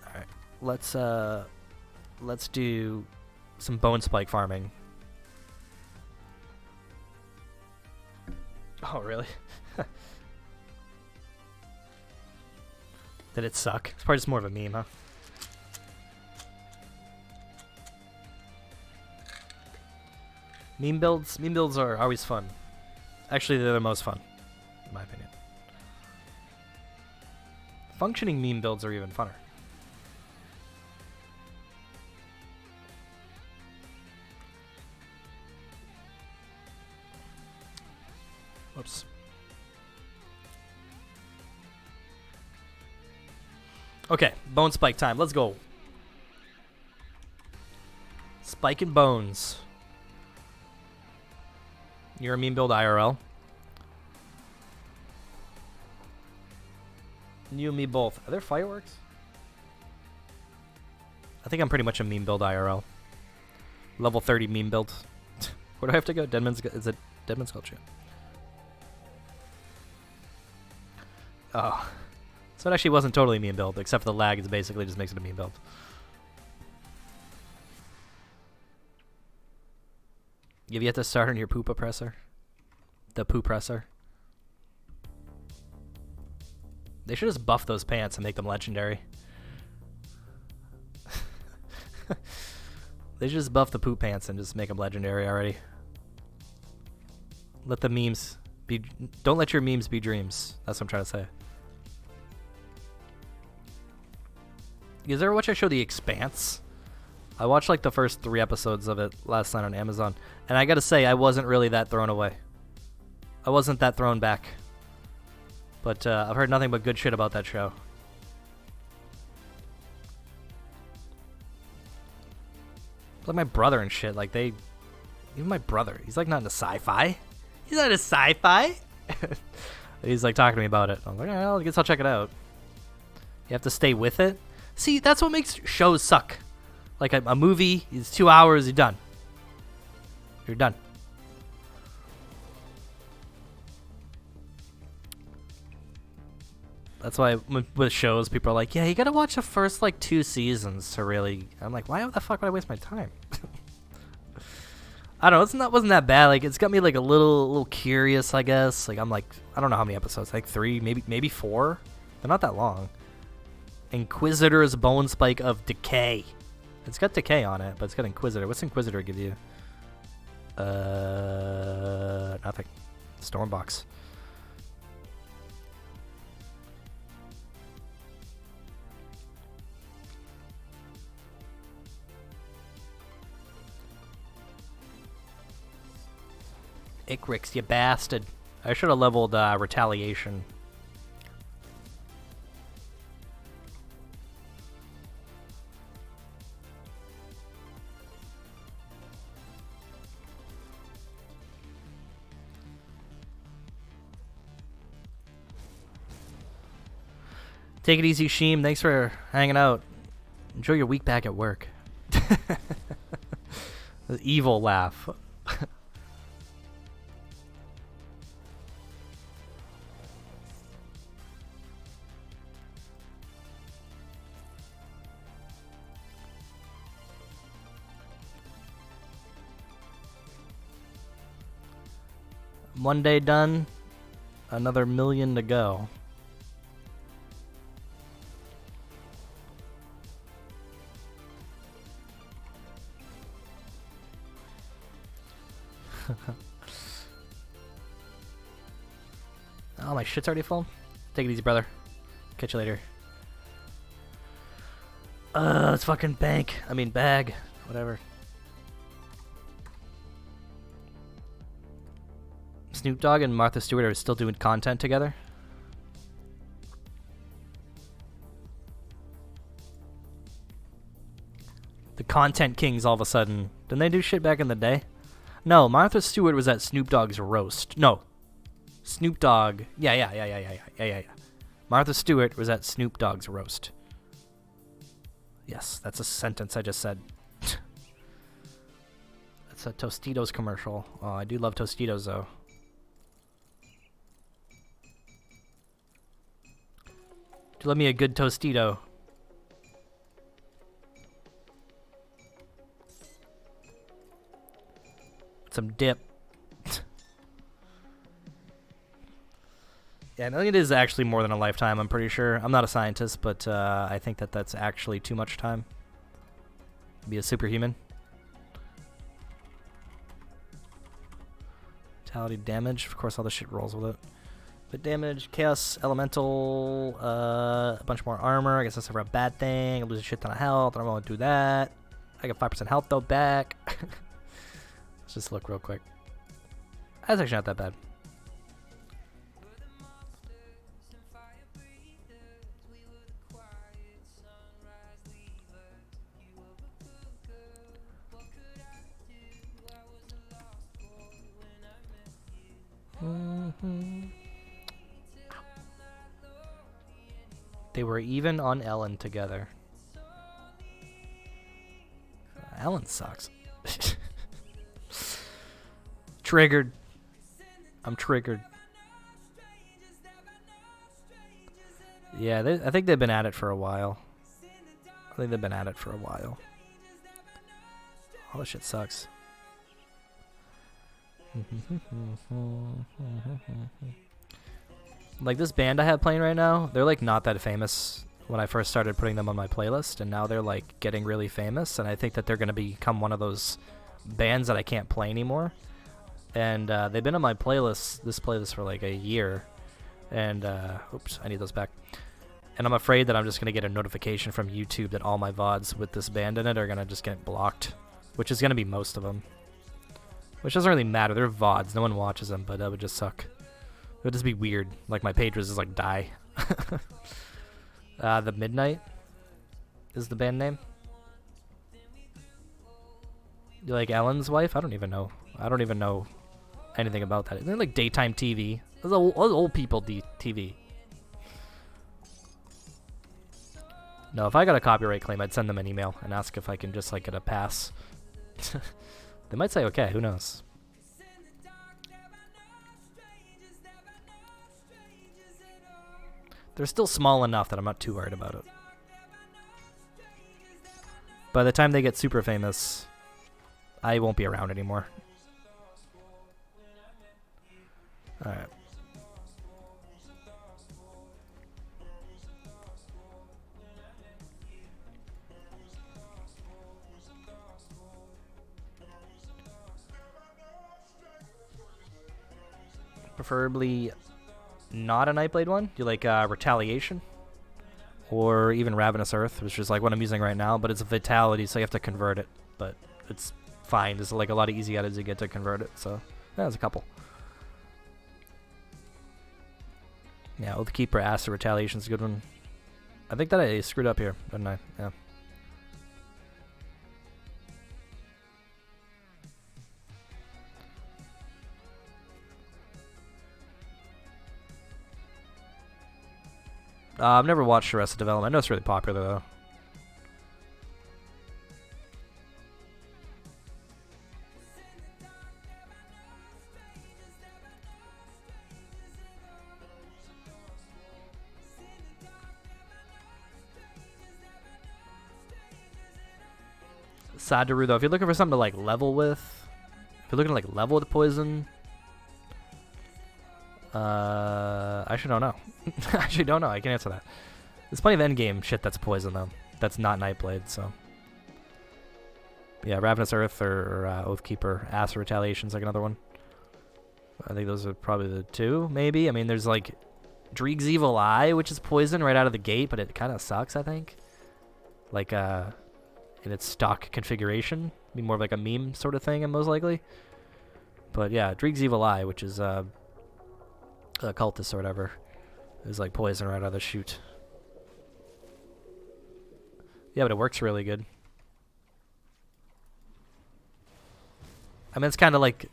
S1: Alright. Let's do some bone spike farming. Oh, really? Did it suck? It's probably just more of a meme, huh? Meme builds are always fun. Actually, they're the most fun, in my opinion. Functioning meme builds are even funner. Whoops. Okay, bone spike time. Let's go. Spike and bones. You're a meme build IRL. You and me both. Are there fireworks? I think I'm pretty much a meme build IRL. Level 30 meme build. Where do I have to go? Is it Deadman's Culture? Oh. So it actually wasn't totally meme build, except for the lag. It basically just makes it a meme build. You've yet to start on your poop oppressor? The poop-presser? They should just buff those pants and make them legendary. They should just buff the poop pants and just make them legendary already. Let the memes be... don't let your memes be dreams. That's what I'm trying to say. You guys ever watch that show The Expanse? I watched like the first 3 episodes of it last night on Amazon, and I gotta say, I wasn't really that thrown away. I wasn't that thrown back. But I've heard nothing but good shit about that show. Like my brother and shit, like they... even my brother, he's like not into sci-fi. He's not into sci-fi? He's like talking to me about it. I'm like, well, I guess I'll check it out. You have to stay with it? See, that's what makes shows suck. Like a movie is 2 hours, you're done. You're done. That's why with shows, people are like, yeah, you gotta watch the first like 2 seasons to really... I'm like, why the fuck would I waste my time? I don't know, wasn't that bad. Like, it's got me like a little curious, I guess. Like, I'm like, I don't know how many episodes, like 3, maybe 4. They're not that long. Inquisitor's Bone Spike of Decay. It's got Decay on it, but it's got Inquisitor. What's Inquisitor give you? Nothing. Stormbox. Icrix, you bastard. I should have leveled Retaliation. Take it easy, Sheem. Thanks for hanging out. Enjoy your week back at work. The evil laugh. One day done, another million to go. Oh, my shit's already full? Take it easy, brother. Catch you later. Let's fucking bag. Whatever. Snoop Dogg and Martha Stewart are still doing content together. The content kings all of a sudden. Didn't they do shit back in the day? No, Martha Stewart was at Snoop Dogg's roast. No. Snoop Dogg. Yeah. Martha Stewart was at Snoop Dogg's roast. Yes, that's a sentence I just said. That's a Tostitos commercial. Oh, I do love Tostitos, though. Do love me a good Tostito. Some dip. Yeah, I think it is actually more than a lifetime, I'm pretty sure. I'm not a scientist, but I think that that's actually too much time to be a superhuman. Vitality, damage. Of course, all the shit rolls with it. But damage, chaos, elemental, a bunch more armor. I guess that's never a bad thing. I lose a shit ton of health. I don't want to do that. I got 5% health, though, back. Let's just look real quick. That's actually not that bad. They were even on Ellen together. Ellen sucks. Triggered. I'm triggered. Yeah, I think they've been at it for a while. All this shit sucks. Like this band I have playing right now, they're like not that famous when I first started putting them on my playlist, and now they're like getting really famous, and I think that they're going to become one of those bands that I can't play anymore. And they've been on my playlist, this playlist, for like a year, and oops, I need those back. And I'm afraid that I'm just going to get a notification from YouTube that all my VODs with this band in it are going to just get blocked, which is going to be most of them. Which doesn't really matter. They're VODs. No one watches them, but that would just suck. It would just be weird. Like, my page would just, like, die. The Midnight is the band name. You like Ellen's wife? I don't even know. I don't even know anything about that. They're like daytime TV. Those old people TV. No, if I got a copyright claim, I'd send them an email and ask if I can just, like, get a pass. They might say okay, who knows? They're still small enough that I'm not too worried about it. By the time they get super famous, I won't be around anymore. Alright. Preferably not a Nightblade one. Do you like Retaliation? Or even Ravenous Earth, which is like what I'm using right now, but it's a Vitality, so you have to convert it. But it's fine. There's like a lot of easy edits you get to convert it, so yeah, there's a couple. Yeah, Oathkeeper, Acid, Retaliation's a good one. I think that I screwed up here, didn't I? Yeah. I've never watched Arrested Development. I know it's really popular, though. Sadaru, though, if you're looking for something to, like, level with, if you're looking to, like, level with Poison, I actually don't know. I actually don't know. I can answer that. There's plenty of endgame shit that's poison, though. That's not Nightblade, so. Yeah, Ravenous Earth or Oathkeeper. Acid Retaliation's like another one. I think those are probably the two, maybe. I mean, there's like Dreeg's Evil Eye, which is poison right out of the gate, but it kind of sucks, I think. Like, in its stock configuration. Be more of like a meme sort of thing, most likely. But yeah, Dreeg's Evil Eye, which is a cultist or whatever, is like poison right out of the chute. Yeah, but it works really good. I mean, it's kind of like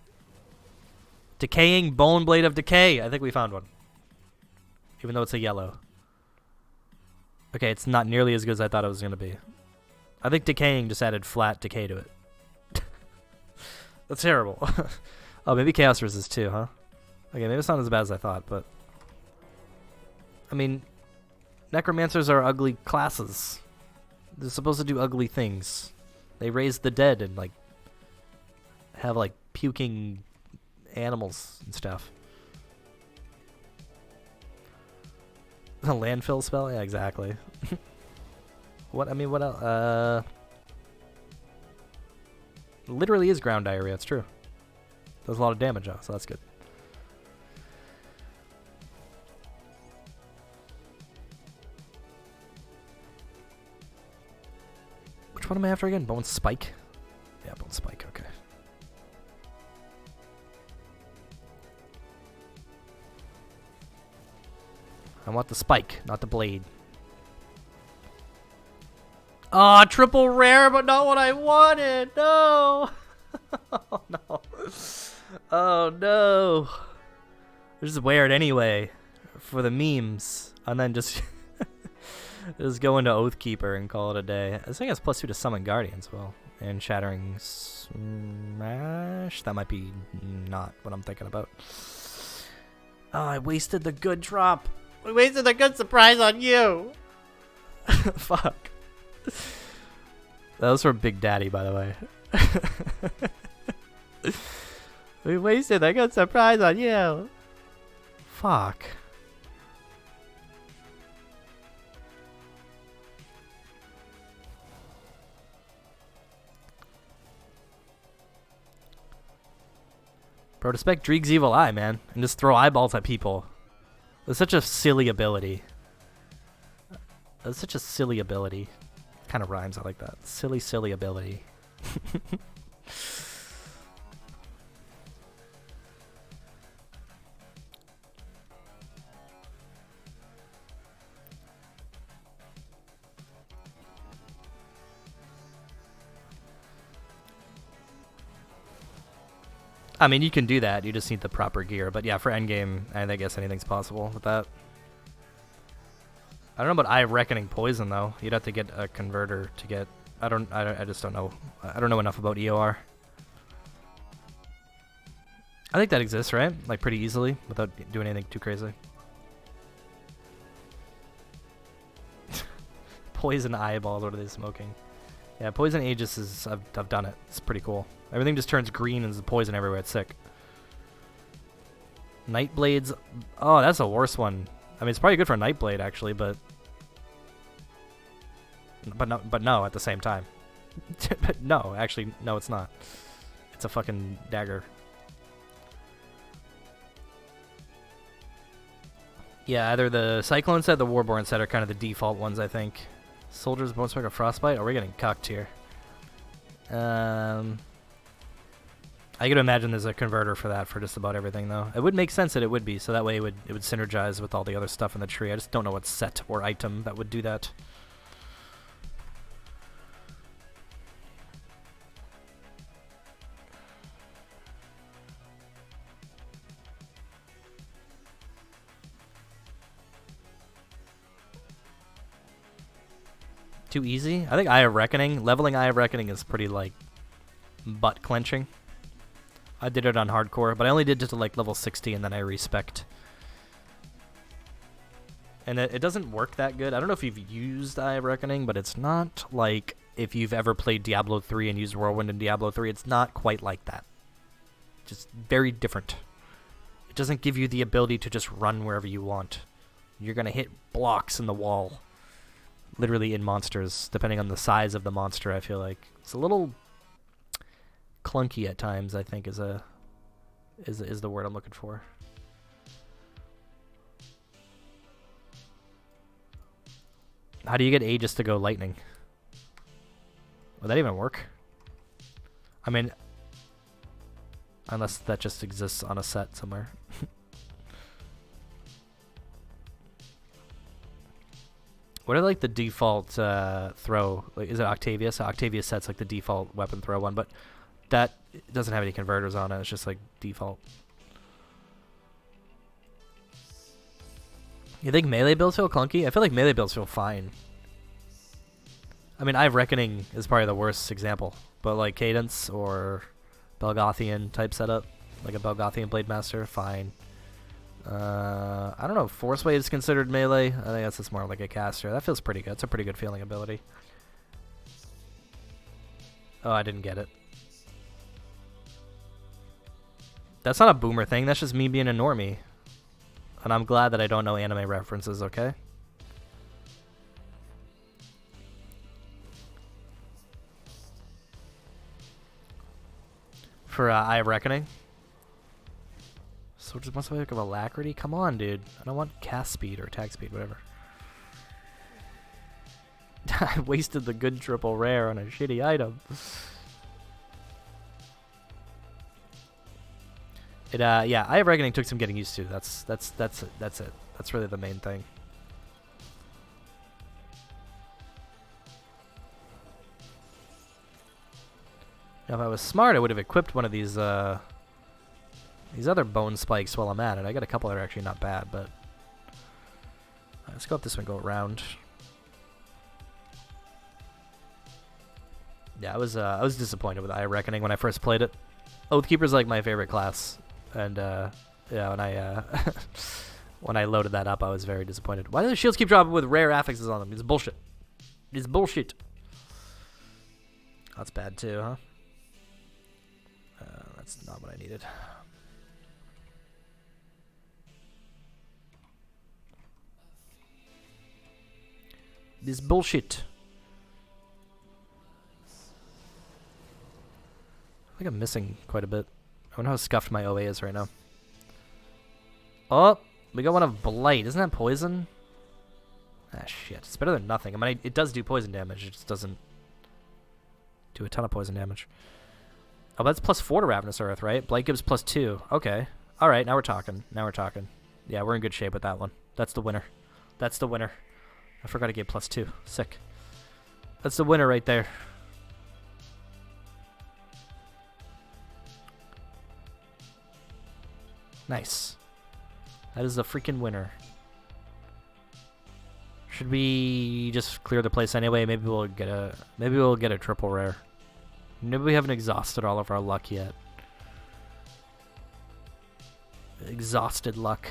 S1: Decaying Bone Blade of Decay. I think we found one. Even though it's a yellow. Okay, it's not nearly as good as I thought it was going to be. I think Decaying just added flat decay to it. That's terrible. Oh, maybe Chaos Resist too, huh? Okay, maybe it's not as bad as I thought, but... I mean, Necromancers are ugly classes. They're supposed to do ugly things. They raise the dead and, like, have, like, puking animals and stuff. A landfill spell? Yeah, exactly. What? I mean, what else? Literally is ground diarrhea. It's true. Does a lot of damage, so that's good. Which one am I after again? Bone Spike? Yeah, Bone Spike. Okay. I want the spike, not the blade. Oh, triple rare, but not what I wanted. No. Oh, no. Oh, no. Just wear it anyway for the memes. And then just just go into Oathkeeper and call it a day. I think it's +2 to summon Guardians as well. And Shattering Smash. That might be not what I'm thinking about. Oh, I wasted the good drop. We wasted the good surprise on you. Fuck. That was from Big Daddy, by the way. We wasted a good surprise on you. Fuck. Bro, to spec Dreeg's Evil Eye, man, and just throw eyeballs at people. That's such a silly ability. That's such a silly ability. Kind of rhymes, I like that. Silly, silly ability. I mean, you can do that. You just need the proper gear. But yeah, for endgame, I guess anything's possible with that. I don't know about Eye of Reckoning Poison, though. You'd have to get a converter to get... I just don't know. I don't know enough about EOR. I think that exists, right? Like, pretty easily, without doing anything too crazy. Poison eyeballs, what are they smoking? Yeah, Poison Aegis is... I've done it. It's pretty cool. Everything just turns green and there's poison everywhere. It's sick. Nightblades. Oh, that's a worse one. I mean, it's probably good for Nightblade, actually, but no at the same time. No, actually, no, it's not. It's a fucking dagger. Yeah, either the Cyclone set or the Warborn set are kind of the default ones, I think. Soldiers, Bone Smoke, or Frostbite? Oh, we're getting cucked here. I could imagine there's a converter for that for just about everything, though. It would make sense that it would be, so that way it would synergize with all the other stuff in the tree. I just don't know what set or item that would do that. Too easy? I think Eye of Reckoning. Leveling Eye of Reckoning is pretty, like, butt-clenching. I did it on hardcore, but I only did it to like level 60 and then I respect. And it doesn't work that good. I don't know if you've used Eye of Reckoning, but it's not like if you've ever played Diablo 3 and used Whirlwind in Diablo 3. It's not quite like that. Just very different. doesn't give you the ability to just run wherever you want. You're going to hit blocks in the wall. Literally in monsters, depending on the size of the monster, I feel like. It's a little clunky at times, I think, is the word I'm looking for. How do you get Aegis to go lightning? Would that even work? I mean, unless that just exists on a set somewhere. What are like the default throw? Like, is it Octavia? So Octavia set's like the default weapon throw one, but that doesn't have any converters on it. It's just like default. You think melee builds feel clunky? I feel like melee builds feel fine. I mean, Eye of Reckoning is probably the worst example, but like Cadence or Belgothian type setup, like a Belgothian Blade Master, fine. I don't know if Force Wave is considered melee. I think that's just more like a caster. That feels pretty good. It's a pretty good feeling ability. Oh, I didn't get it. That's not a boomer thing. That's just me being a normie. And I'm glad that I don't know anime references, okay? For Eye of Reckoning. So just wants to make of alacrity? Come on, dude. I don't want cast speed or attack speed, whatever. I wasted the good triple rare on a shitty item. Yeah, Eye of Reckoning took some getting used to. That's it. That's really the main thing. Now, if I was smart, I would have equipped one of these other bone spikes while I'm at it. I got a couple that are actually not bad, but let's go up this one, go around. Yeah, I was disappointed with Eye of Reckoning when I first played it. Oathkeeper's like my favorite class, and yeah, when I loaded that up, I was very disappointed. Why do the shields keep dropping with rare affixes on them? It's bullshit. It's bullshit. That's bad too, huh? That's not what I needed. This bullshit. I think I'm missing quite a bit. I wonder how scuffed my OA is right now. Oh, we got one of Blight. Isn't that poison? Ah, shit. It's better than nothing. I mean, it does do poison damage. It just doesn't do a ton of poison damage. Oh, that's +4 to Ravenous Earth, right? Blight gives +2. Okay. All right, now we're talking. Now we're talking. Yeah, we're in good shape with that one. That's the winner. That's the winner. I forgot to give +2. Sick. That's the winner right there. Nice. That is the freaking winner. Should we just clear the place anyway? Maybe we'll get a triple rare. Maybe we haven't exhausted all of our luck yet. Exhausted luck.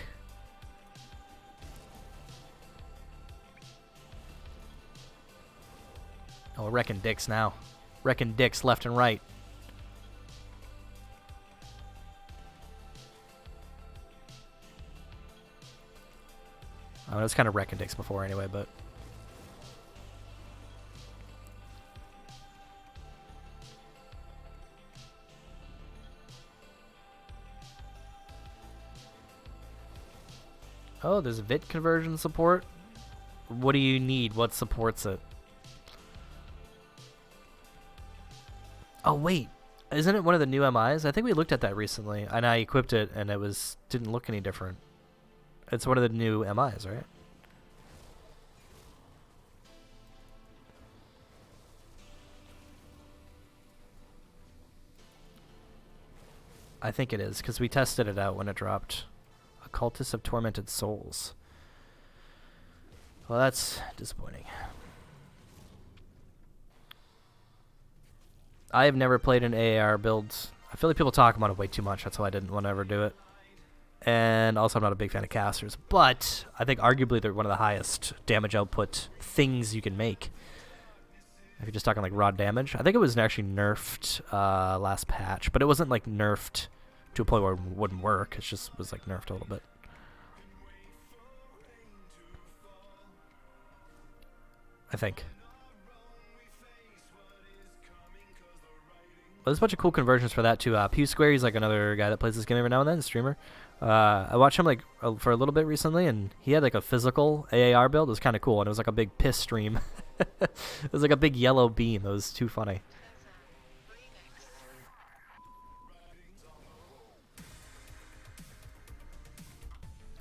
S1: Oh, we're wrecking dicks now. Wrecking dicks left and right. I was kind of wrecking dicks before anyway, but... Oh, there's VIT conversion support? What do you need? What supports it? Oh, wait. Isn't it one of the new MIs? I think we looked at that recently, and I equipped it, and it didn't look any different. It's one of the new MIs, right? I think it is, because we tested it out when it dropped. Occultist of Tormented Souls. Well, that's disappointing. I have never played an AAR build. I feel like people talk about it way too much. That's why I didn't want to ever do it. And also, I'm not a big fan of casters. But I think arguably they're one of the highest damage output things you can make. If you're just talking like raw damage. I think it was actually nerfed last patch. But it wasn't like nerfed to a point where it wouldn't work. It just was like nerfed a little bit. I think. Well, there's a bunch of cool conversions for that too. Pew Square, he's like another guy that plays this game every now and then, streamer. I watched him like for a little bit recently, and he had like a physical AAR build. It was kind of cool, and it was like a big piss stream. It was like a big yellow beam. It was too funny.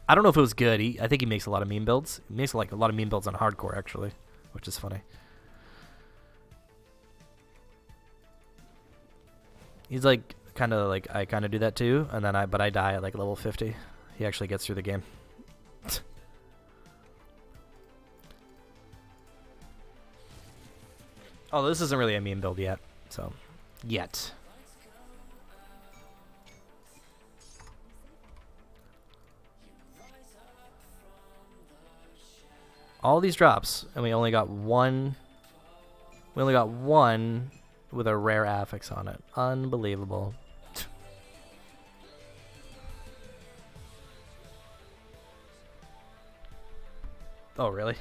S1: I don't know if it was good. I think he makes a lot of meme builds. He makes like a lot of meme builds on hardcore actually, which is funny. He's like kind of like I kind of do that too, and then but I die at like level 50. He actually gets through the game. Although this isn't really a meme build yet, so yet. All these drops, and we only got one. We only got one with a rare affix on it. Unbelievable. Oh, really?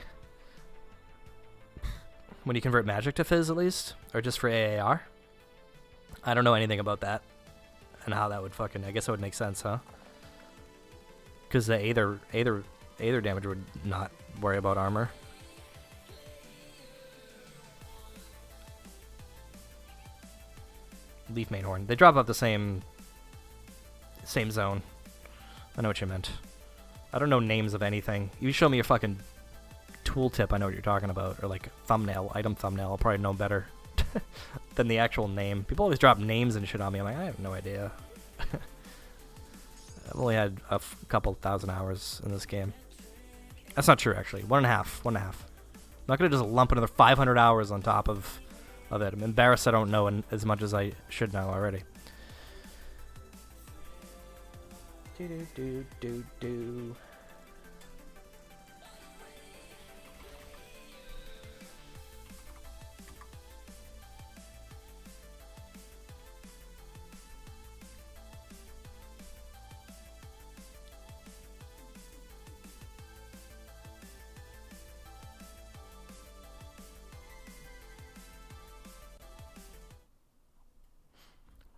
S1: When you convert magic to fizz, at least? Or just for AAR? I don't know anything about that. And how that would fucking... I guess that would make sense, huh? Because the Aether damage would not worry about armor. Leaf Main Horn. They drop off the same zone. I know what you meant. I don't know names of anything. You show me your fucking tooltip, I know what you're talking about. Or like thumbnail, item thumbnail. I'll probably know better than the actual name. People always drop names and shit on me. I'm like, I have no idea. I've only had a couple thousand hours in this game. That's not true, actually. 1.5. 1.5. I'm not going to just lump another 500 hours on top of it. I'm embarrassed I don't know as much as I should know already. Do.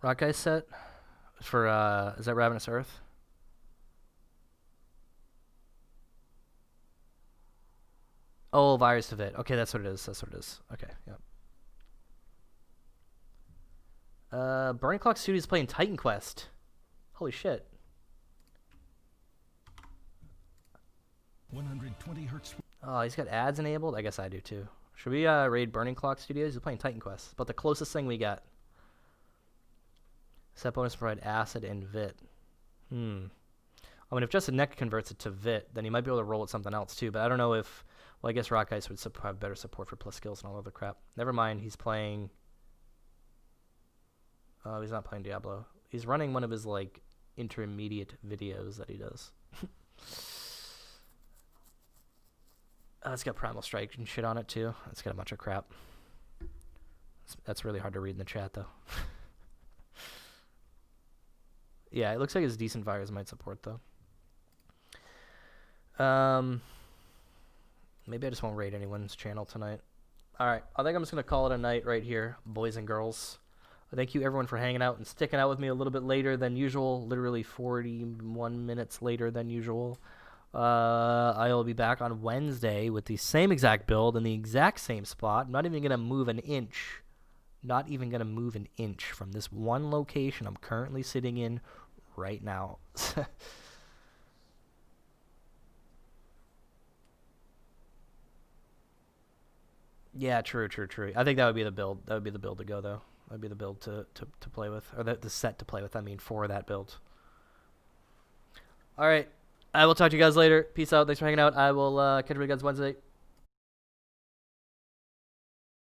S1: Rock Ice set for is that Ravenous Earth? Oh, Virus of It. Okay, that's what it is. That's what it is. Okay, yeah. Burning Clock Studios playing Titan Quest. Holy shit.
S2: 120 hertz.
S1: Oh, he's got ads enabled. I guess I do too. Should we raid Burning Clock Studios? He's playing Titan Quest. But the closest thing we got. Set bonus provide acid and Vit. I mean, if just a neck converts it to Vit, then he might be able to roll it something else too. But I don't know if... Well, I guess Rock Ice would have better support for plus skills and all other crap. Never mind, he's playing... Oh, he's not playing Diablo. He's running one of his, like, intermediate videos that he does. It's got Primal Strike and shit on it too. It's got a bunch of crap. That's really hard to read in the chat, though. Yeah, it looks like his decent virus might support, though. Maybe I just won't raid anyone's channel tonight. Alright, I think I'm just going to call it a night right here, boys and girls. Thank you, everyone, for hanging out and sticking out with me a little bit later than usual. Literally 41 minutes later than usual. I'll be back on Wednesday with the same exact build in the exact same spot. I'm not even going to move an inch. Not even going to move an inch from this one location I'm currently sitting in right now. Yeah, true. I think that would be the build. That would be the build to go, though. That would be the build to play with. Or the set to play with, I mean, for that build. All right. I will talk to you guys later. Peace out. Thanks for hanging out. I will catch you guys Wednesday.